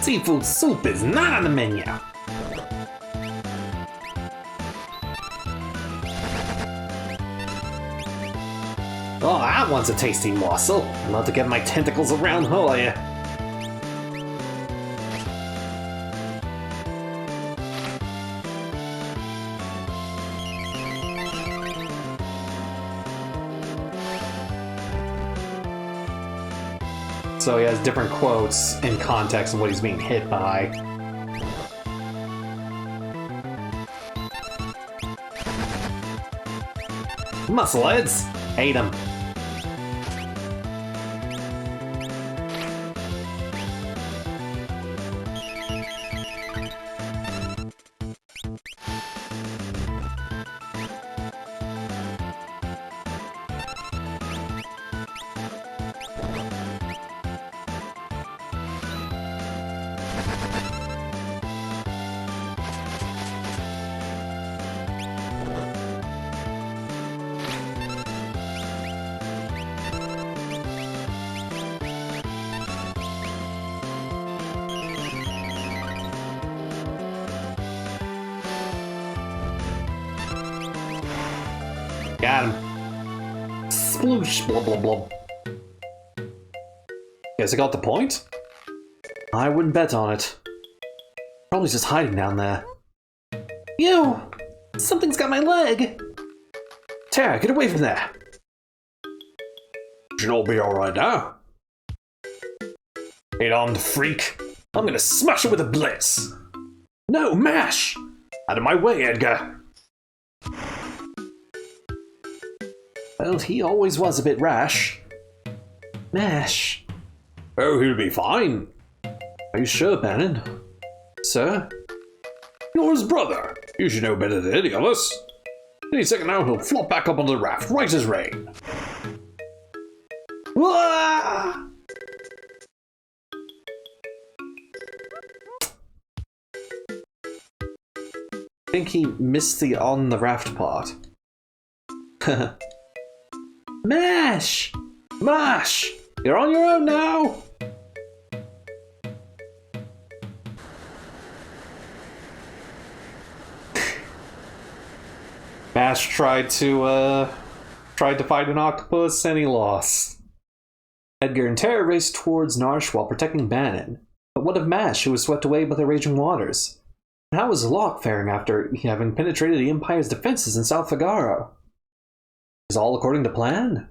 Seafood soup is not on the menu. Oh, that one's a tasty morsel. I'd love to get my tentacles around all of you. So he has different quotes in context of what he's being hit by. Muscleheads! Hate them. Got him. Sploosh, blah blah blah. Guess I got the point? I wouldn't bet on it. Probably just hiding down there. You! Something's got my leg! Tara, get away from there! Should all be alright now. Eight-armed freak. I'm gonna smash it with a blitz! No, mash! Out of my way, Edgar! Well, he always was a bit rash. Mash. Oh, he'll be fine. Are you sure, Bannon? Sir? You're his brother. You should know better than any of us. Any second now, he'll flop back up onto the raft, right as rain. Wah! I think he missed the on the raft part. Mash! Mash! You're on your own now! Mash tried to fight an octopus and he lost. Edgar and Tara raced towards Narshe while protecting Bannon. But what of Mash, who was swept away by the raging waters? And how was Locke faring after having penetrated the Empire's defenses in South Figaro? Is all according to plan?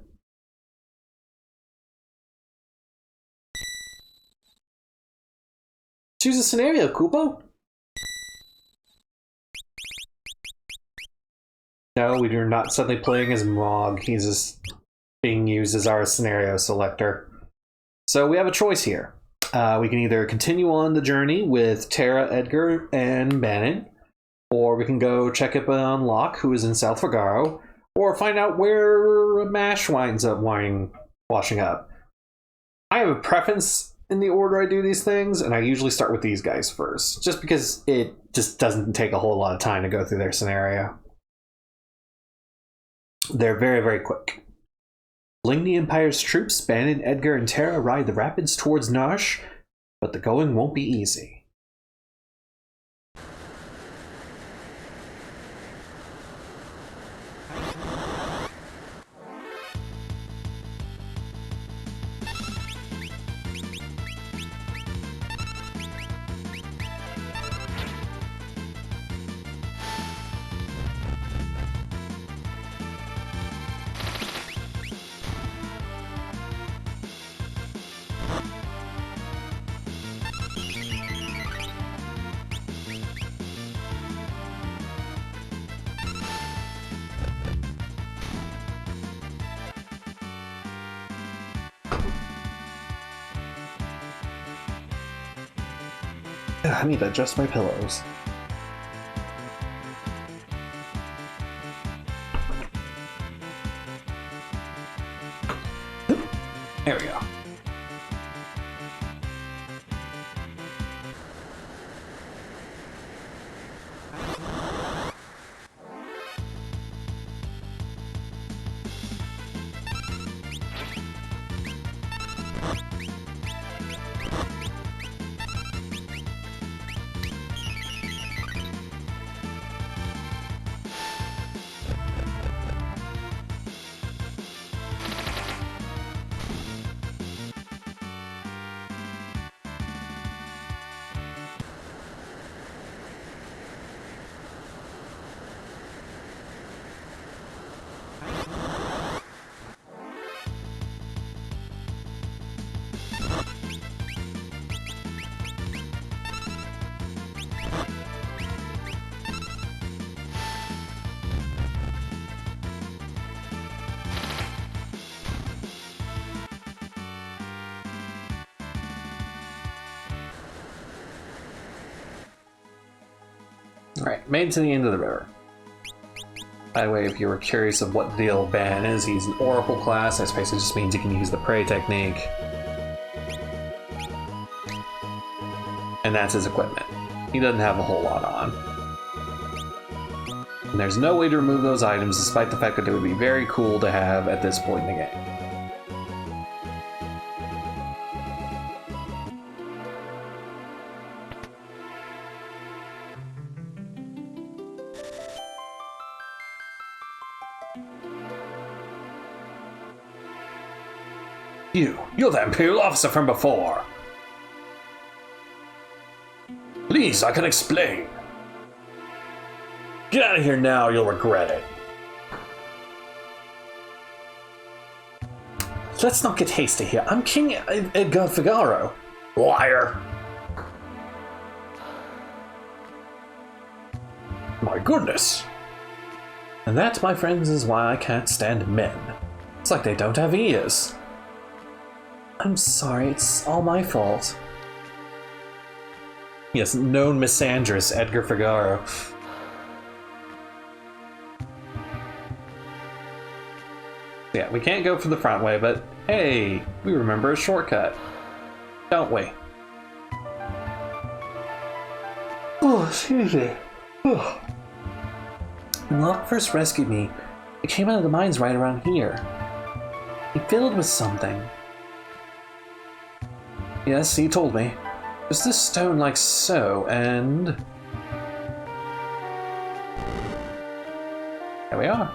Choose a scenario, Kupo. No, we are not suddenly playing as Mog. He's just being used as our scenario selector. So we have a choice here. We can either continue on the journey with Tara, Edgar, and Bannon, or we can go check up on Locke, who is in South Figaro, or find out where Mash winds up washing up. I have a preference in the order I do these things, and I usually start with these guys first, just because it just doesn't take a whole lot of time to go through their scenario. They're very, very quick. Fleeing the Empire's troops, Bannon, Edgar, and Tara ride the rapids towards Narshe, but the going won't be easy. I need to adjust my pillows. Alright, made it to the end of the river. By the way, if you were curious of what the deal with Ban is, he's an Oracle class. That basically just means he can use the Prey technique. And that's his equipment. He doesn't have a whole lot on. And there's no way to remove those items, despite the fact that they would be very cool to have at this point in the game. You're the Imperial officer from before. Please, I can explain. Get out of here now, you'll regret it. Let's not get hasty here. I'm King Edgar Figaro. Liar. My goodness. And that, my friends, is why I can't stand men. It's like they don't have ears. I'm sorry, it's all my fault. Yes, known misandrous Edgar Figaro. Yeah, we can't go for the front way, but hey, we remember a shortcut. Don't we? Oh, excuse me. Oh. When Locke first rescued me, I came out of the mines right around here. He filled with something. Yes, he told me. There's this stone like so, and... there we are.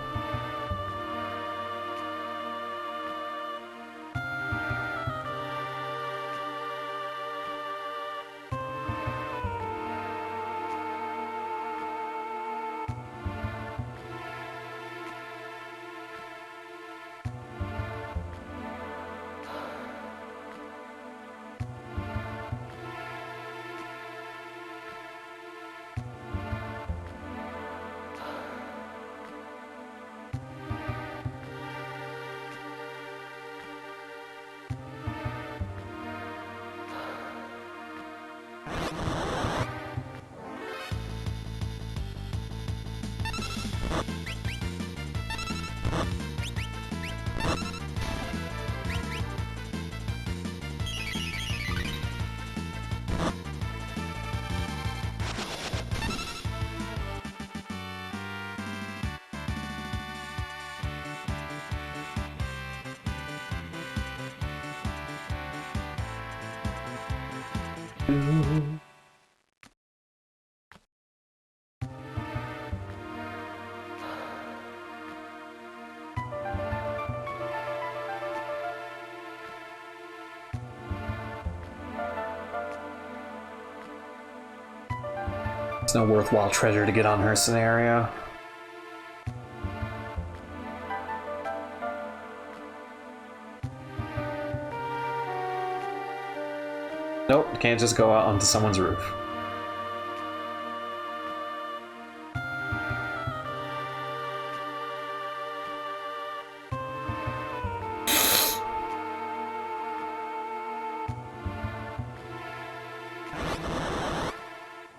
It's no worthwhile treasure to get on her scenario. Nope, you can't just go out onto someone's roof.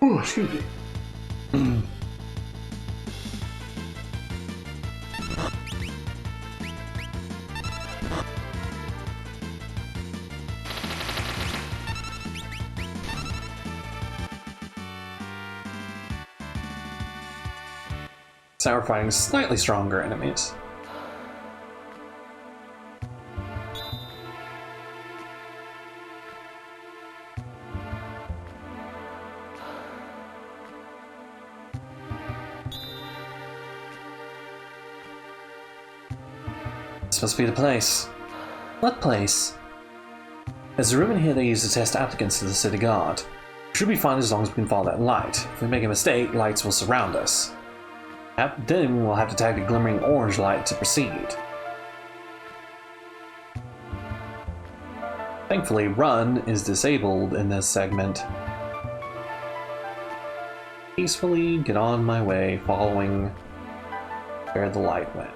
Oh, excuse me. So now we're fighting slightly stronger enemies. This must be the place. What place? There's a room in here they use to test applicants to the city guard. It should be fine as long as we can follow that light. If we make a mistake, lights will surround us. Then we'll have to tag a glimmering orange light to proceed. Thankfully, run is disabled in this segment. Peacefully get on my way, following where the light went.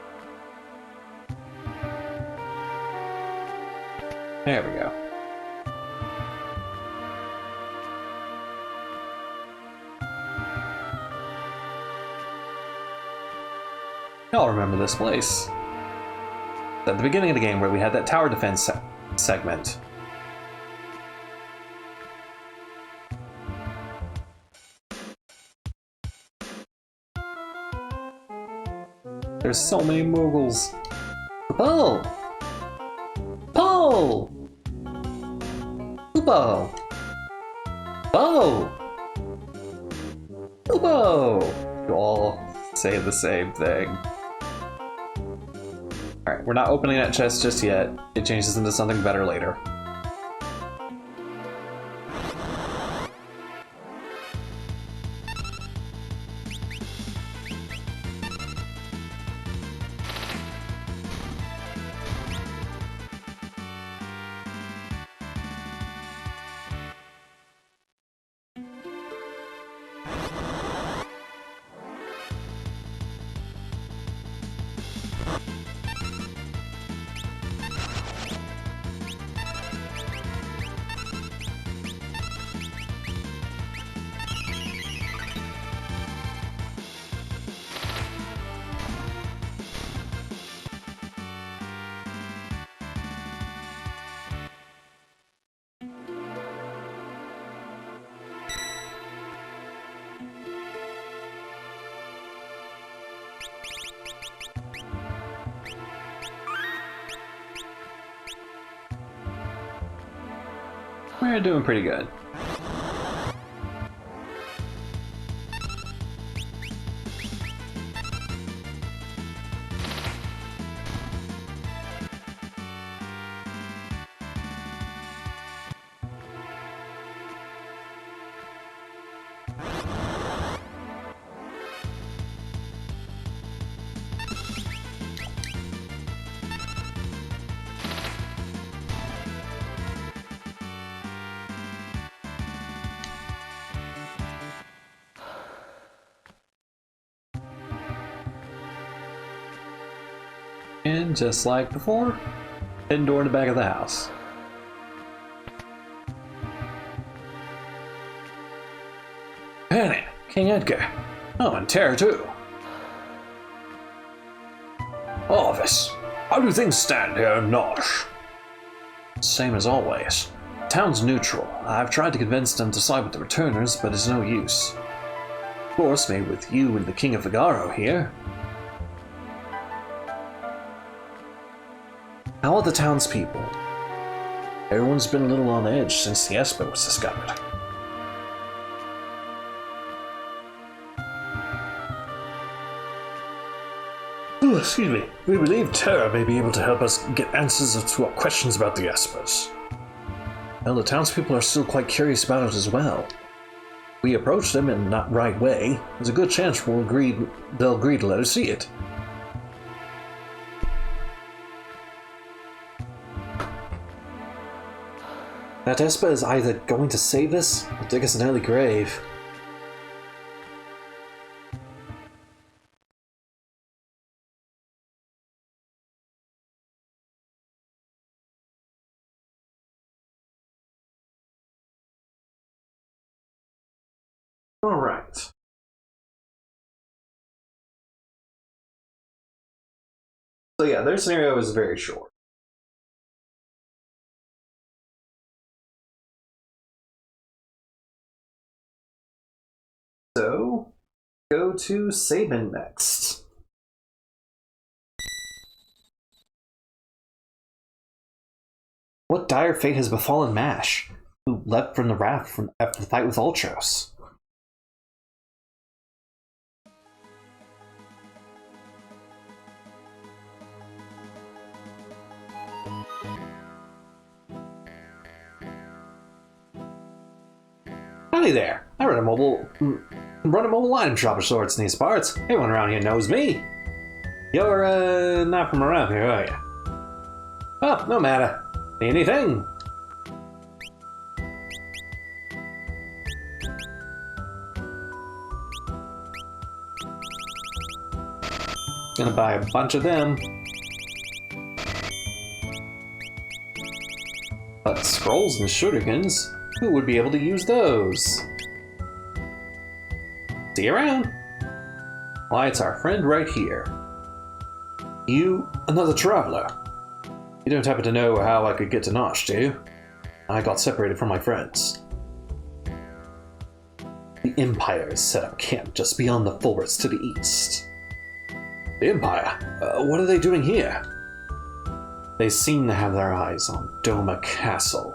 There we go. Y'all remember this place. At the beginning of the game where we had that tower defense segment. There's so many Moogles. Pull! Pull! Pupo! Oh! Pupo! You all say the same thing. Alright, we're not opening that chest just yet. It changes into something better later. We're doing pretty good. And just like before, hidden door in the back of the house. Annie, King Edgar. Oh, and Terra too. Orvis, how do things stand here in Nosh? Same as always. Town's neutral. I've tried to convince them to side with the returners, but it's no use. Of course, maybe with you and the King of Figaro here. How are the townspeople? Everyone's been a little on edge since the Esper was discovered. Oh, excuse me. We believe Terra may be able to help us get answers to our questions about the Espers. Well, the townspeople are still quite curious about it as well. We approach them in not right way. There's a good chance they'll agree to let us see it. That Esper is either going to save us or dig us an early grave. Alright. So yeah, their scenario is very short. So, go to Sabin next. What dire fate has befallen Mash, who leapt from the raft after the fight with Ultros? Howdy there! I run a mobile item shop of sorts in these parts. Everyone around here knows me. You're, not from around here, are you? Oh, no matter. Anything? Gonna buy a bunch of them. But scrolls and shurikens, who would be able to use those? See you around. Why, it's our friend right here. You, another traveler. You don't happen to know how I could get to Nosh, do you? I got separated from my friends. The Empire has set up camp just beyond the forests to the east. The Empire? What are they doing here? They seem to have their eyes on Doma Castle.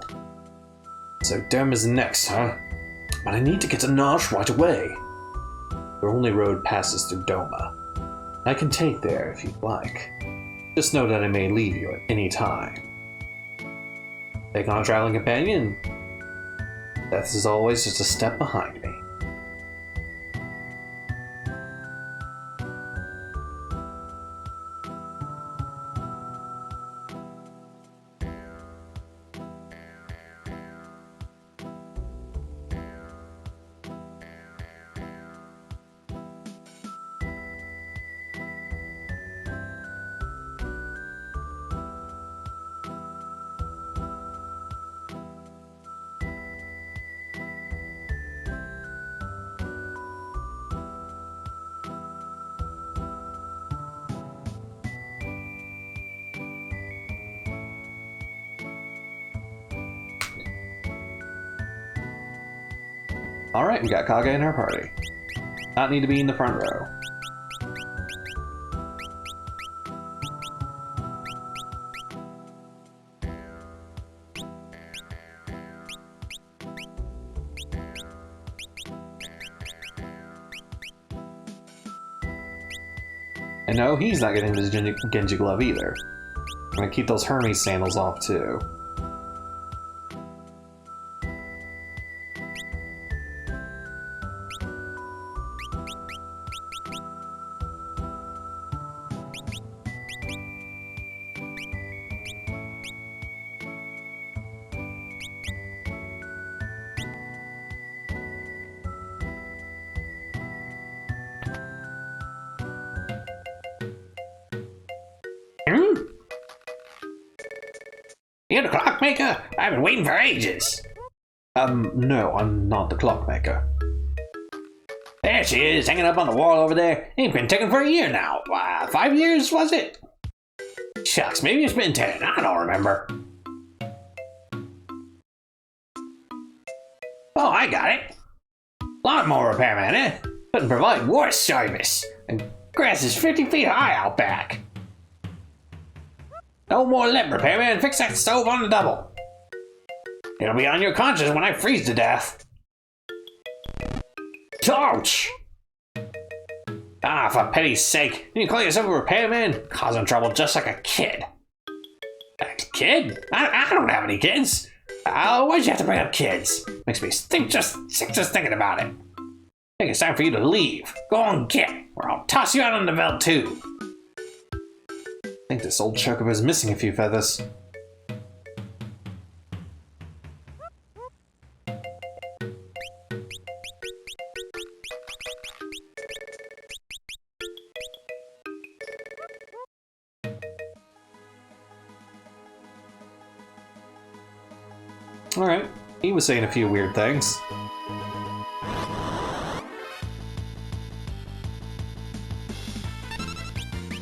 So Doma's next, huh? But I need to get to Nosh right away. The only road passes through Doma. I can take there if you'd like. Just know that I may leave you at any time. Take on a traveling companion. Death is always just a step behind me. Alright, we got Kage in our party. Not need to be in the front row. And no, he's not getting his Genji glove either. I'm gonna keep those Hermes sandals off too. You're the clockmaker? I've been waiting for ages. No, I'm not the clockmaker. There she is, hanging up on the wall over there. Ain't been taken for a year now. 5 years, was it? Shucks, maybe it's been 10. I don't remember. Oh, I got it. Lawnmower repairman, eh? Couldn't provide worse service. And grass is 50 feet high out back. No more limp repairman. Fix that stove on the double. It'll be on your conscience when I freeze to death. Ouch! Ah, for pity's sake. You call yourself a repairman? Causing trouble just like a kid. A kid? I don't have any kids. Why'd you have to bring up kids? Makes me sick just thinking about it. I think it's time for you to leave. Go on, get, or I'll toss you out on the belt too. I think this old chocobo is missing a few feathers. Alright, he was saying a few weird things.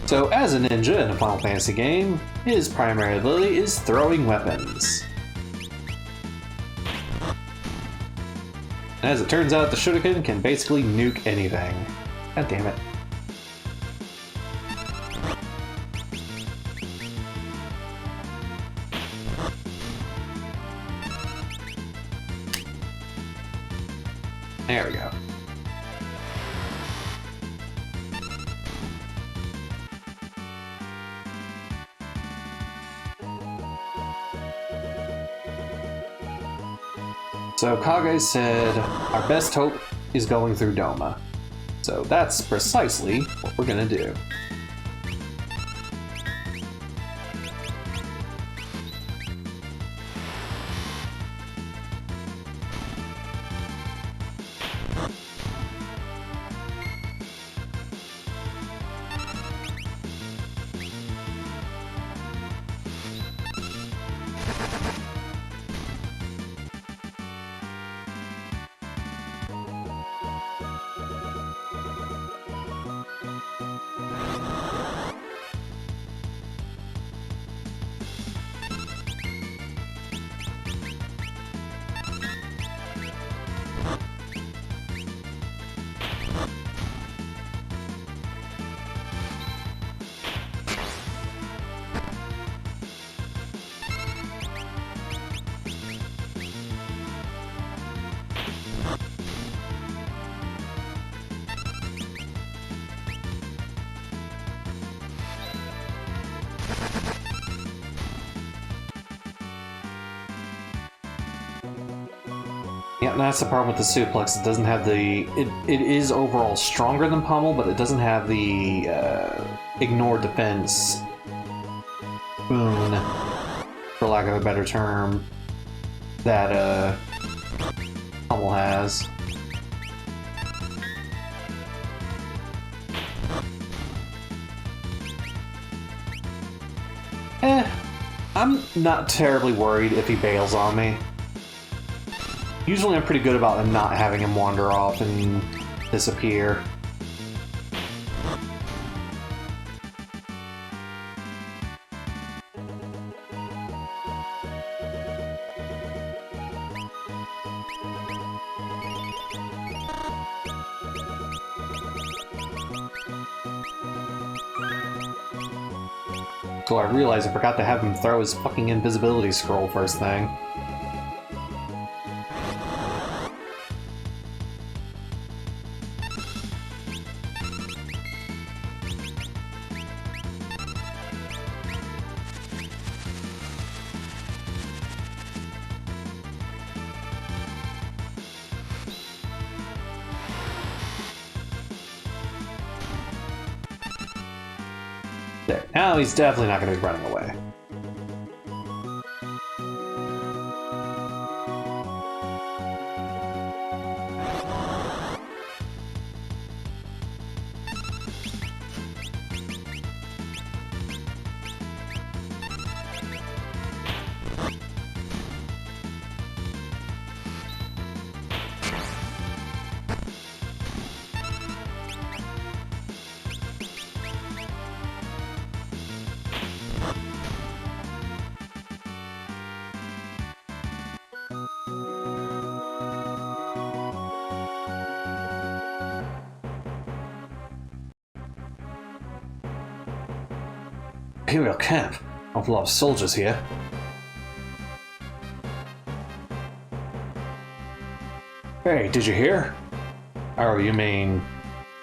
So, as a ninja in a Final Fantasy game, his primary ability is throwing weapons. As it turns out, the Shuriken can basically nuke anything. God damn it. There we go. So Kage said, our best hope is going through Doma. So that's precisely what we're gonna do. Yeah, that's the problem with the suplex. It doesn't have the... It is overall stronger than Pummel, but it doesn't have the ignore defense boon, for lack of a better term, that Pummel has. I'm not terribly worried if he bails on me. Usually I'm pretty good about not having him wander off and disappear. So I realized I forgot to have him throw his fucking invisibility scroll first thing. There. Now he's definitely not going to be running away. Imperial camp. Awful lot of soldiers here. Hey, did you hear? Oh, you mean...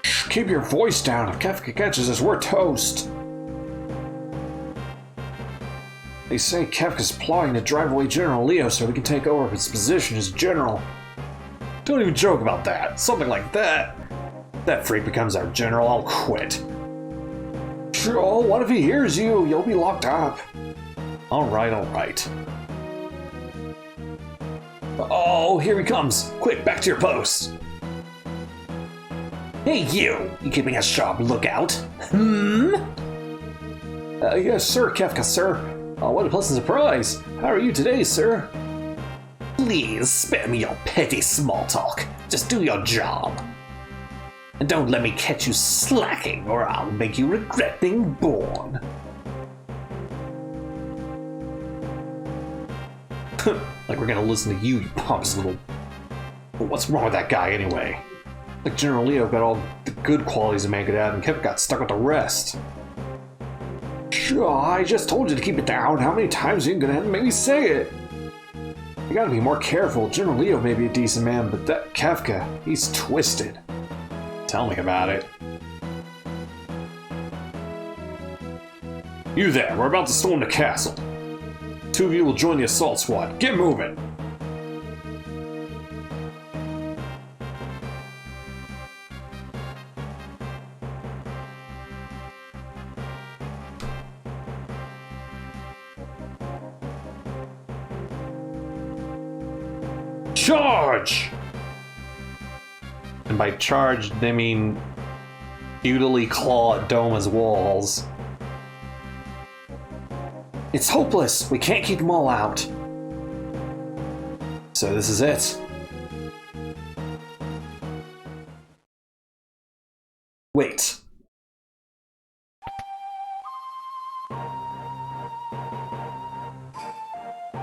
Shh, keep your voice down. If Kefka catches us, we're toast. They say Kefka's plotting to drive away General Leo so he can take over his position as general. Don't even joke about that. Something like that. If that freak becomes our general, I'll quit. Sure, what if he hears you? You'll be locked up. Alright, alright. Oh, here he comes. Quick, back to your post. Hey, you! You keeping a sharp lookout? Yes, sir, Kefka, sir. Oh, what a pleasant surprise. How are you today, sir? Please, spare me your petty small talk. Just do your job. And don't let me catch you slacking, or I'll make you regret being born. Like we're gonna listen to you, you pompous little... But what's wrong with that guy, anyway? Like General Leo got all the good qualities a man could have, and Kevin got stuck with the rest. Sure, I just told you to keep it down. How many times are you gonna have to make me say it? You gotta be more careful. General Leo may be a decent man, but that Kefka, he's twisted. Tell me about it. You there, we're about to storm the castle. Two of you will join the assault squad. Get moving! Charge! And by charge, they mean futilely claw at Doma's walls. It's hopeless! We can't keep them all out. So this is it. Wait.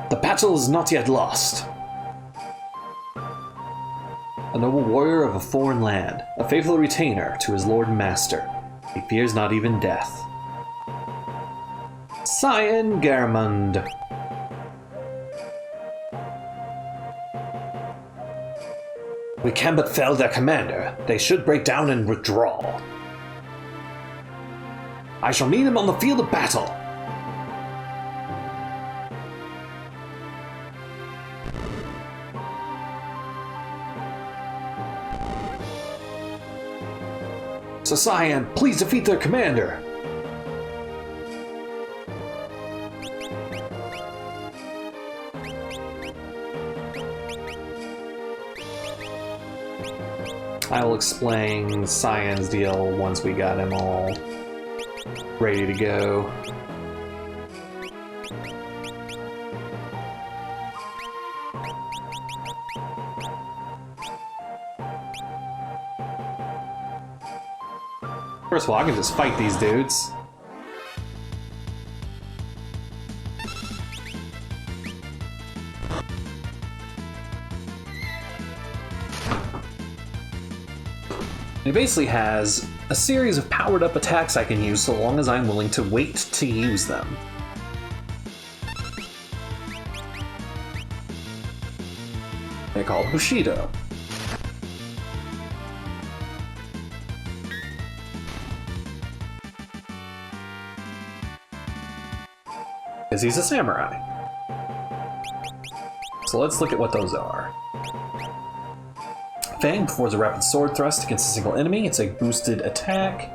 The battle is not yet lost. A noble warrior of a foreign land, a faithful retainer to his lord and master. He fears not even death. Cyan Garamond. We can but fell their commander. They should break down and withdraw. I shall meet him on the field of battle. So Cyan, please defeat their commander! I will explain Cyan's deal once we got him all ready to go. First of all, I can just fight these dudes. It basically has a series of powered up attacks I can use so long as I'm willing to wait to use them. They're called Bushido. Because he's a samurai. So let's look at what those are. Fang performs a rapid sword thrust against a single enemy. It's a boosted attack.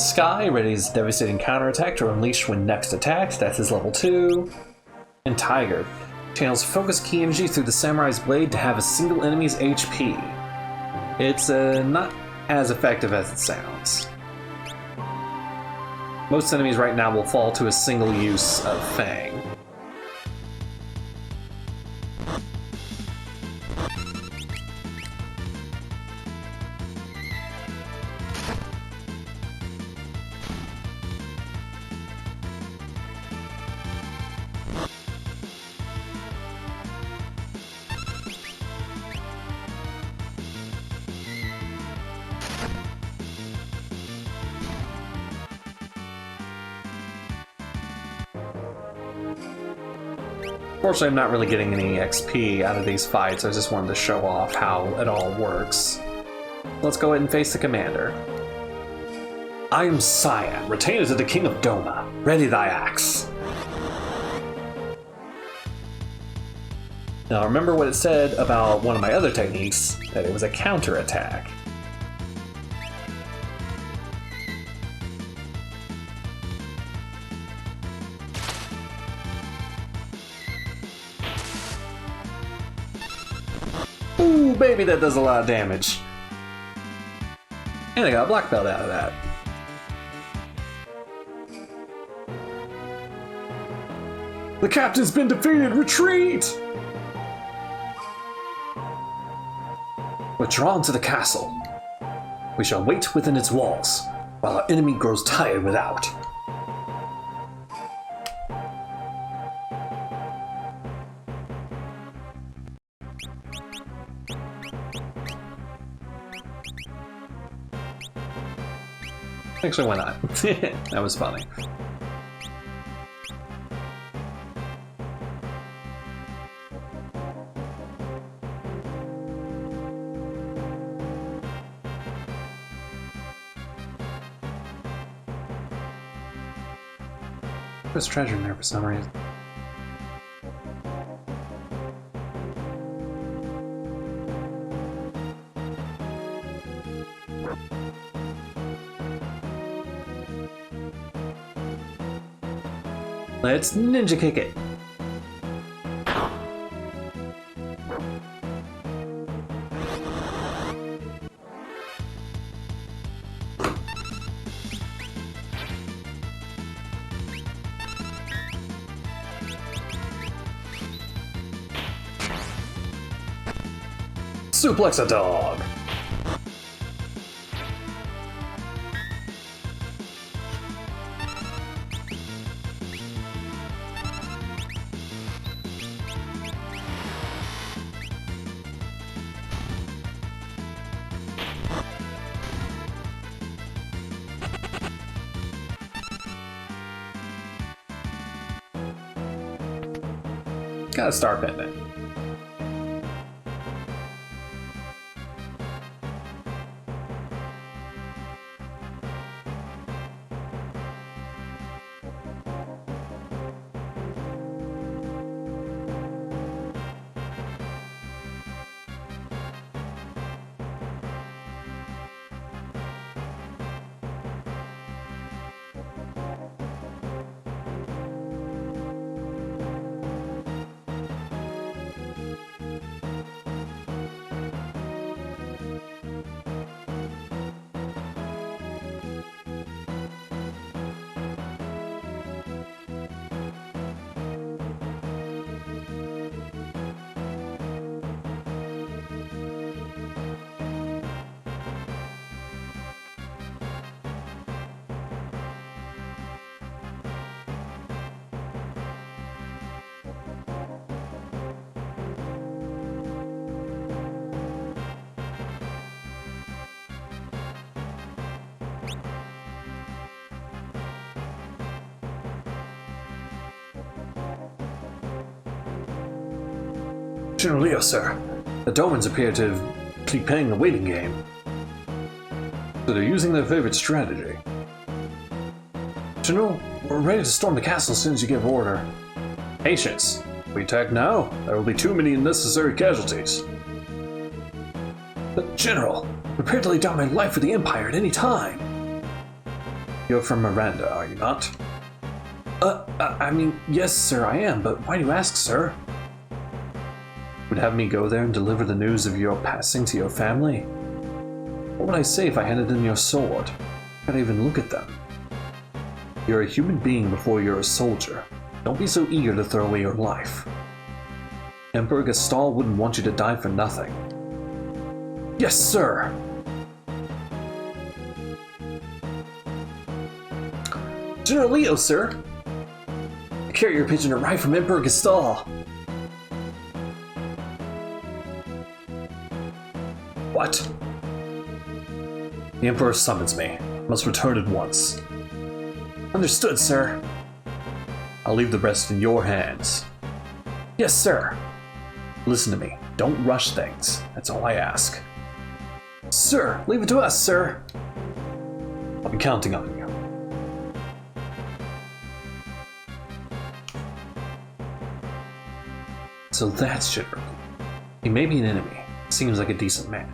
Sky readies a devastating counterattack to unleash when next attacked. That's his level 2. And Tiger channels focus ki energy through the samurai's blade to have a single enemy's HP. It's not as effective as it sounds. Most enemies right now will fall to a single use of Fang. Unfortunately, I'm not really getting any XP out of these fights. I just wanted to show off how it all works. Let's go ahead and face the commander. I am Cyan, retainer to the King of Doma. Ready thy axe. Now remember what it said about one of my other techniques, that it was a counterattack. Ooh, baby, that does a lot of damage. And I got a black belt out of that. The captain's been defeated! Retreat! Withdrawn to the castle. We shall wait within its walls, while our enemy grows tired without. Actually, why not? That was funny. There's treasure in there for some reason. Let's ninja kick it. Suplex a dog. Got a star pendant. General Leo, sir. The Domans appear to be playing the waiting game. So they're using their favorite strategy. General, we're ready to storm the castle as soon as you give order. Patience. If we attack now, there will be too many unnecessary casualties. But General, prepare to lay down my life for the Empire at any time. You're from Miranda, are you not? I mean, yes, sir, I am, but why do you ask, sir? Would have me go there and deliver the news of your passing to your family? What would I say if I handed them your sword? I can't even look at them. You're a human being before you're a soldier. Don't be so eager to throw away your life. Emperor Gastal wouldn't want you to die for nothing. Yes, sir! General Leo, sir! The carrier pigeon arrived from Emperor Gastal. What? The Emperor summons me. I must return at once. Understood, sir. I'll leave the rest in your hands. Yes, sir. Listen to me. Don't rush things. That's all I ask. Sir, leave it to us, sir. I'll be counting on you. So that's General. He may be an enemy. Seems like a decent man.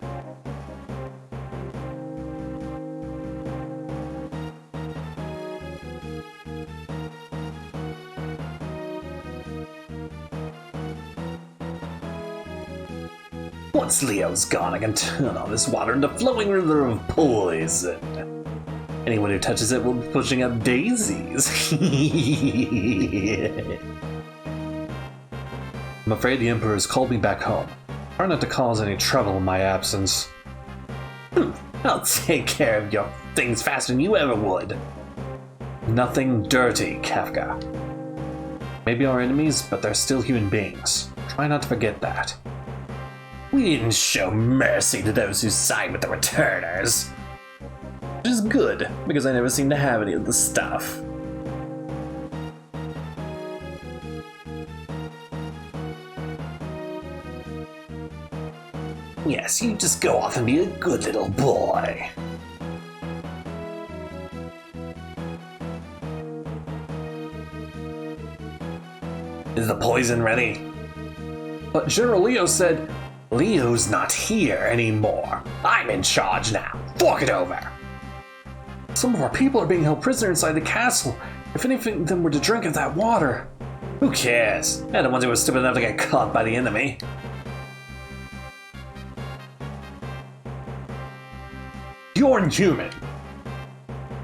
Once Leo's gone, I can turn all this water into flowing river of poison. Anyone who touches it will be pushing up daisies. I'm afraid the Emperor has called me back home. Try not to cause any trouble in my absence. I'll take care of your things faster than you ever would. Nothing dirty, Kefka. Maybe our enemies, but they're still human beings. Try not to forget that. We didn't show mercy to those who side with the returners. Which is good, because I never seem to have any of the stuff. Yes, you just go off and be a good little boy. Is the poison ready? But General Leo said, Leo's not here anymore. I'm in charge now. Fork it over. Some of our people are being held prisoner inside the castle. If any of them were to drink of that water. Who cares? They're the ones who were stupid enough to get caught by the enemy. You're inhuman.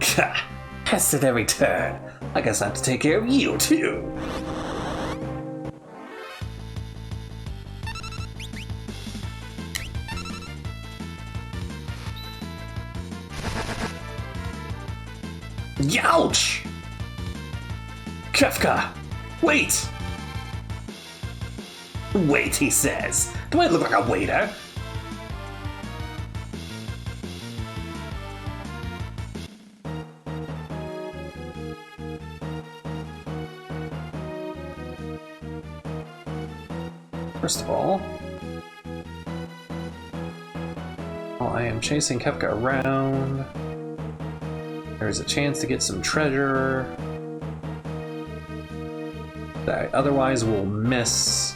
Pest at every turn. I guess I have to take care of you too. Youch! Kefka! Wait! Wait, he says. Do I look like a waiter? First of all, while I am chasing Kefka around, there's a chance to get some treasure that I otherwise will miss.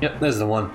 Yep, there's the one.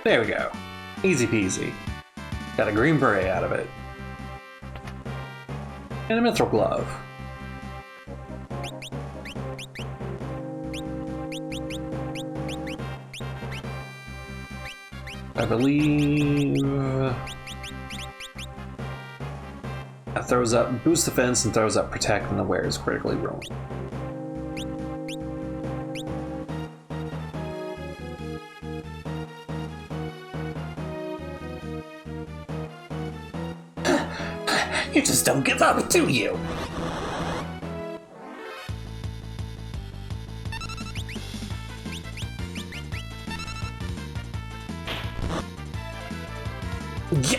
There we go. Easy peasy. Got a green beret out of it. And a mithril glove. I believe that throws up boost defense and throws up protect when the wearer is critically ruined. You just don't give up, do you?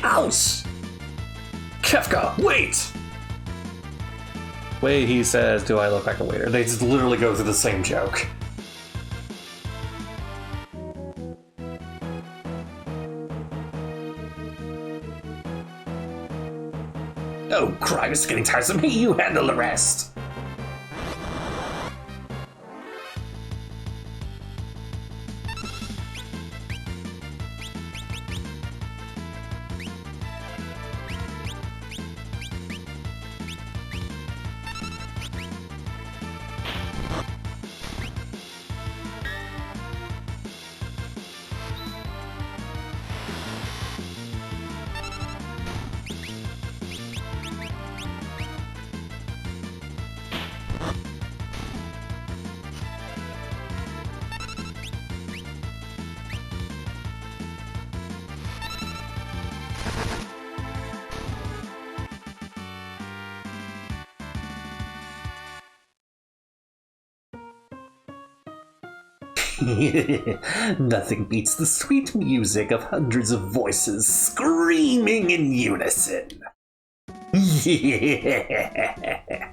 Ouch! Kefka, wait! Wait, he says, do I look like a waiter? They just literally go through the same joke. Oh, crap, it's getting tiresome. You handle the rest. Nothing beats the sweet music of hundreds of voices screaming in unison. Yeah.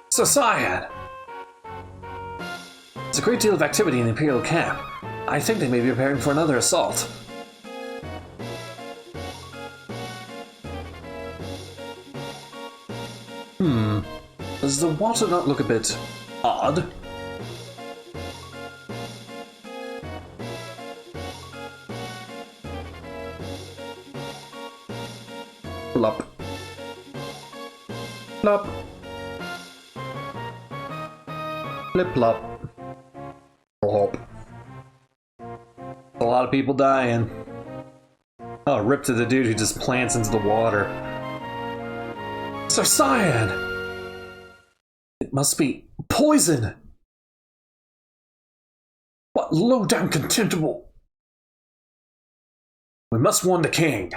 So, Cyan! There's a great deal of activity in the Imperial camp. I think they may be preparing for another assault. Does the water not look a bit odd? Plop. Plop. Flip plop. Plop. A lot of people dying. Oh, rip to the dude who just plants into the water. Sir Cyan! It must be poison! What low-down contemptible! We must warn the king.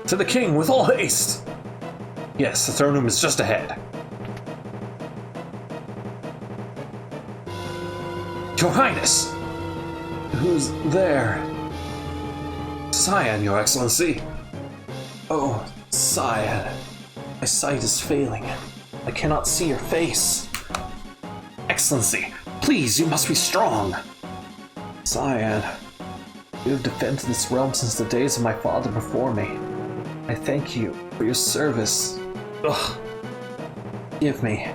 To the king with all haste! Yes, the throne room is just ahead. Your Highness! Who's there? Cyan, Your Excellency. Oh, Cyan. My sight is failing. I cannot see your face. Excellency, please, you must be strong. Cyan, you have defended this realm since the days of my father before me. I thank you for your service. Ugh. Forgive me.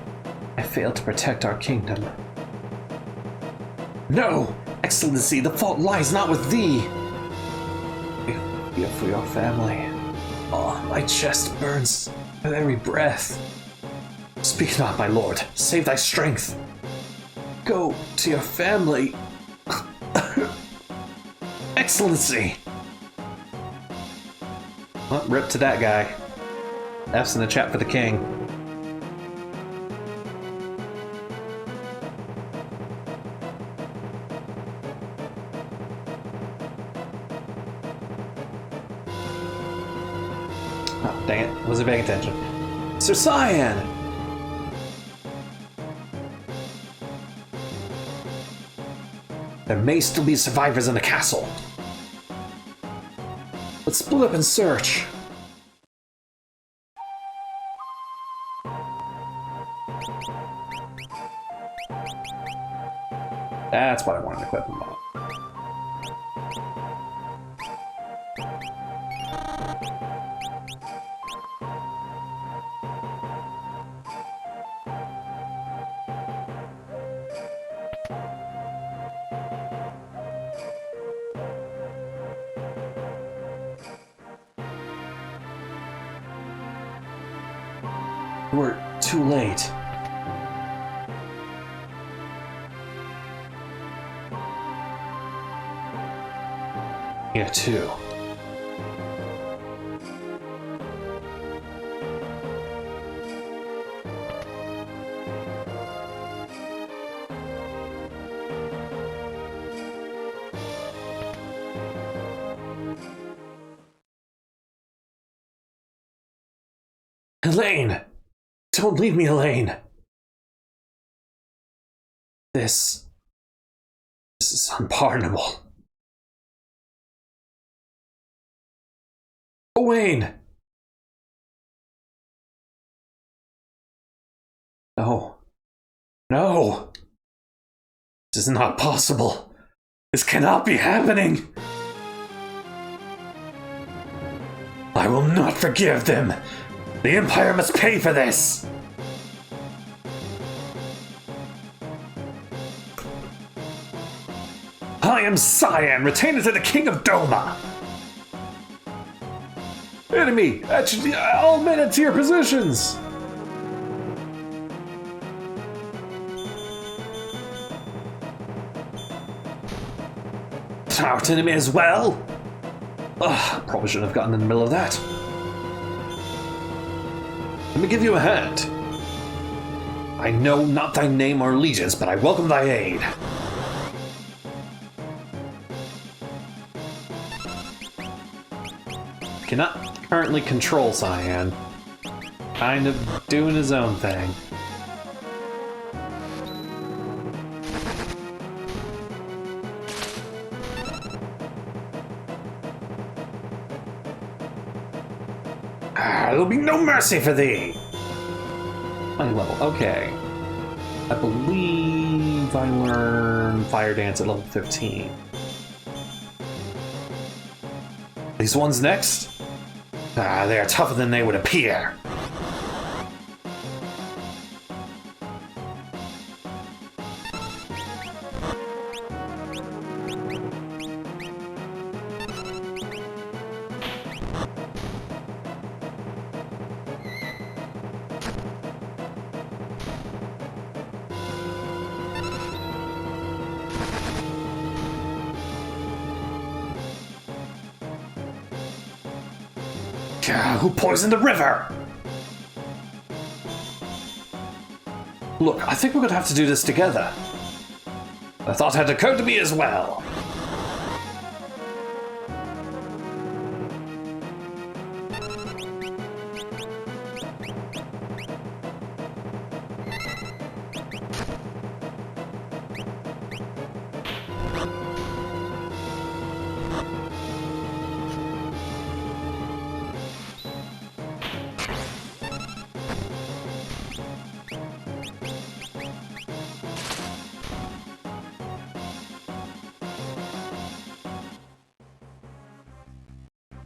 I failed to protect our kingdom. No! Excellency, the fault lies not with thee! I fear for your family. Oh, my chest burns with every breath. Speak not, my lord. Save thy strength. Go to your family. Excellency! Well, rip to that guy. F's in the chat for the king. Oh, dang it. Wasn't paying attention. Sir Cyan! There may still be survivors in the castle. Let's split up and search. That's what I wanted to equip him on. We're too late. Yeah, too. Elaine! Don't leave me, Elaine! This is unpardonable. Owain! No. No! This is not possible. This cannot be happening! I will not forgive them! The Empire must pay for this! I am Cyan, retainer to the King of Doma! Enemy! All men to your positions! Our enemy as well? Ugh, probably shouldn't have gotten in the middle of that. Let me give you a hand. I know not thy name or allegiance, but I welcome thy aid. Cannot currently control Cyan. Kind of doing his own thing. There'll be no mercy for thee! High level, okay. I believe I learned Fire Dance at level 15. These ones next? They are tougher than they would appear. Who poisoned the river? Look, I think we're gonna have to do this together. A thought had occurred to me as well.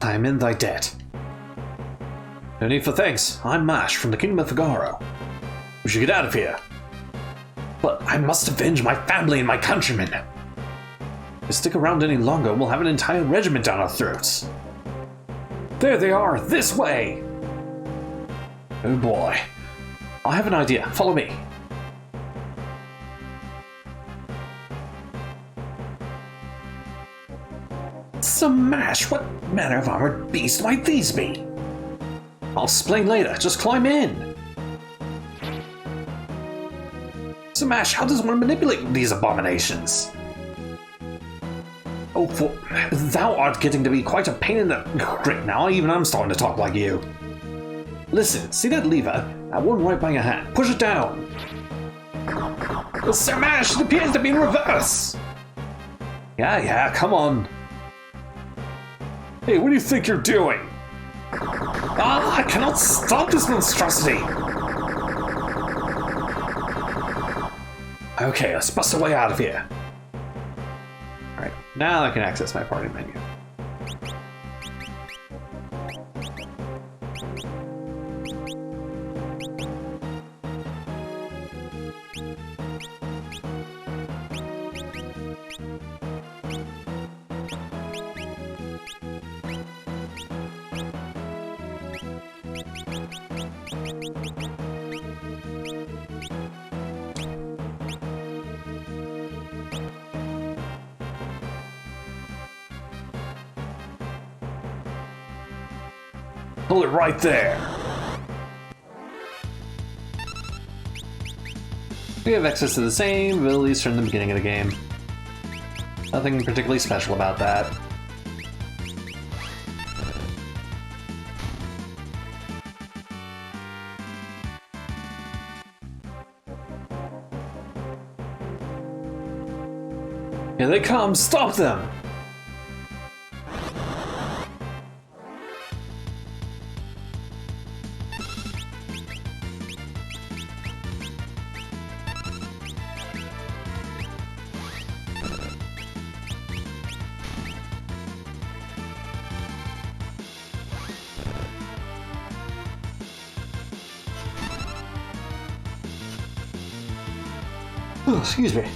I am in thy debt. No need for thanks. I'm Mash from the Kingdom of Figaro. We should get out of here. But I must avenge my family and my countrymen. If we stick around any longer, we'll have an entire regiment down our throats. There they are, this way! Oh boy. I have an idea. Follow me. Smash! What manner of armored beast might these be? I'll explain later. Just climb in. Smash, how does one manipulate these abominations? Oh, thou art getting to be quite a pain in the... Great, now even I'm starting to talk like you. Listen, see that lever? That one right by your hand. Push it down. Smash, it appears to be in reverse. Yeah, come on. Hey, what do you think you're doing? I cannot stop this monstrosity! Okay, let's bust our way out of here. Alright, now I can access my party menu. Pull it right there. We have access to the same abilities from the beginning of the game. Nothing particularly special about that. Here they come, stop them! Oh, excuse me.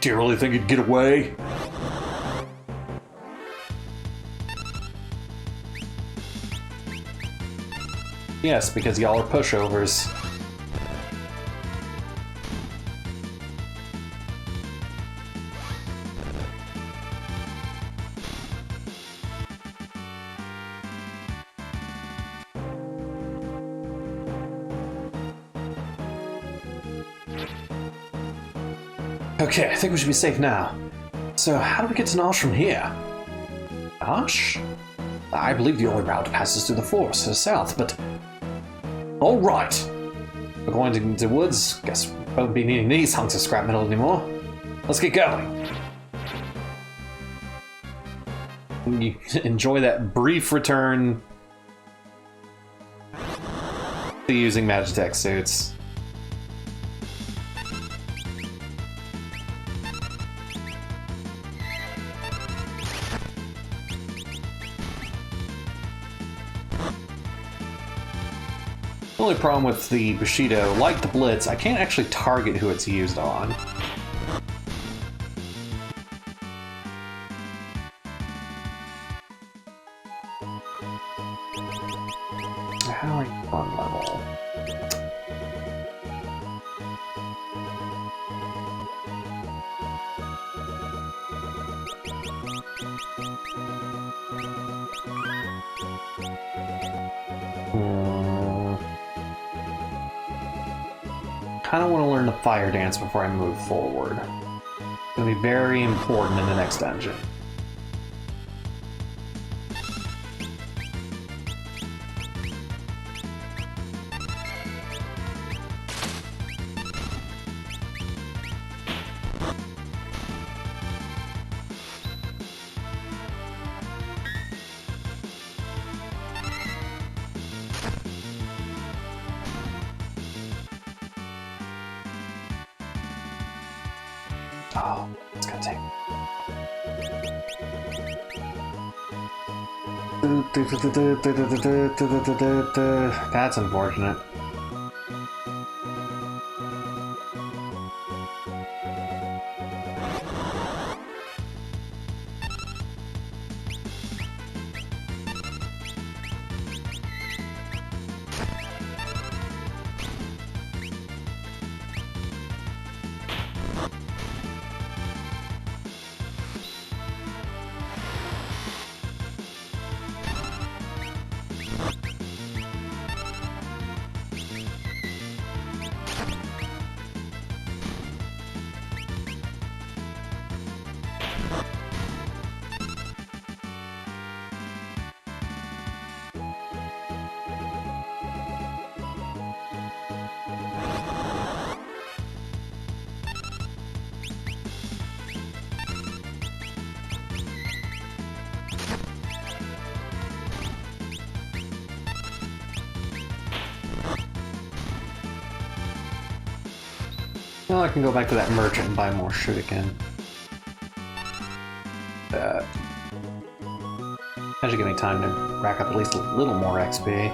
Do you really think you'd get away? Yes, because y'all are pushovers. Okay, I think we should be safe now. So, how do we get to Nosh from here? Nosh? I believe the only route passes through the forest to the south, but... Alright! We're going to the woods. Guess we won't be needing these hunks of scrap metal anymore. Let's get going. You enjoy that brief return to using Magitech suits. The only problem with the Bushido, like the Blitz, I can't actually target who it's used on. How are you on level? Kind of want to learn the fire dance before I move forward. It's going to be very important in the next dungeon. Oh, it's gonna take. That's unfortunate. Now I can go back to that merchant and buy more shuriken. That should give me time to rack up at least a little more XP.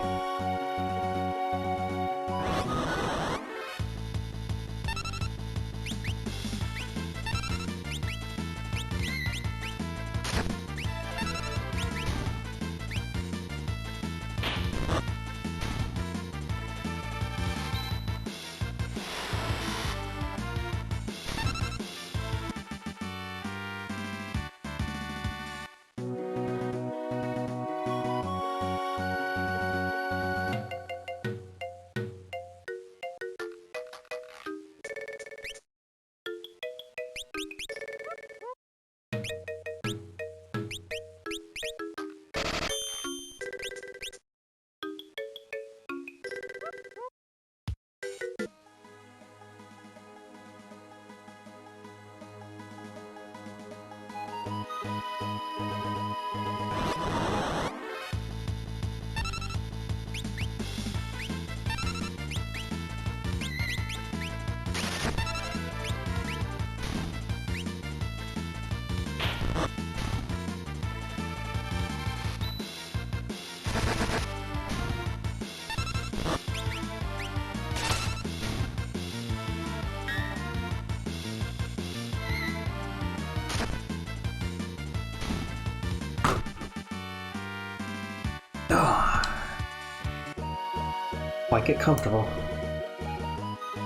Like, get comfortable.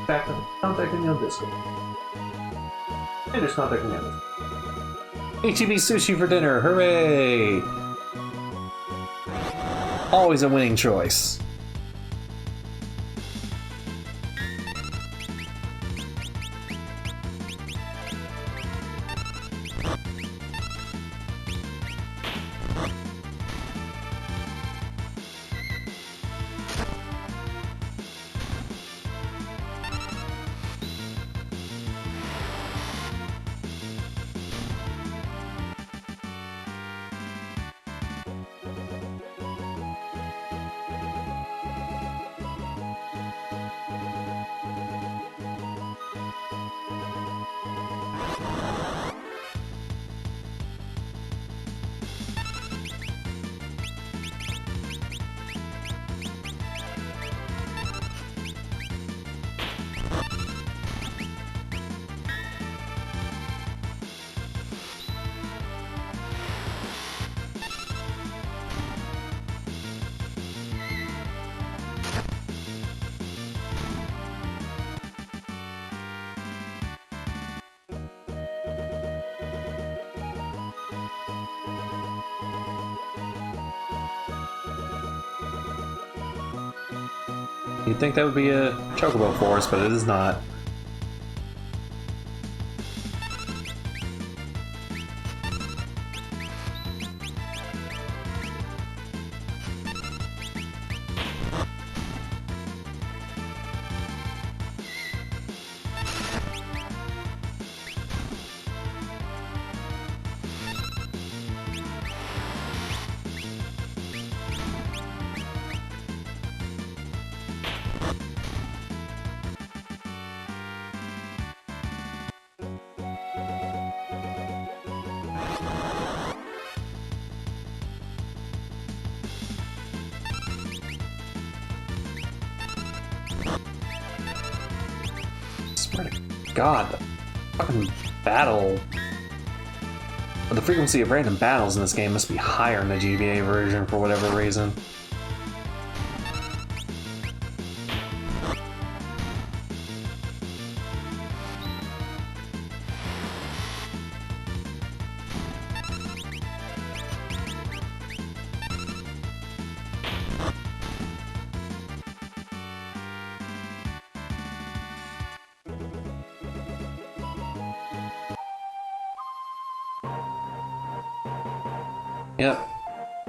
Back to contacting you on Discord. And just contacting you. HEB sushi for dinner, hooray! Always a winning choice. You'd think that would be a chocobo forest, but it is not. Swear to God, the fucking battle. The frequency of random battles in this game must be higher in the GBA version for whatever reason. Yep.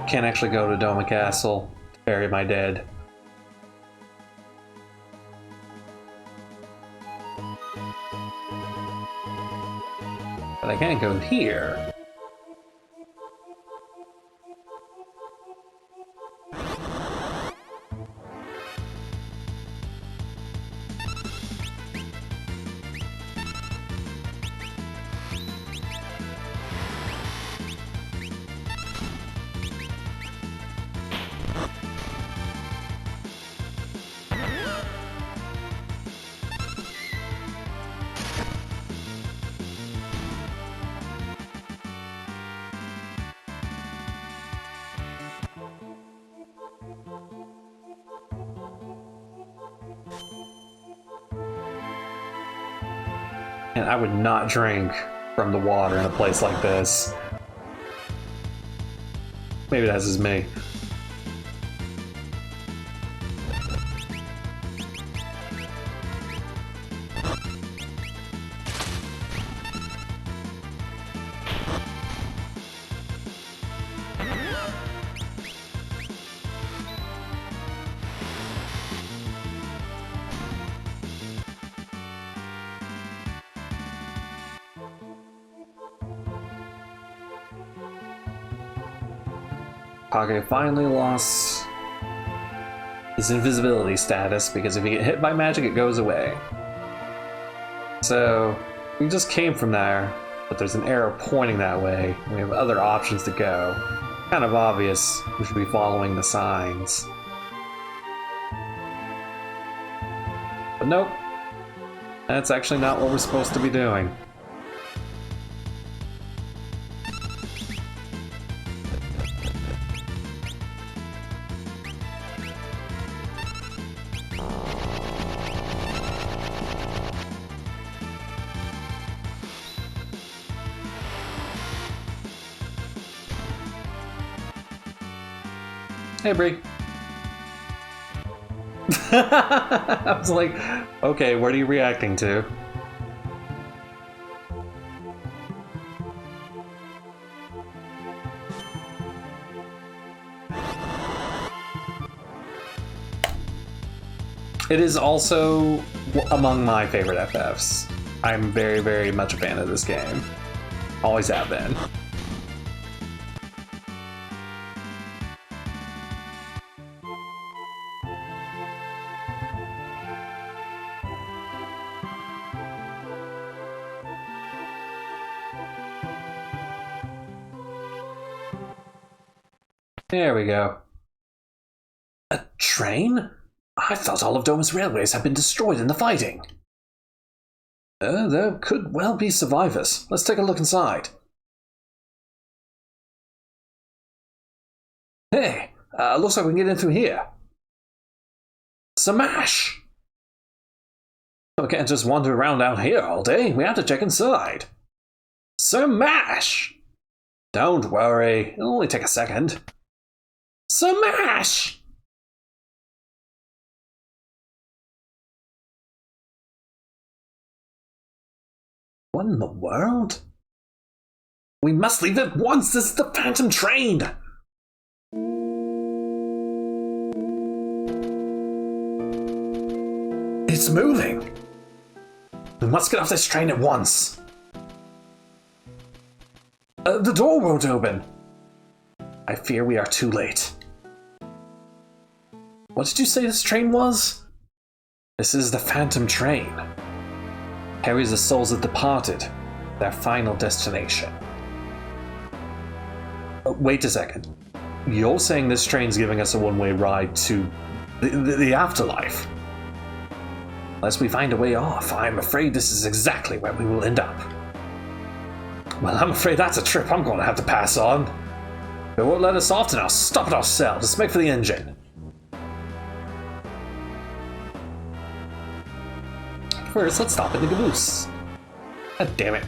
Can't actually go to Doma Castle to bury my dead. But I can go here. and I would not drink from the water in a place like this. Maybe that's just me. Kage finally lost his invisibility status because if you get hit by magic, it goes away. So we just came from there, but there's an arrow pointing that way. We have other options to go. Kind of obvious we should be following the signs. But nope, that's actually not what we're supposed to be doing. Hey, Bree. I was like, okay, what are you reacting to? It is also among my favorite FFs. I'm very, very much a fan of this game. Always have been. There we go. A train? I thought all of Domus railways had been destroyed in the fighting. There could well be survivors. Let's take a look inside. Hey, looks like we can get in through here. Smash! We can't just wander around down here all day. We have to check inside. Smash! Don't worry, it'll only take a second. Smash! What in the world? We must leave at once! This is the Phantom Train! It's moving! We must get off this train at once! The door won't open! I fear we are too late. What did you say this train was? This is the Phantom Train. Carries the souls of departed, their final destination. Wait a second. You're saying this train's giving us a one-way ride to the afterlife? Unless we find a way off, I'm afraid this is exactly where we will end up. Well, I'm afraid that's a trip I'm going to have to pass on. They won't let us off, and I'll stop it ourselves. Let's make for the engine. First, let's stop at the caboose. God damn it.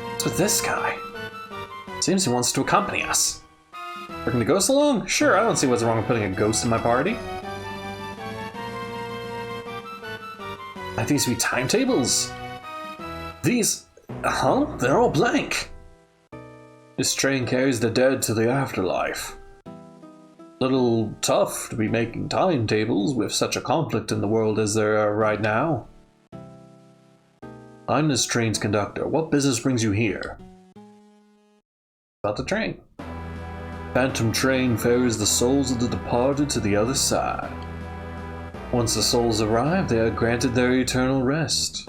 What's with this guy? Seems he wants to accompany us. Bring the ghost along? Sure, I don't see what's wrong with putting a ghost in my party. Might these be timetables? These... huh? They're all blank. This train carries the dead to the afterlife. Little tough to be making timetables with such a conflict in the world as there are right now. I'm this train's conductor. What business brings you here? About the train. Phantom Train ferries the souls of the departed to the other side. Once the souls arrive, they are granted their eternal rest.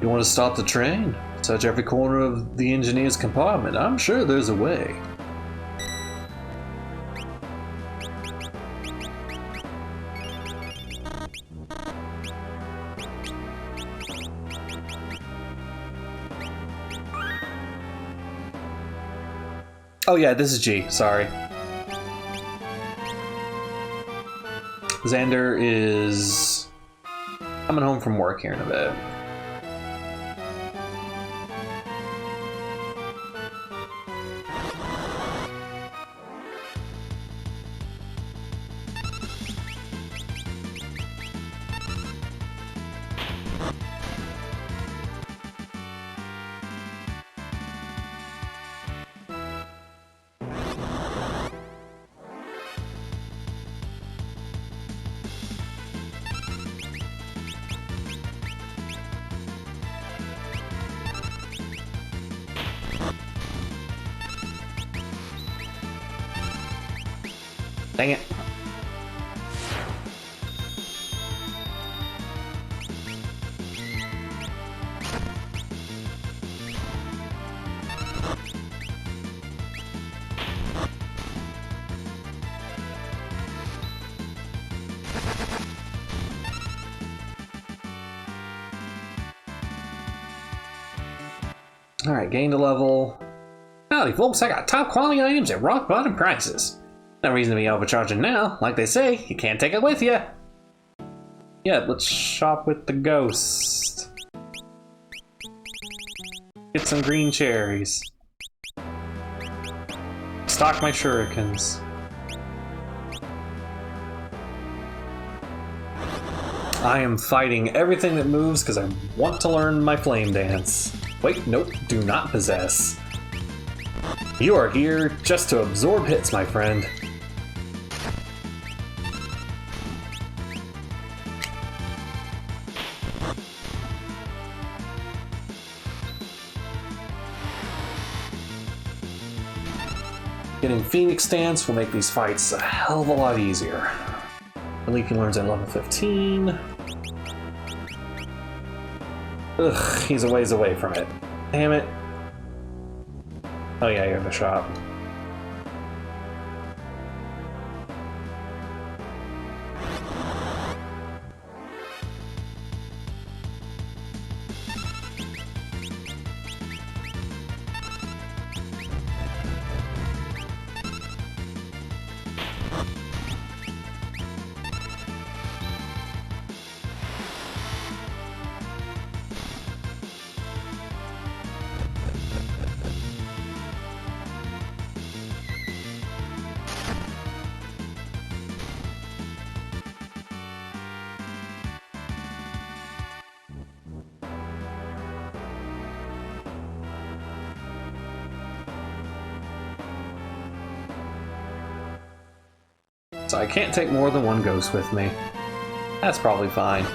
You want to stop the train? Search every corner of the engineer's compartment. I'm sure there's a way. Oh yeah, this is G, sorry. Xander is coming home from work here in a bit. Dang it. Alright, gained a level. Howdy folks, I got top quality items at rock bottom prices. No reason to be overcharging now. Like they say, you can't take it with you. Yeah, let's shop with the ghost. Get some green cherries. Stock my shurikens. I am fighting everything that moves because I want to learn my flame dance. Wait, nope, do not possess. You are here just to absorb hits, my friend. Getting Phoenix Stance will make these fights a hell of a lot easier. Leaky learns at level 15. Ugh, he's a ways away from it. Damn it. Oh yeah, you're in the shop. So I can't take more than one ghost with me. That's probably fine.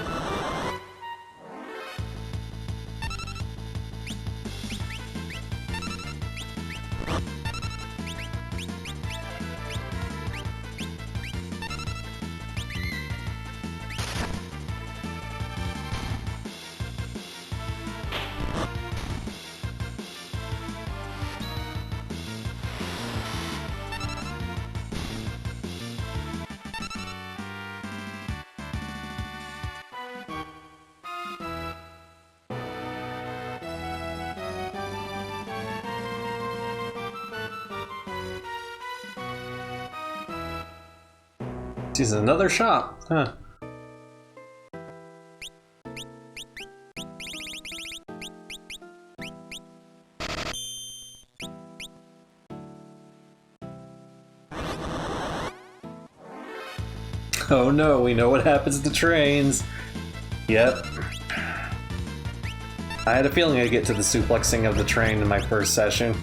This is another shop, huh? Oh no, we know what happens to trains. Yep. I had a feeling I'd get to the suplexing of the train in my first session.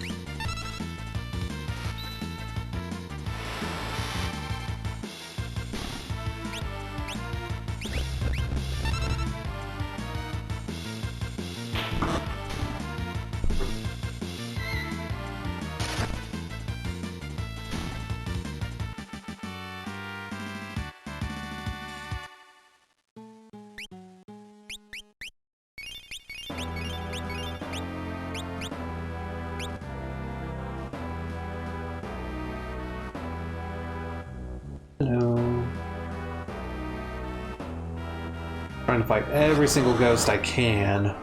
Hello. Trying to fight every single ghost I can.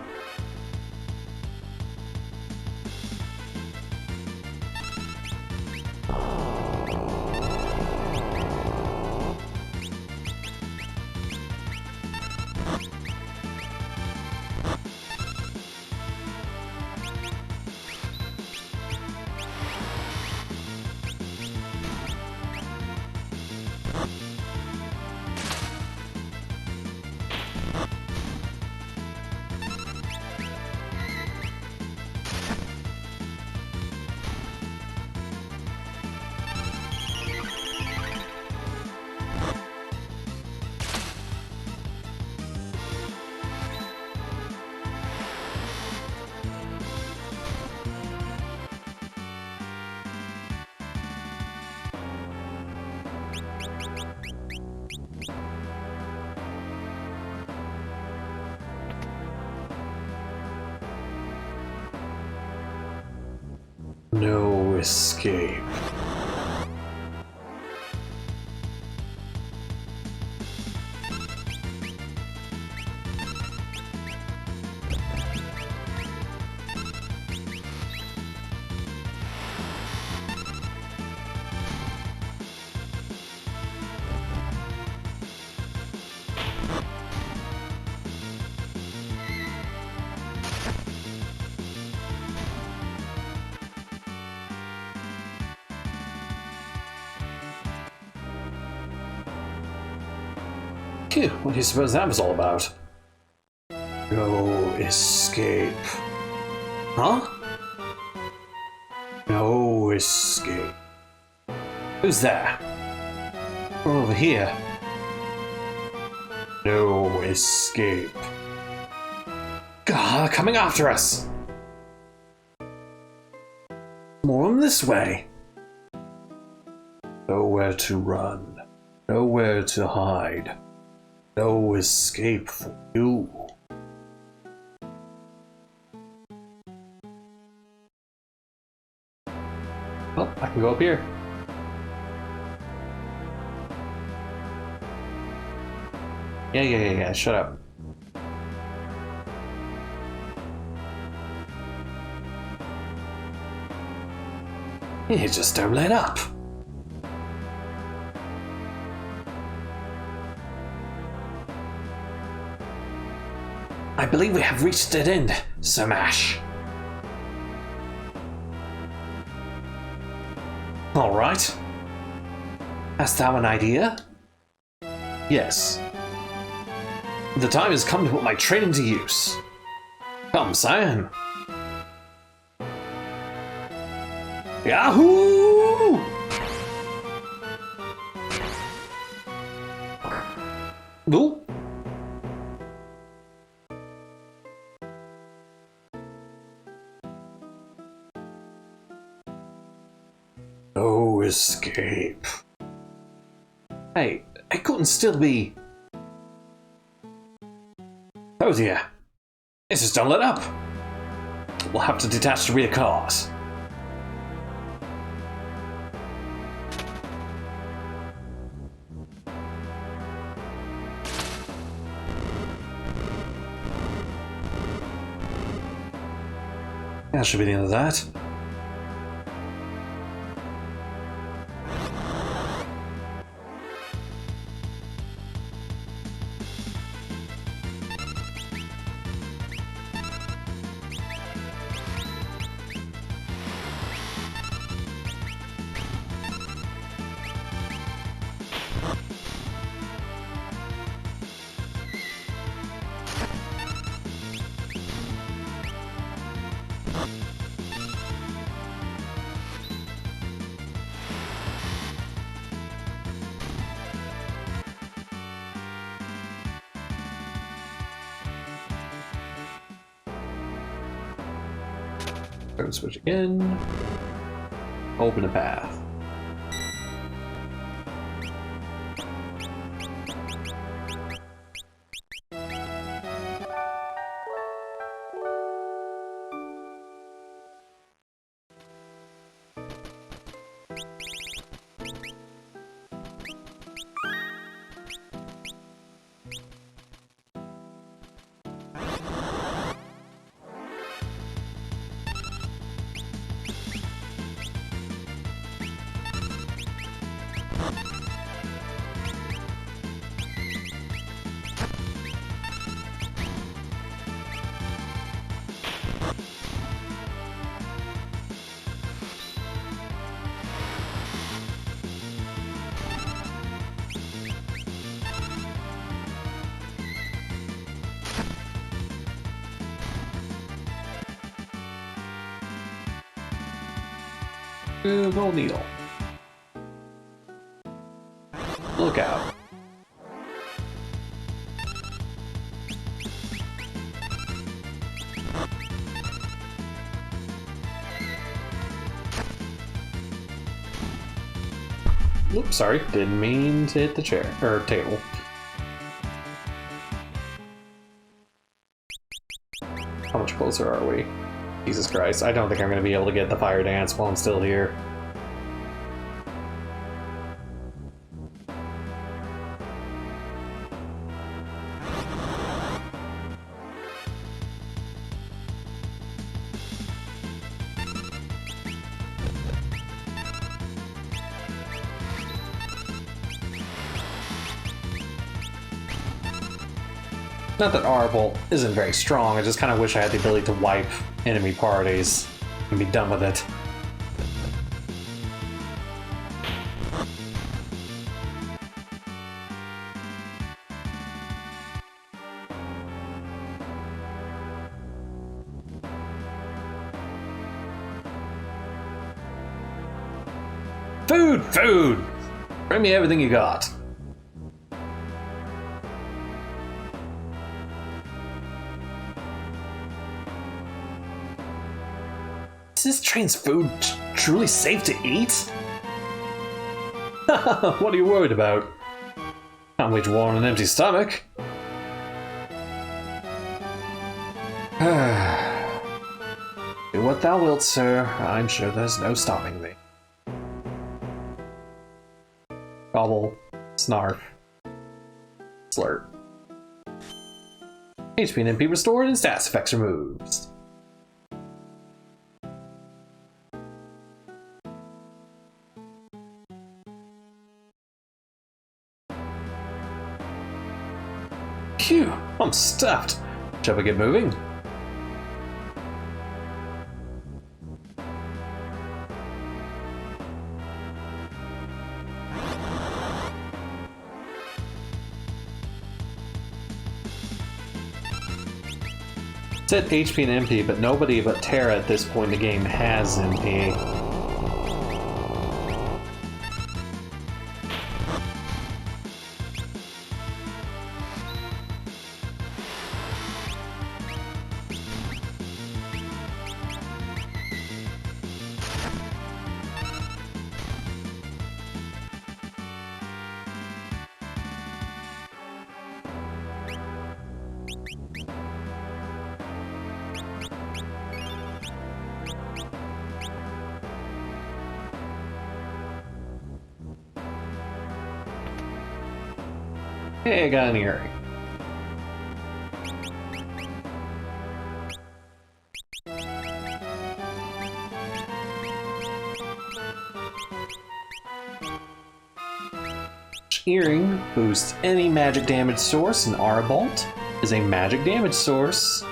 No escape. Phew, what do you suppose that was all about? No escape. Huh? No escape. Who's there? We're over here. No escape. God, coming after us! More of them this way. Nowhere to run. Nowhere to hide. No escape for you. Well, I can go up here. Yeah, shut up. You just don't let up. I believe we have reached a dead end, Sir Mash. All right. Hast thou an idea? Yes. The time has come to put my training to use. Come, Cyan. Yahoo! Ooh. No escape. Hey, it couldn't still be. Oh dear. This just don't let up. We'll have to detach the rear cars. That should be the end of that. Go switch again. Open a path. Go Needle. Look out. Oops, sorry. Didn't mean to hit the chair or table. How much closer are we? Jesus Christ, I don't think I'm going to be able to get the fire dance while I'm still here. Not that Arbolt isn't very strong, I just kind of wish I had the ability to wipe enemy parties and be done with it. Food! Food! Bring me everything you got. Is this train's food truly safe to eat? What are you worried about? Can't wage war on an empty stomach. Do what thou wilt, sir. I'm sure there's no stopping me. Gobble, snarf, slurp. HP and MP restored and stats effects removed. Phew, I'm stuffed. Shall we get moving? Said HP and MP, but nobody but Terra at this point in the game has MP. Hey, I got an earring. Earring boosts any magic damage source, and Arbolt is a magic damage source.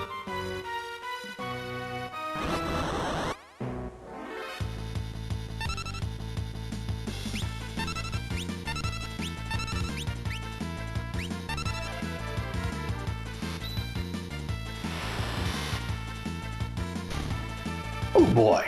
Oh boy.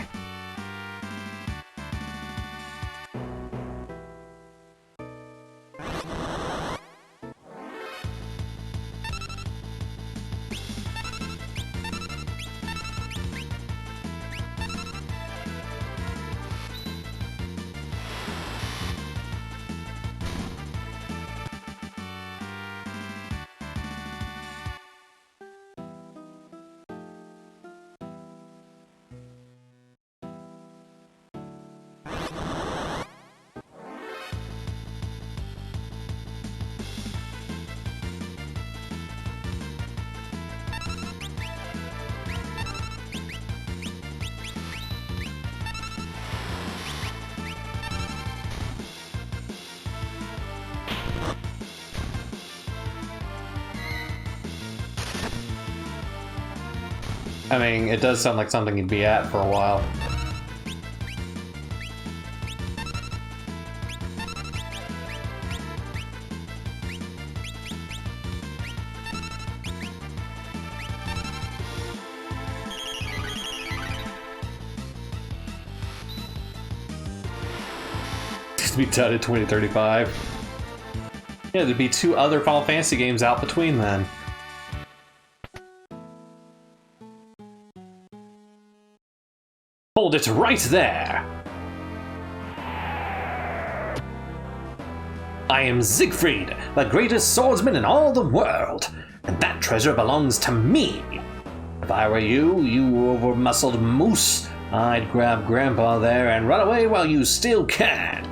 I mean, it does sound like something you'd be at for a while. To be done in 2035. Yeah, there'd be 2 other Final Fantasy games out between then. Hold it right there! I am Siegfried, the greatest swordsman in all the world, and that treasure belongs to me. If If I were you over-muscled moose, I'd grab Grandpa there and run away while you still can.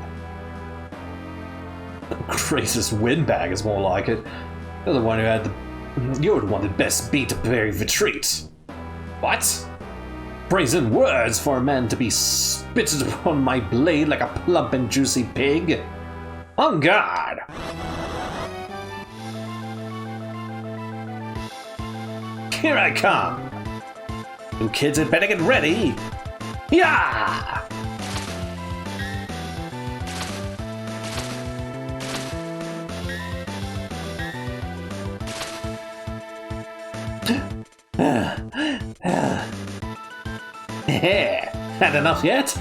Grace's windbag is more like it. You're the one that best beat a very retreat. What? Brazen words for a man to be spitted upon my blade like a plump and juicy pig? On guard! Here I come! You kids had better get ready! Yeah! Had enough yet?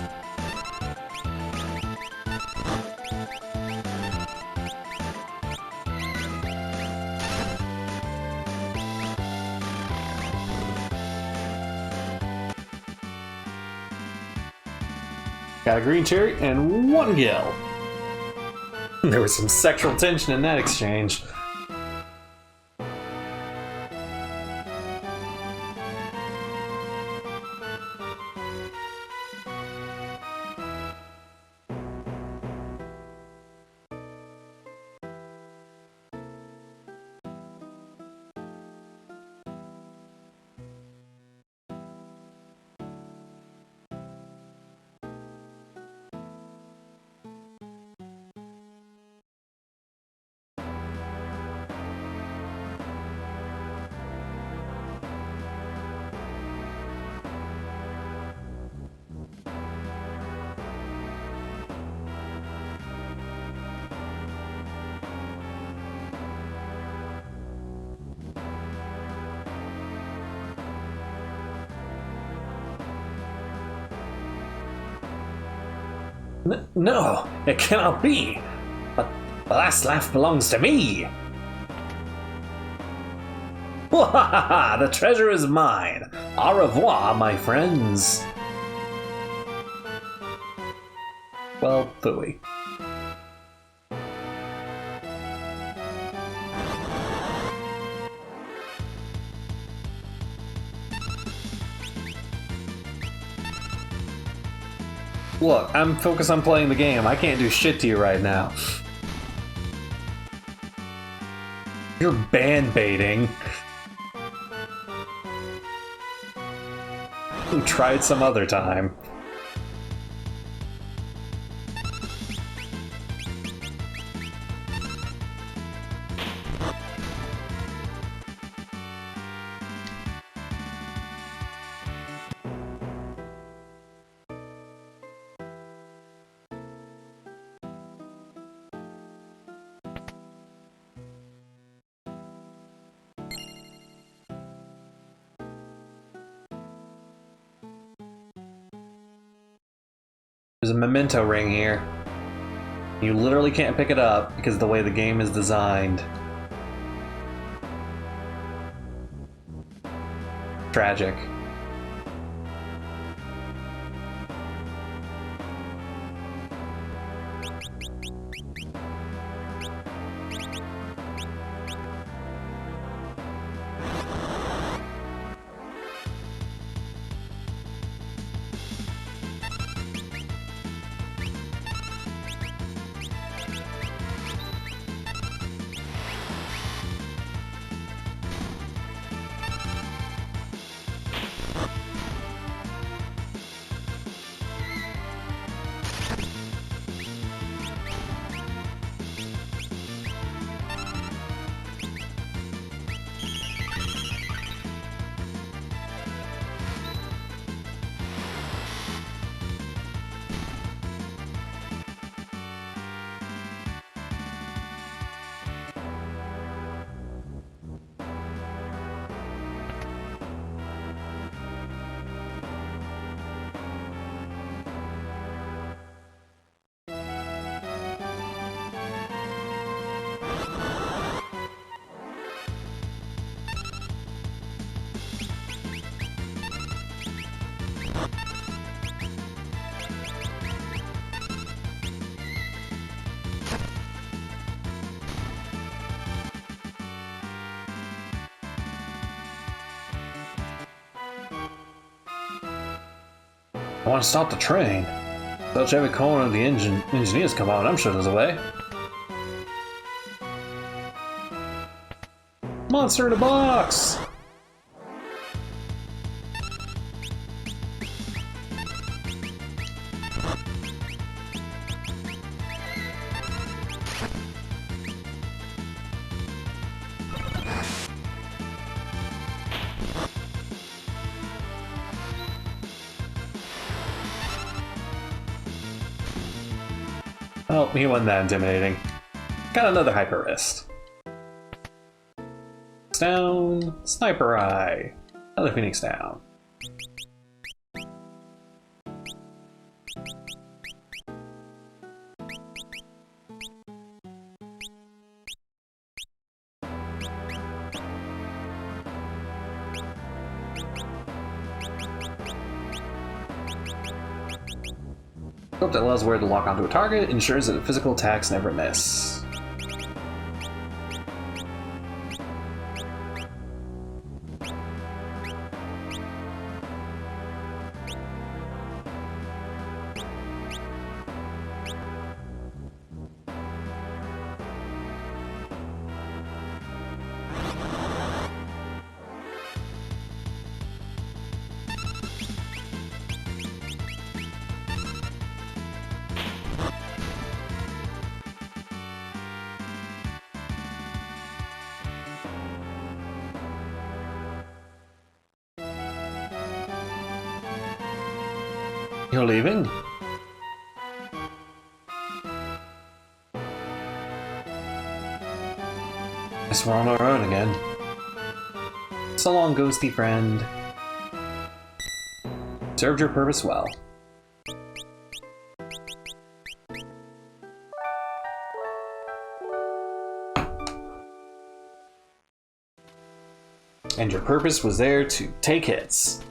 Got a green cherry and 1 gil. There was some sexual tension in that exchange. No, it cannot be. But the last laugh belongs to me. The treasure is mine. Au revoir, my friends. Well, phooey. Look, I'm focused on playing the game. I can't do shit to you right now. You're band baiting. Try it some other time. There's a memento ring here. You literally can't pick it up because of the way the game is designed. Tragic. I want to stop the train. Touch every corner of the engineers come out, I'm sure there's a way. Monster in a box! Well, he wasn't that intimidating. Got another hyper wrist. Down, sniper eye. Another Phoenix down. Scope that allows the wearer to lock onto a target ensures that physical attacks never miss. You're leaving? Guess we're on our own again. So long, ghosty friend. Served your purpose well. And your purpose was there to take hits.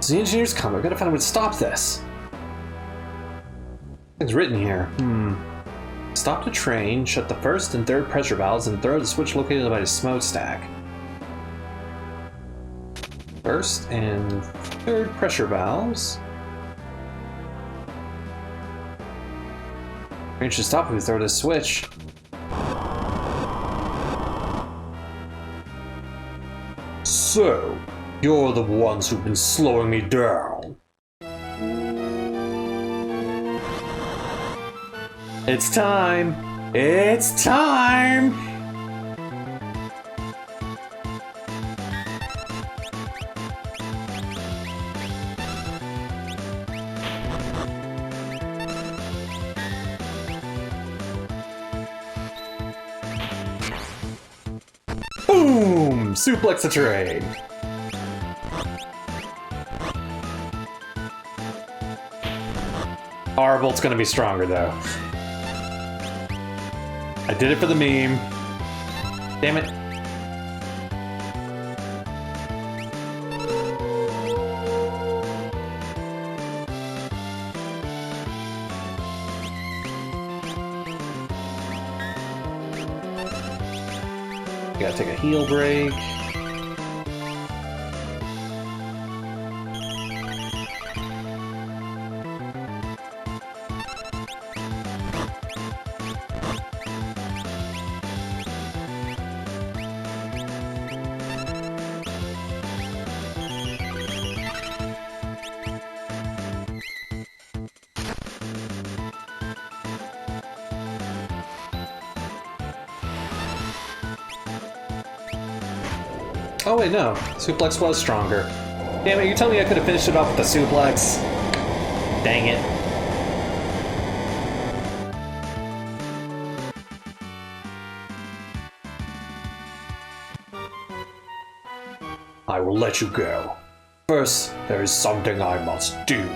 The engineers come. We're gonna find a way to stop this. It's written here. Stop the train, shut the first and third pressure valves, and throw the switch located by the smokestack. First and third pressure valves. Train should stop if we throw this switch. So, you're the ones who've been slowing me down. It's time! It's time! Boom! Suplex the train! Arbolt's gonna be stronger though. I did it for the meme. Damn it. Gotta take a heal break. Oh wait, no. Suplex was stronger. Damn it, you tell me I could have finished it off with the suplex. Dang it. I will let you go. First, there is something I must do.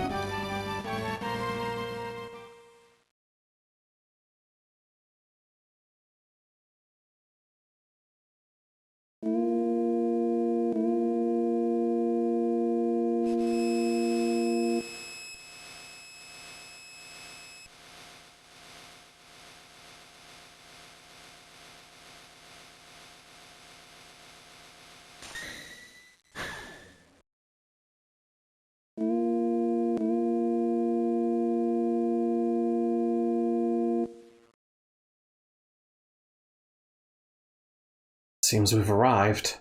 Seems we've arrived.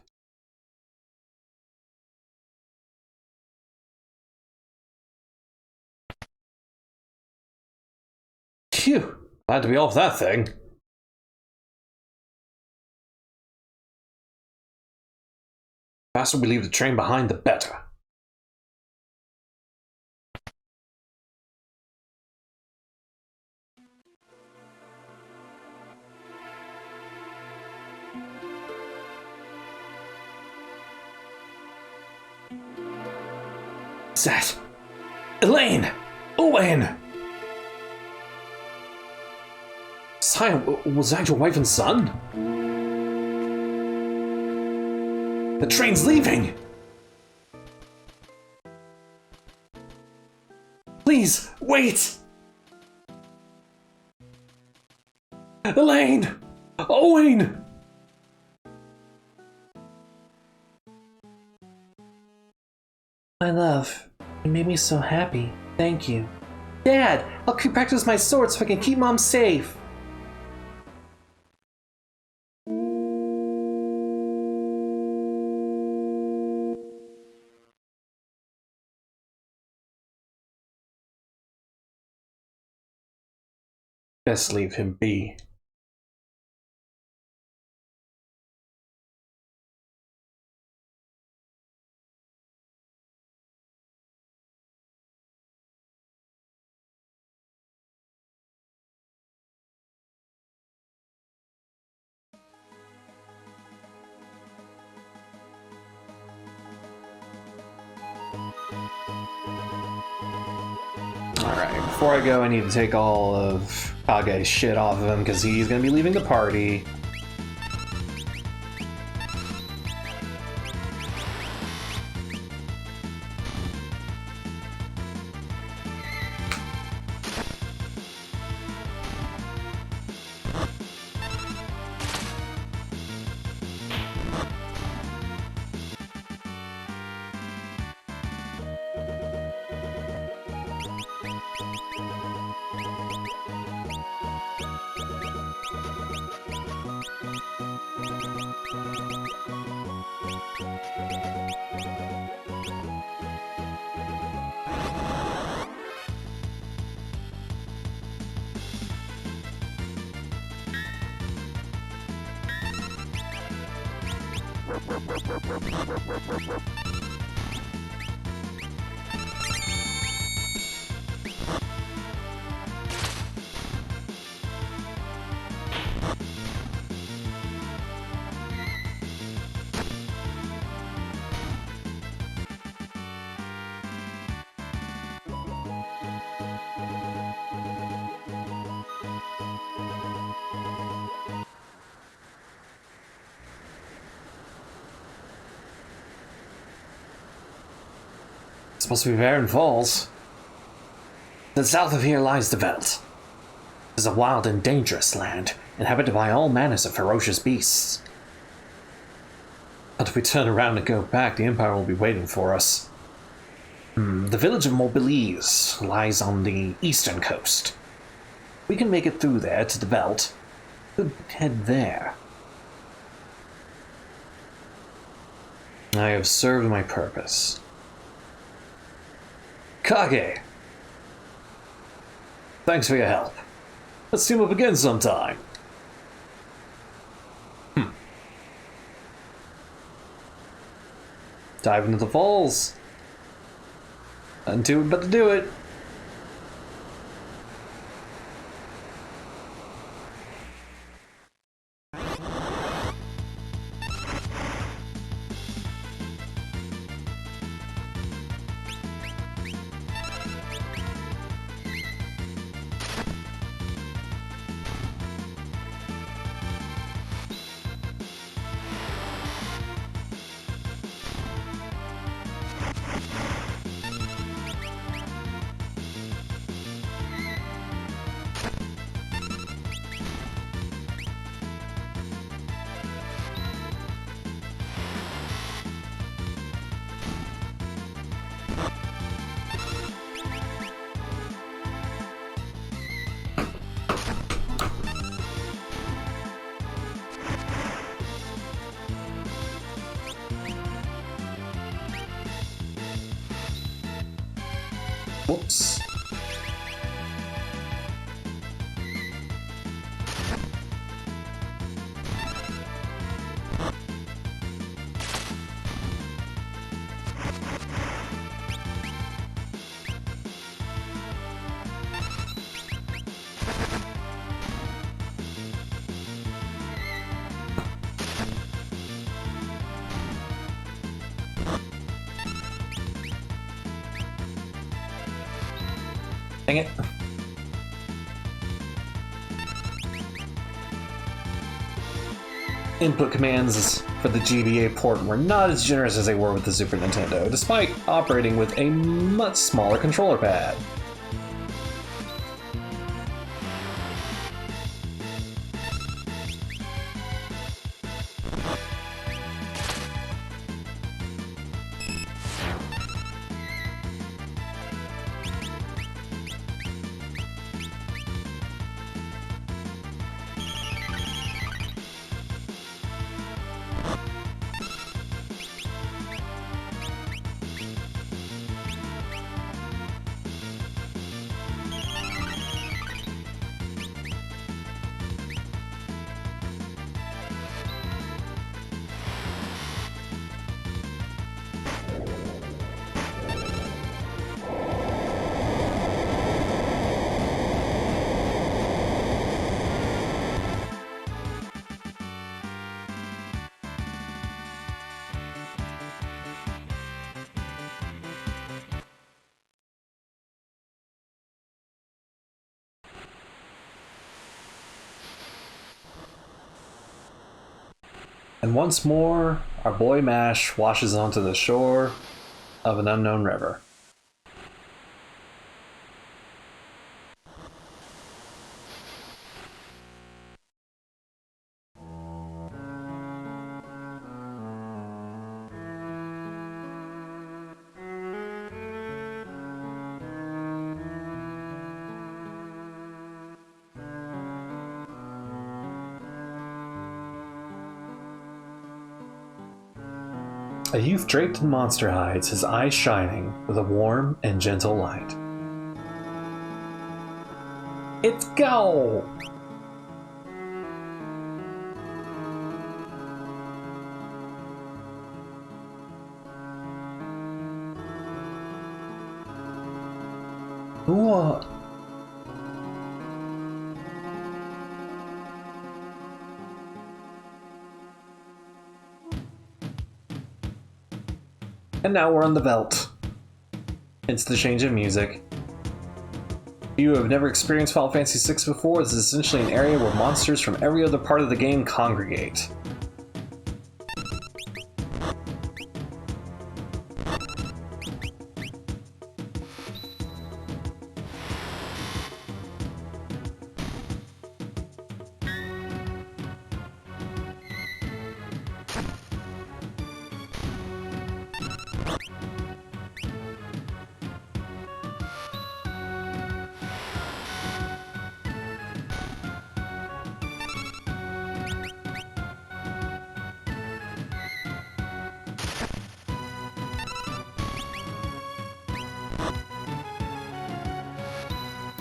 Phew! Glad to be off that thing. The faster we leave the train behind, the better. What's that? Elaine! Owen! Sire, was that your wife and son? The train's leaving! Please, wait! Elaine! Owen! My love, you made me so happy. Thank you. Dad, I'll keep practice my sword so I can keep Mom safe. Best leave him be. Alright, before I go, I need to take all of Kage's shit off of him because he's going to be leaving the party. It's supposed to be Barren Falls. To the south of here lies the Veldt. It is a wild and dangerous land, inhabited by all manners of ferocious beasts. But if we turn around and go back, the Empire will be waiting for us. The village of Mobilise lies on the eastern coast. We can make it through there to the Veldt. Could head there. I have served my purpose. Kage! Thanks for your help. Let's team up again sometime. Dive into the falls. Nothing to it but to do it. Whoops. Dang it. Input commands for the GBA port were not as generous as they were with the Super Nintendo, despite operating with a much smaller controller pad. And once more, our boy Mash washes onto the shore of an unknown river. A youth draped in monster hides, his eyes shining with a warm and gentle light. It's go! What? And now we're on the Veldt. It's the change of music. If you have never experienced Final Fantasy VI before, this is essentially an area where monsters from every other part of the game congregate.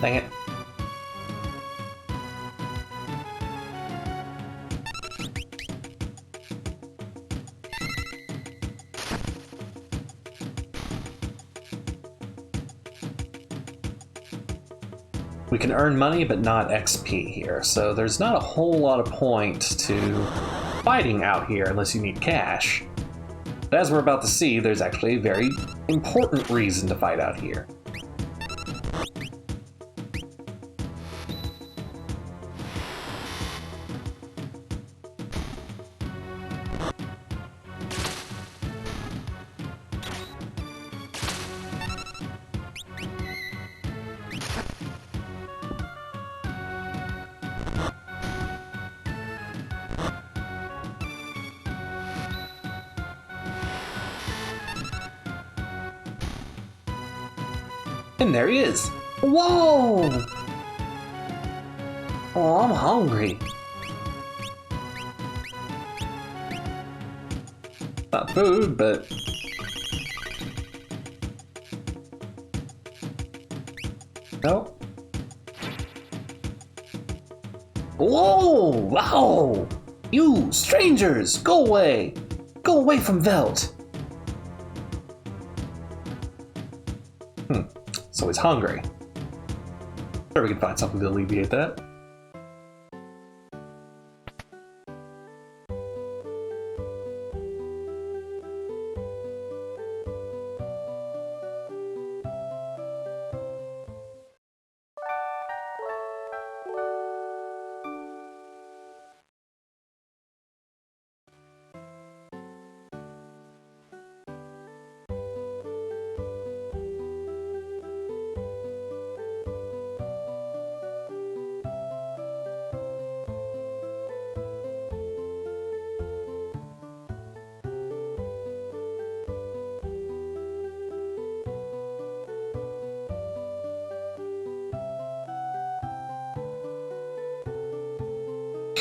Dang it. We can earn money, but not XP here, so there's not a whole lot of point to fighting out here unless you need cash. But as we're about to see, there's actually a very important reason to fight out here. And there he is. Whoa! Oh, I'm hungry. Not food, but... Whoa! Wow! You strangers, go away! Go away from Velt! So he's hungry. Sure, we can find something to alleviate that.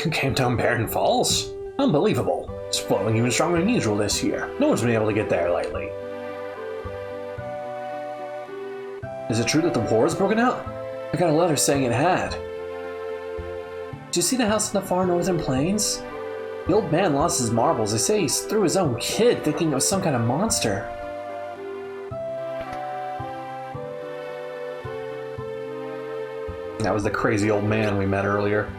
You came down Barren Falls? Unbelievable. It's flowing even stronger than usual this year. No one's been able to get there lately. Is it true that the war has broken out? I got a letter saying it had. Did you see the house in the far northern plains? The old man lost his marbles. They say he threw his own kid thinking it was some kind of monster. That was the crazy old man we met earlier.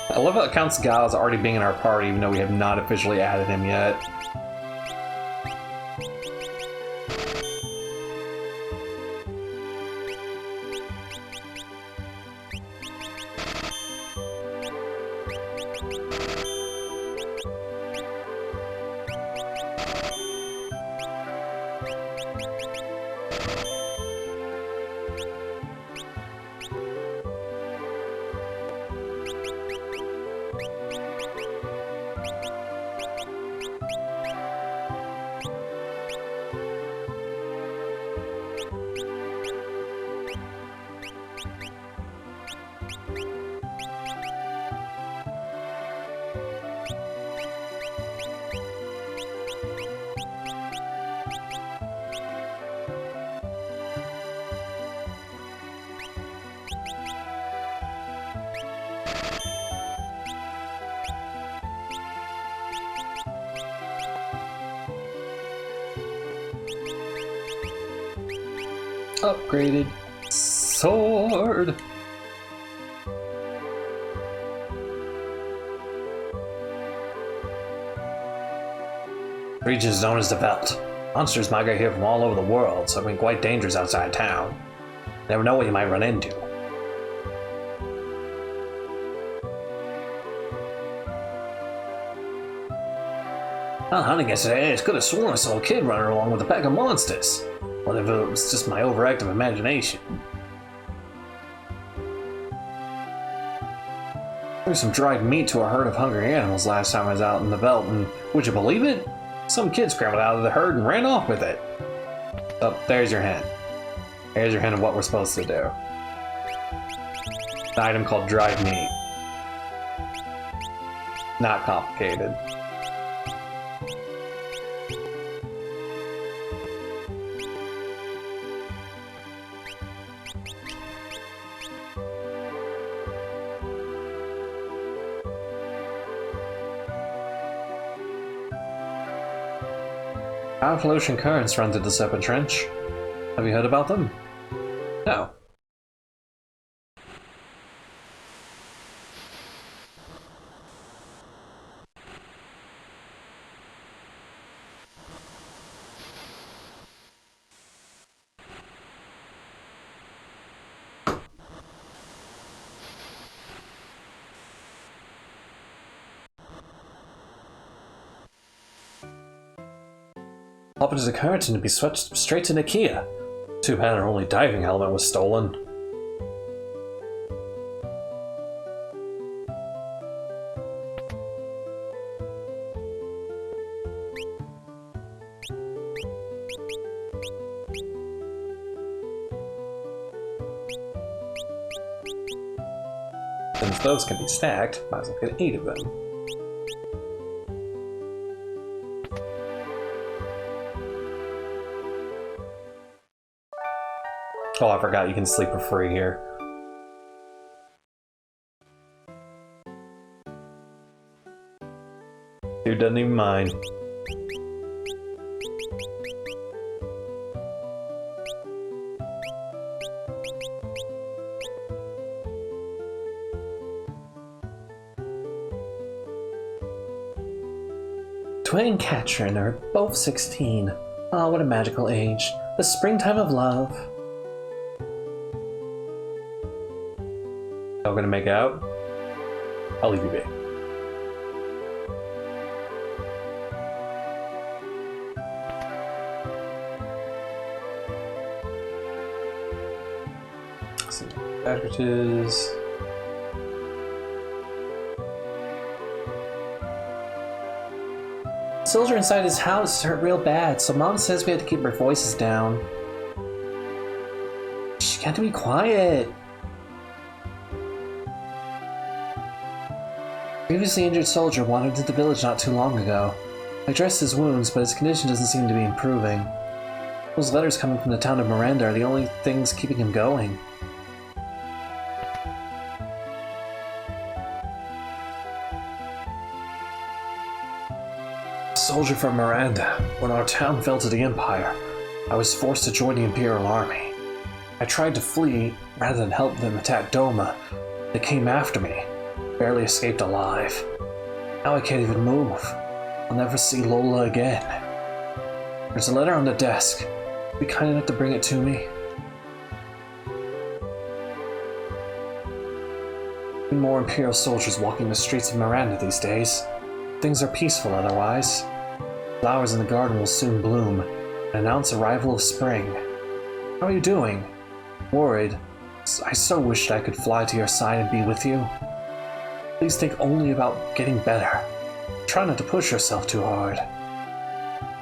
I love how it counts Gao as already being in our party, even though we have not officially added him yet. Upgraded sword. The region is known as the Veld. Monsters migrate here from all over the world, so it can be quite dangerous outside town. You never know what you might run into. While hunting yesterday, I could have sworn I saw a kid running along with a pack of monsters. Whether it was just my overactive imagination. There was some dried meat to a herd of hungry animals last time I was out in the Veld, and would you believe it? Some kid scrambled out of the herd and ran off with it. Oh, there's your hint. There's your hint of what we're supposed to do. An item called dried meat. Not complicated. Powerful ocean currents run through the Serpent Trench. Have you heard about them? No. Hop into the current and be swept straight to Nakia. Too bad our only diving helmet was stolen. since those can be stacked, might as well get 8 of them. Oh, I forgot you can sleep for free here. Dude doesn't even mind. Dwayne and Katrin are both 16. Oh, what a magical age. The springtime of love. Y'all gonna make out? I'll leave you be. Some beverages. The soldier inside his house is hurt real bad, so Mom says we have to keep our voices down. Shh, you got to be quiet. Previously injured soldier wandered into the village not too long ago. I dressed his wounds, but his condition doesn't seem to be improving. Those letters coming from the town of Miranda are the only things keeping him going. Soldier from Miranda. When our town fell to the Empire, I was forced to join the Imperial Army. I tried to flee rather than help them attack Doma. They came after me. Barely escaped alive. Now I can't even move. I'll never see Lola again. There's a letter on the desk. Be kind enough to bring it to me. More Imperial soldiers walking the streets of Miranda these days. Things are peaceful otherwise. Flowers in the garden will soon bloom and announce arrival of spring. How are you doing? Worried. I so wished I could fly to your side and be with you. Please think only about getting better. Try not to push yourself too hard.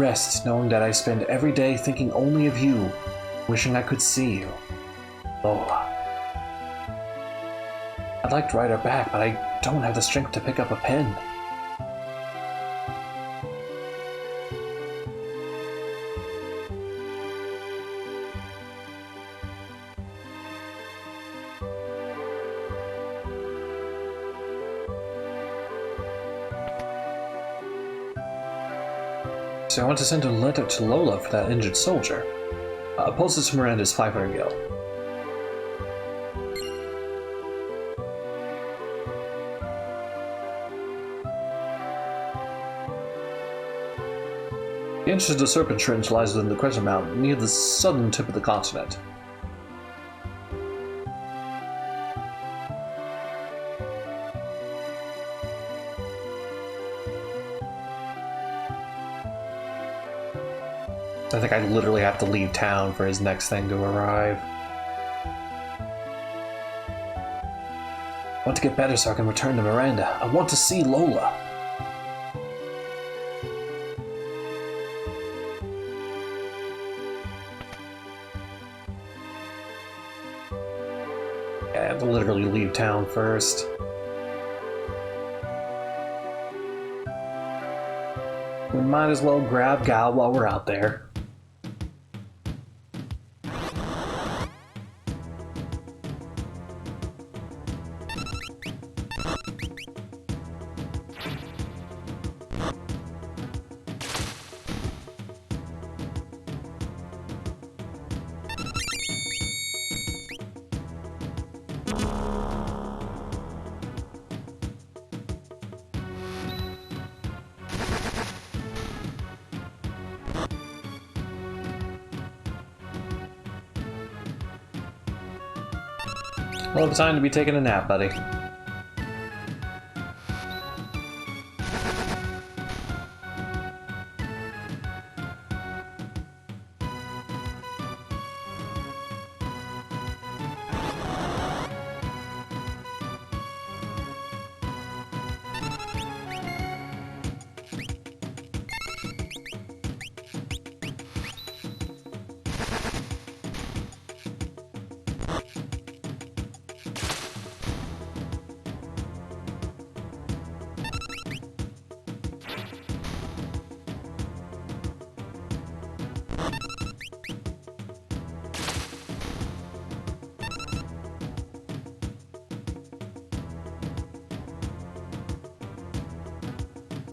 Rest knowing that I spend every day thinking only of you, wishing I could see you. Lola. I'd like to write her back, but I don't have the strength to pick up a pen. So I want to send a letter to Lola for that injured soldier. Postage to Miranda is 500 gil. The entrance to the Serpent Trench lies within the Crescent Mountain, near the southern tip of the continent. I think I literally have to leave town for his next thing to arrive. I want to get better so I can return to Miranda. I want to see Lola. Yeah, I have to literally leave town first. We might as well grab Gal while we're out there. Well, it's time to be taking a nap, buddy.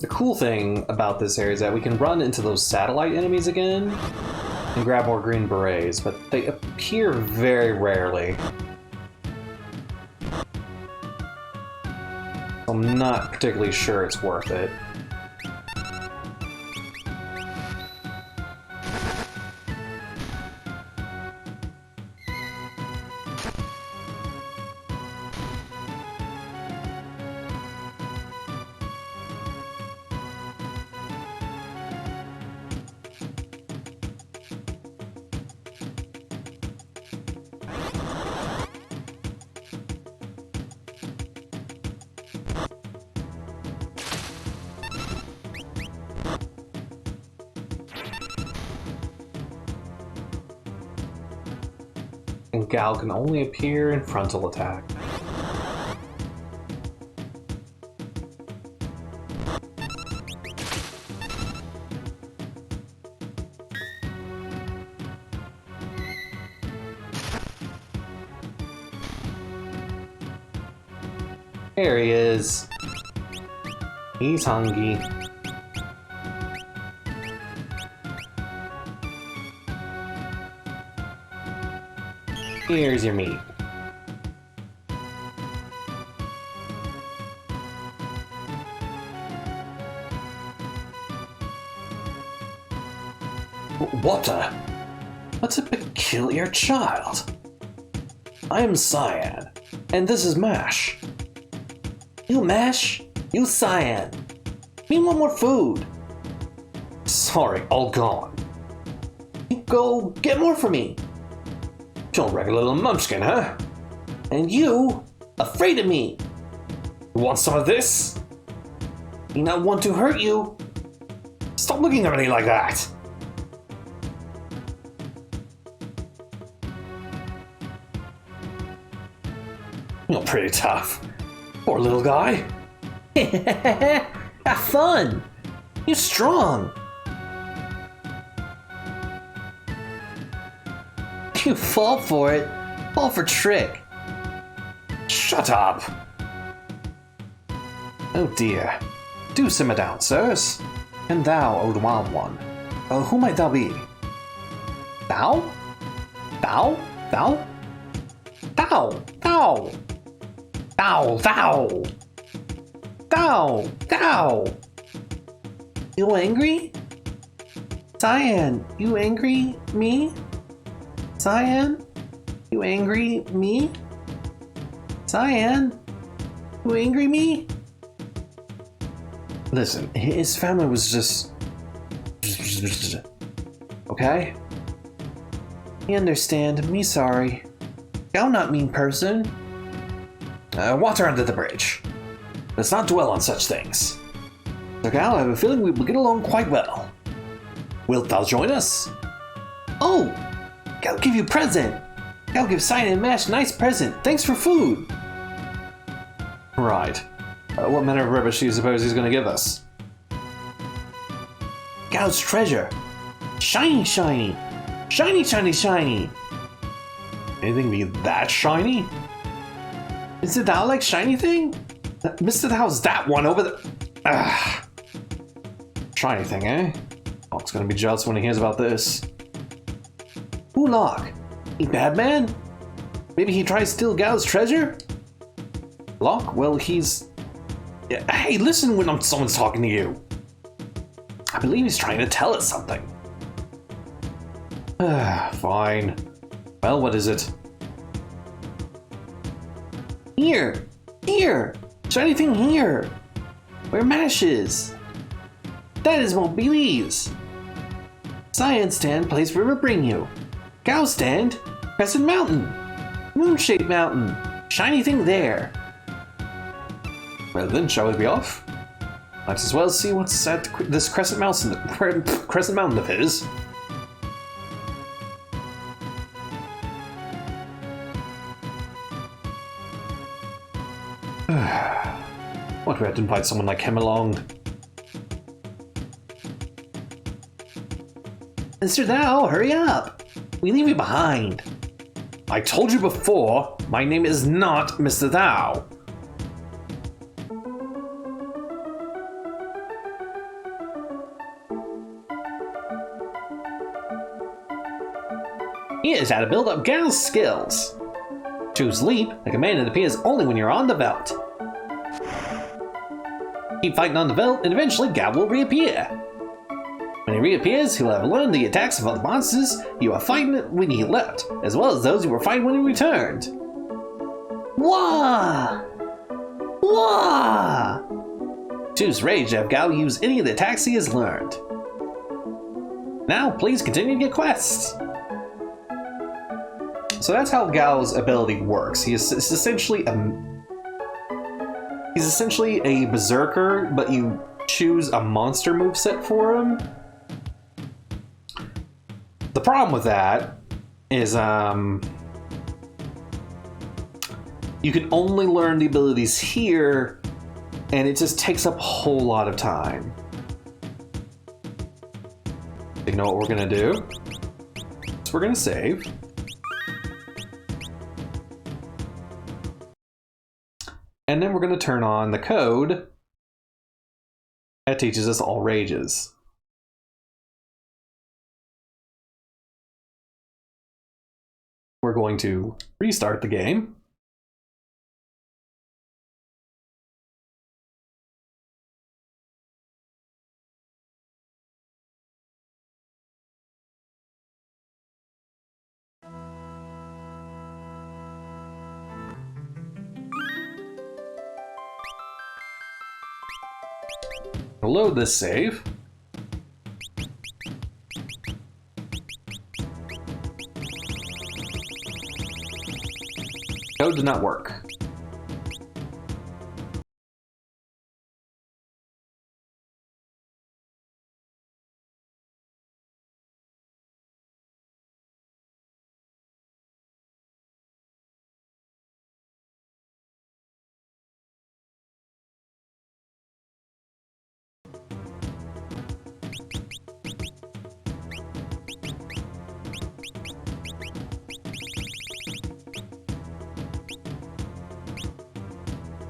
The cool thing about this area is that we can run into those satellite enemies again and grab more green berets, but they appear very rarely. I'm not particularly sure it's worth it. And Gal can only appear in frontal attack. There he is. He's hungry. Here's your meat. What a... What's a peculiar child? I am Cyan, and this is Mash. You Mash? You Cyan. Me want more food. Sorry, all gone. You go get more for me. You're a regular little munchkin, huh? And you, afraid of me. You want some of this? Me not want to hurt you. Stop looking at me like that. You're pretty tough. Poor little guy. Have fun. You're strong. You fall for it. Fall for trick. Shut up. Oh dear. Do simmer down, sirs. And thou, O the wild one, who might thou be? Thou? Thou? Thou? Thou! Thou! Thou! Thou! Thou! Thou! You angry? Cyan, you angry? Me? Cyan? You angry? Me? Cyan? You angry me? Listen, his family was just... Okay? You understand, me sorry. I'm not mean person. Water under the bridge. Let's not dwell on such things. So Gal, I have a feeling we will get along quite well. Wilt thou join us? Oh! Gal give you present! Gal give Cyan and Mash nice present. Thanks for food! Right. What manner of rubbish do you suppose he's gonna give us? Gal's treasure! Shiny, shiny! Shiny, shiny, shiny! Anything be that shiny? Is it thou like shiny thing? Mr. Thou's that one over the... Ah. Shiny thing, eh? Locke's gonna be jealous when he hears about this. Who Locke? He bad man? Maybe he tries to steal Gal's treasure? Locke? Well, he's... Hey, listen when someone's talking to you. I believe he's trying to tell us something. Fine. Well, what is it? Here! Here! Shiny thing here! Where Mash is! That is Mobiles! Cyan stand, place River bring you. Gal stand, Crescent Mountain. Moon-shaped mountain. Shiny thing there. Well then, shall we be off? Might as well see what's at this Crescent Mountain of his. What, we have to invite someone like him along? Mr. Thou, hurry up! We leave you behind. I told you before, my name is not Mr. Thou. Here's how to build up Gal's skills. Choose Leap, a command that appears only when you're on the belt. Keep fighting on the belt, and eventually Gal will reappear. When he reappears, he'll have learned the attacks of other monsters you were fighting when he left, as well as those you were fighting when he returned. Wah! Wah! Choose Rage to have Gal use any of the attacks he has learned. Now, please continue to get quests. So that's how Gal's ability works. He's essentially a berserker, but you choose a monster moveset for him. The problem with that is you can only learn the abilities here, and it just takes up a whole lot of time. You know what we're gonna do? So we're gonna save. And then we're going to turn on the code that teaches us all rages. We're going to restart the game. Load this save. Code did not work.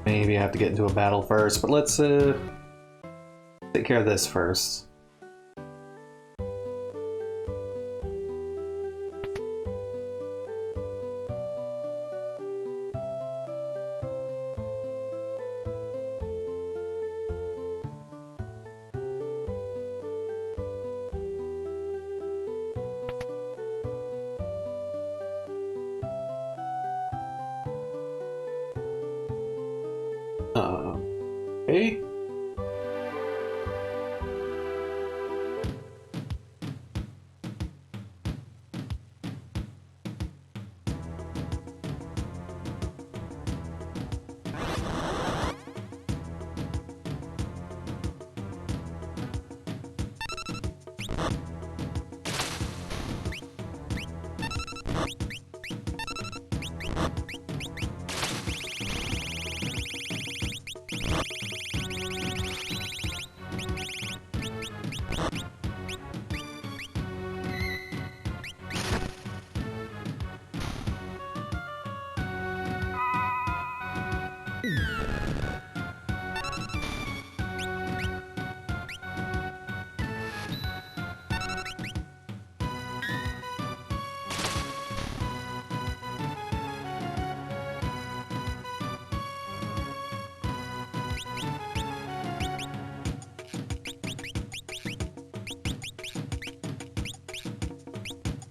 Maybe I have to get into a battle first, but let's take care of this first. Okay.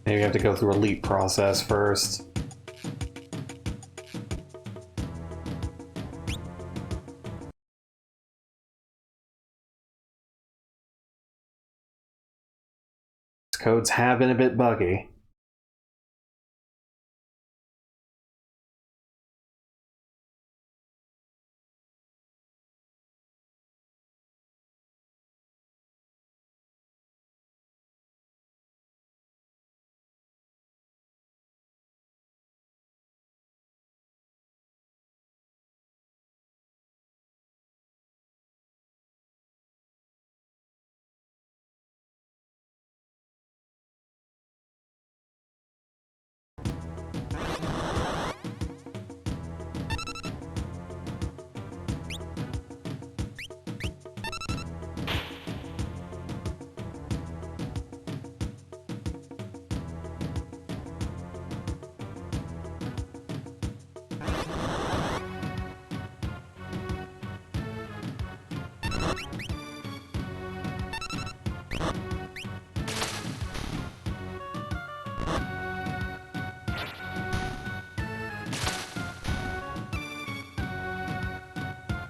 Maybe we have to go through a leap process first. These codes have been a bit buggy.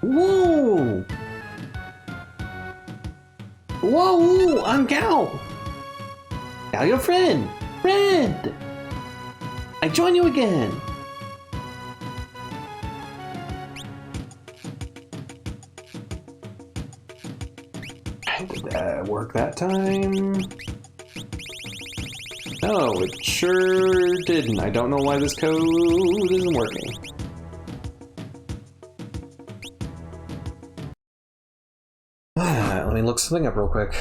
Whoa! Whoa! I'm Gal! Gal, your friend! Friend! I join you again! Did that work that time? No, it sure didn't. I don't know why this code isn't working. Let me look something up real quick.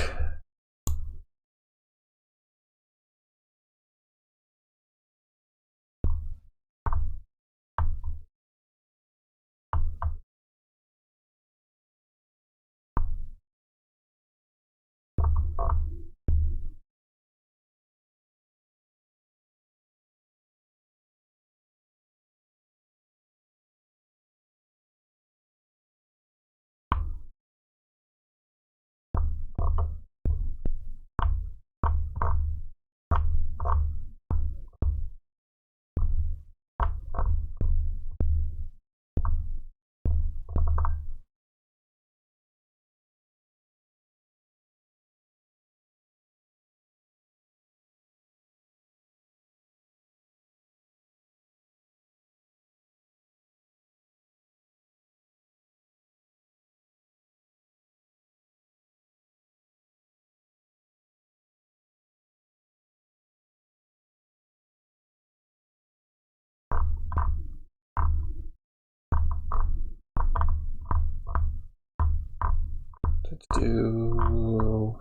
Let's do...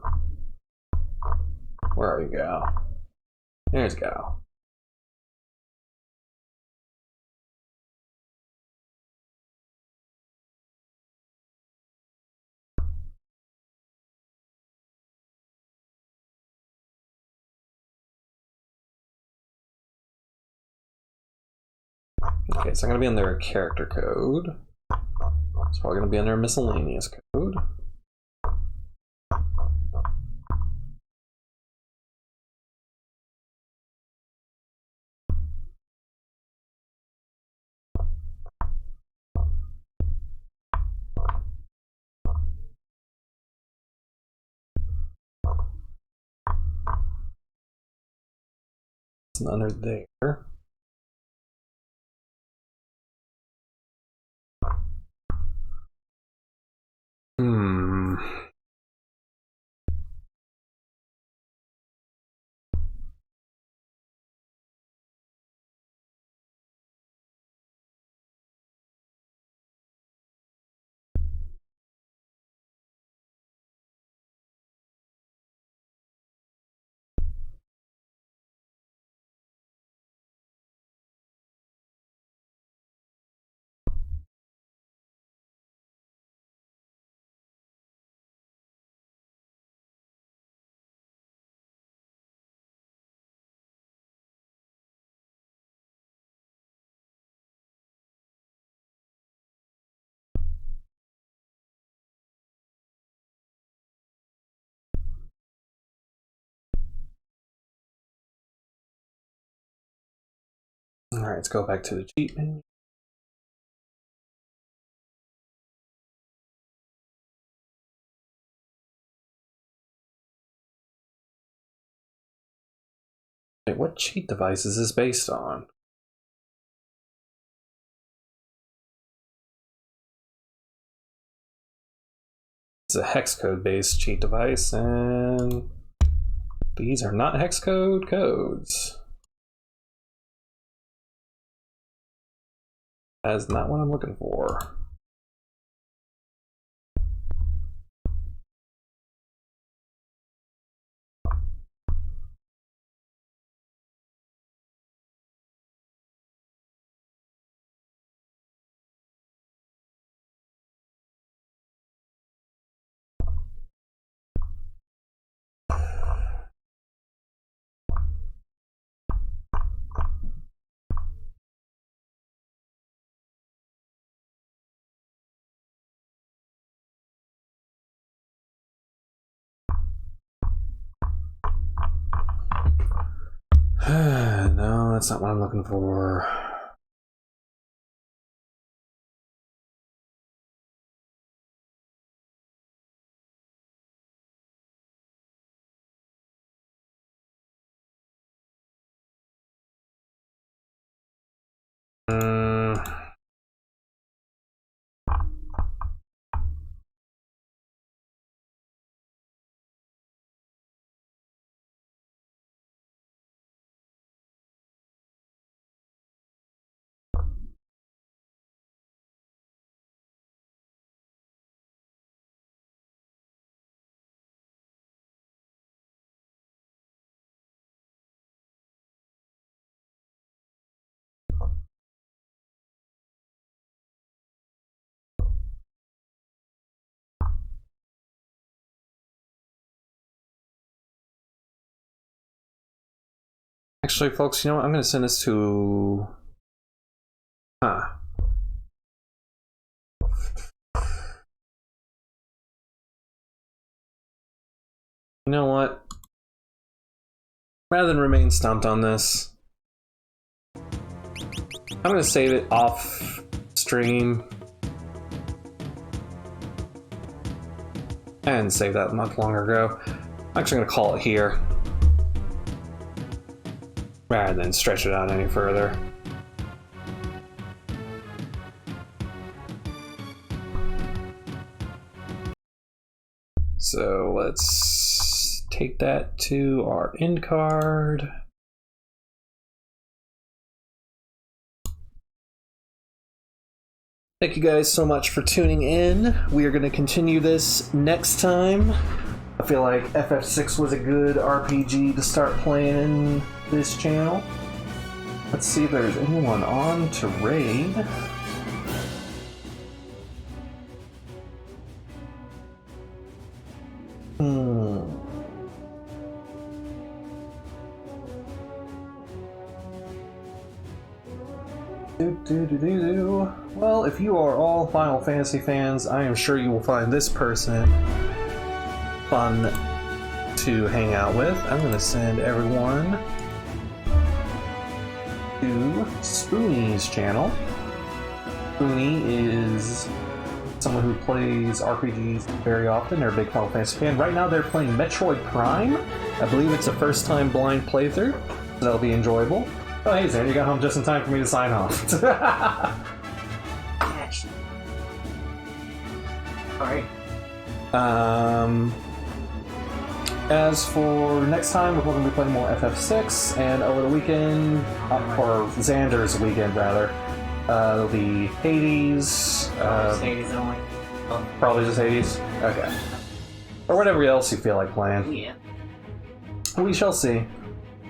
Where are you, Gal? There's Gal. Okay, so I'm gonna be on their character code. It's probably gonna be on their miscellaneous code. It's under there. Hmm. All right, let's go back to the cheat menu. Wait, what cheat device is this based on? It's a hex code based cheat device, and these are not hex code codes. That's not what I'm looking for. No, that's not what I'm looking for. Actually, folks, you know what? I'm going to send this to... Huh. You know what? Rather than remain stumped on this, I'm going to save it off stream and save that much longer ago. I'm actually going to call it here rather than stretch it out any further. So let's take that to our end card. Thank you guys so much for tuning in. We are going to continue this next time. I feel like FF6 was a good RPG to start playing in this channel. Let's see if there's anyone on to raid. Well, if you are all Final Fantasy fans, I am sure you will find this person fun to hang out with. I'm going to send everyone to Spoonie's channel. Spoonie is someone who plays RPGs very often. They're a big Final Fantasy fan. Right now they're playing Metroid Prime. I believe it's a first-time blind playthrough, so that'll be enjoyable. Oh, hey, Zan, you got home just in time for me to sign off. Alright. As for next time, we're going to be playing more FF6, and over the weekend, or Xander's weekend rather, there'll be Hades. Hades only. Oh, Probably just Hades? Okay. Or whatever else you feel like playing. yeah. We shall see.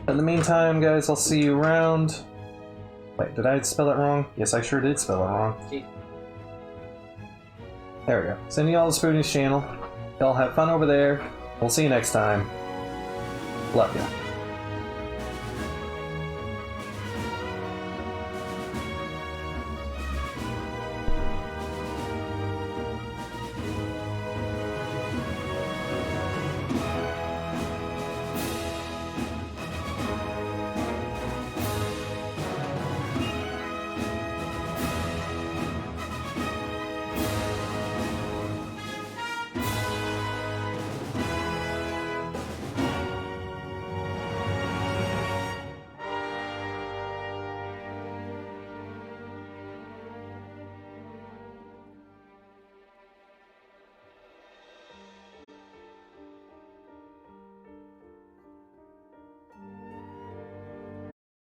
In the meantime, guys, I'll see you around. Wait, did I spell it wrong? Yes, I sure did spell it wrong. There we go. Sending y'all to Spoonie's channel. Y'all have fun over there. We'll see you next time. Love ya.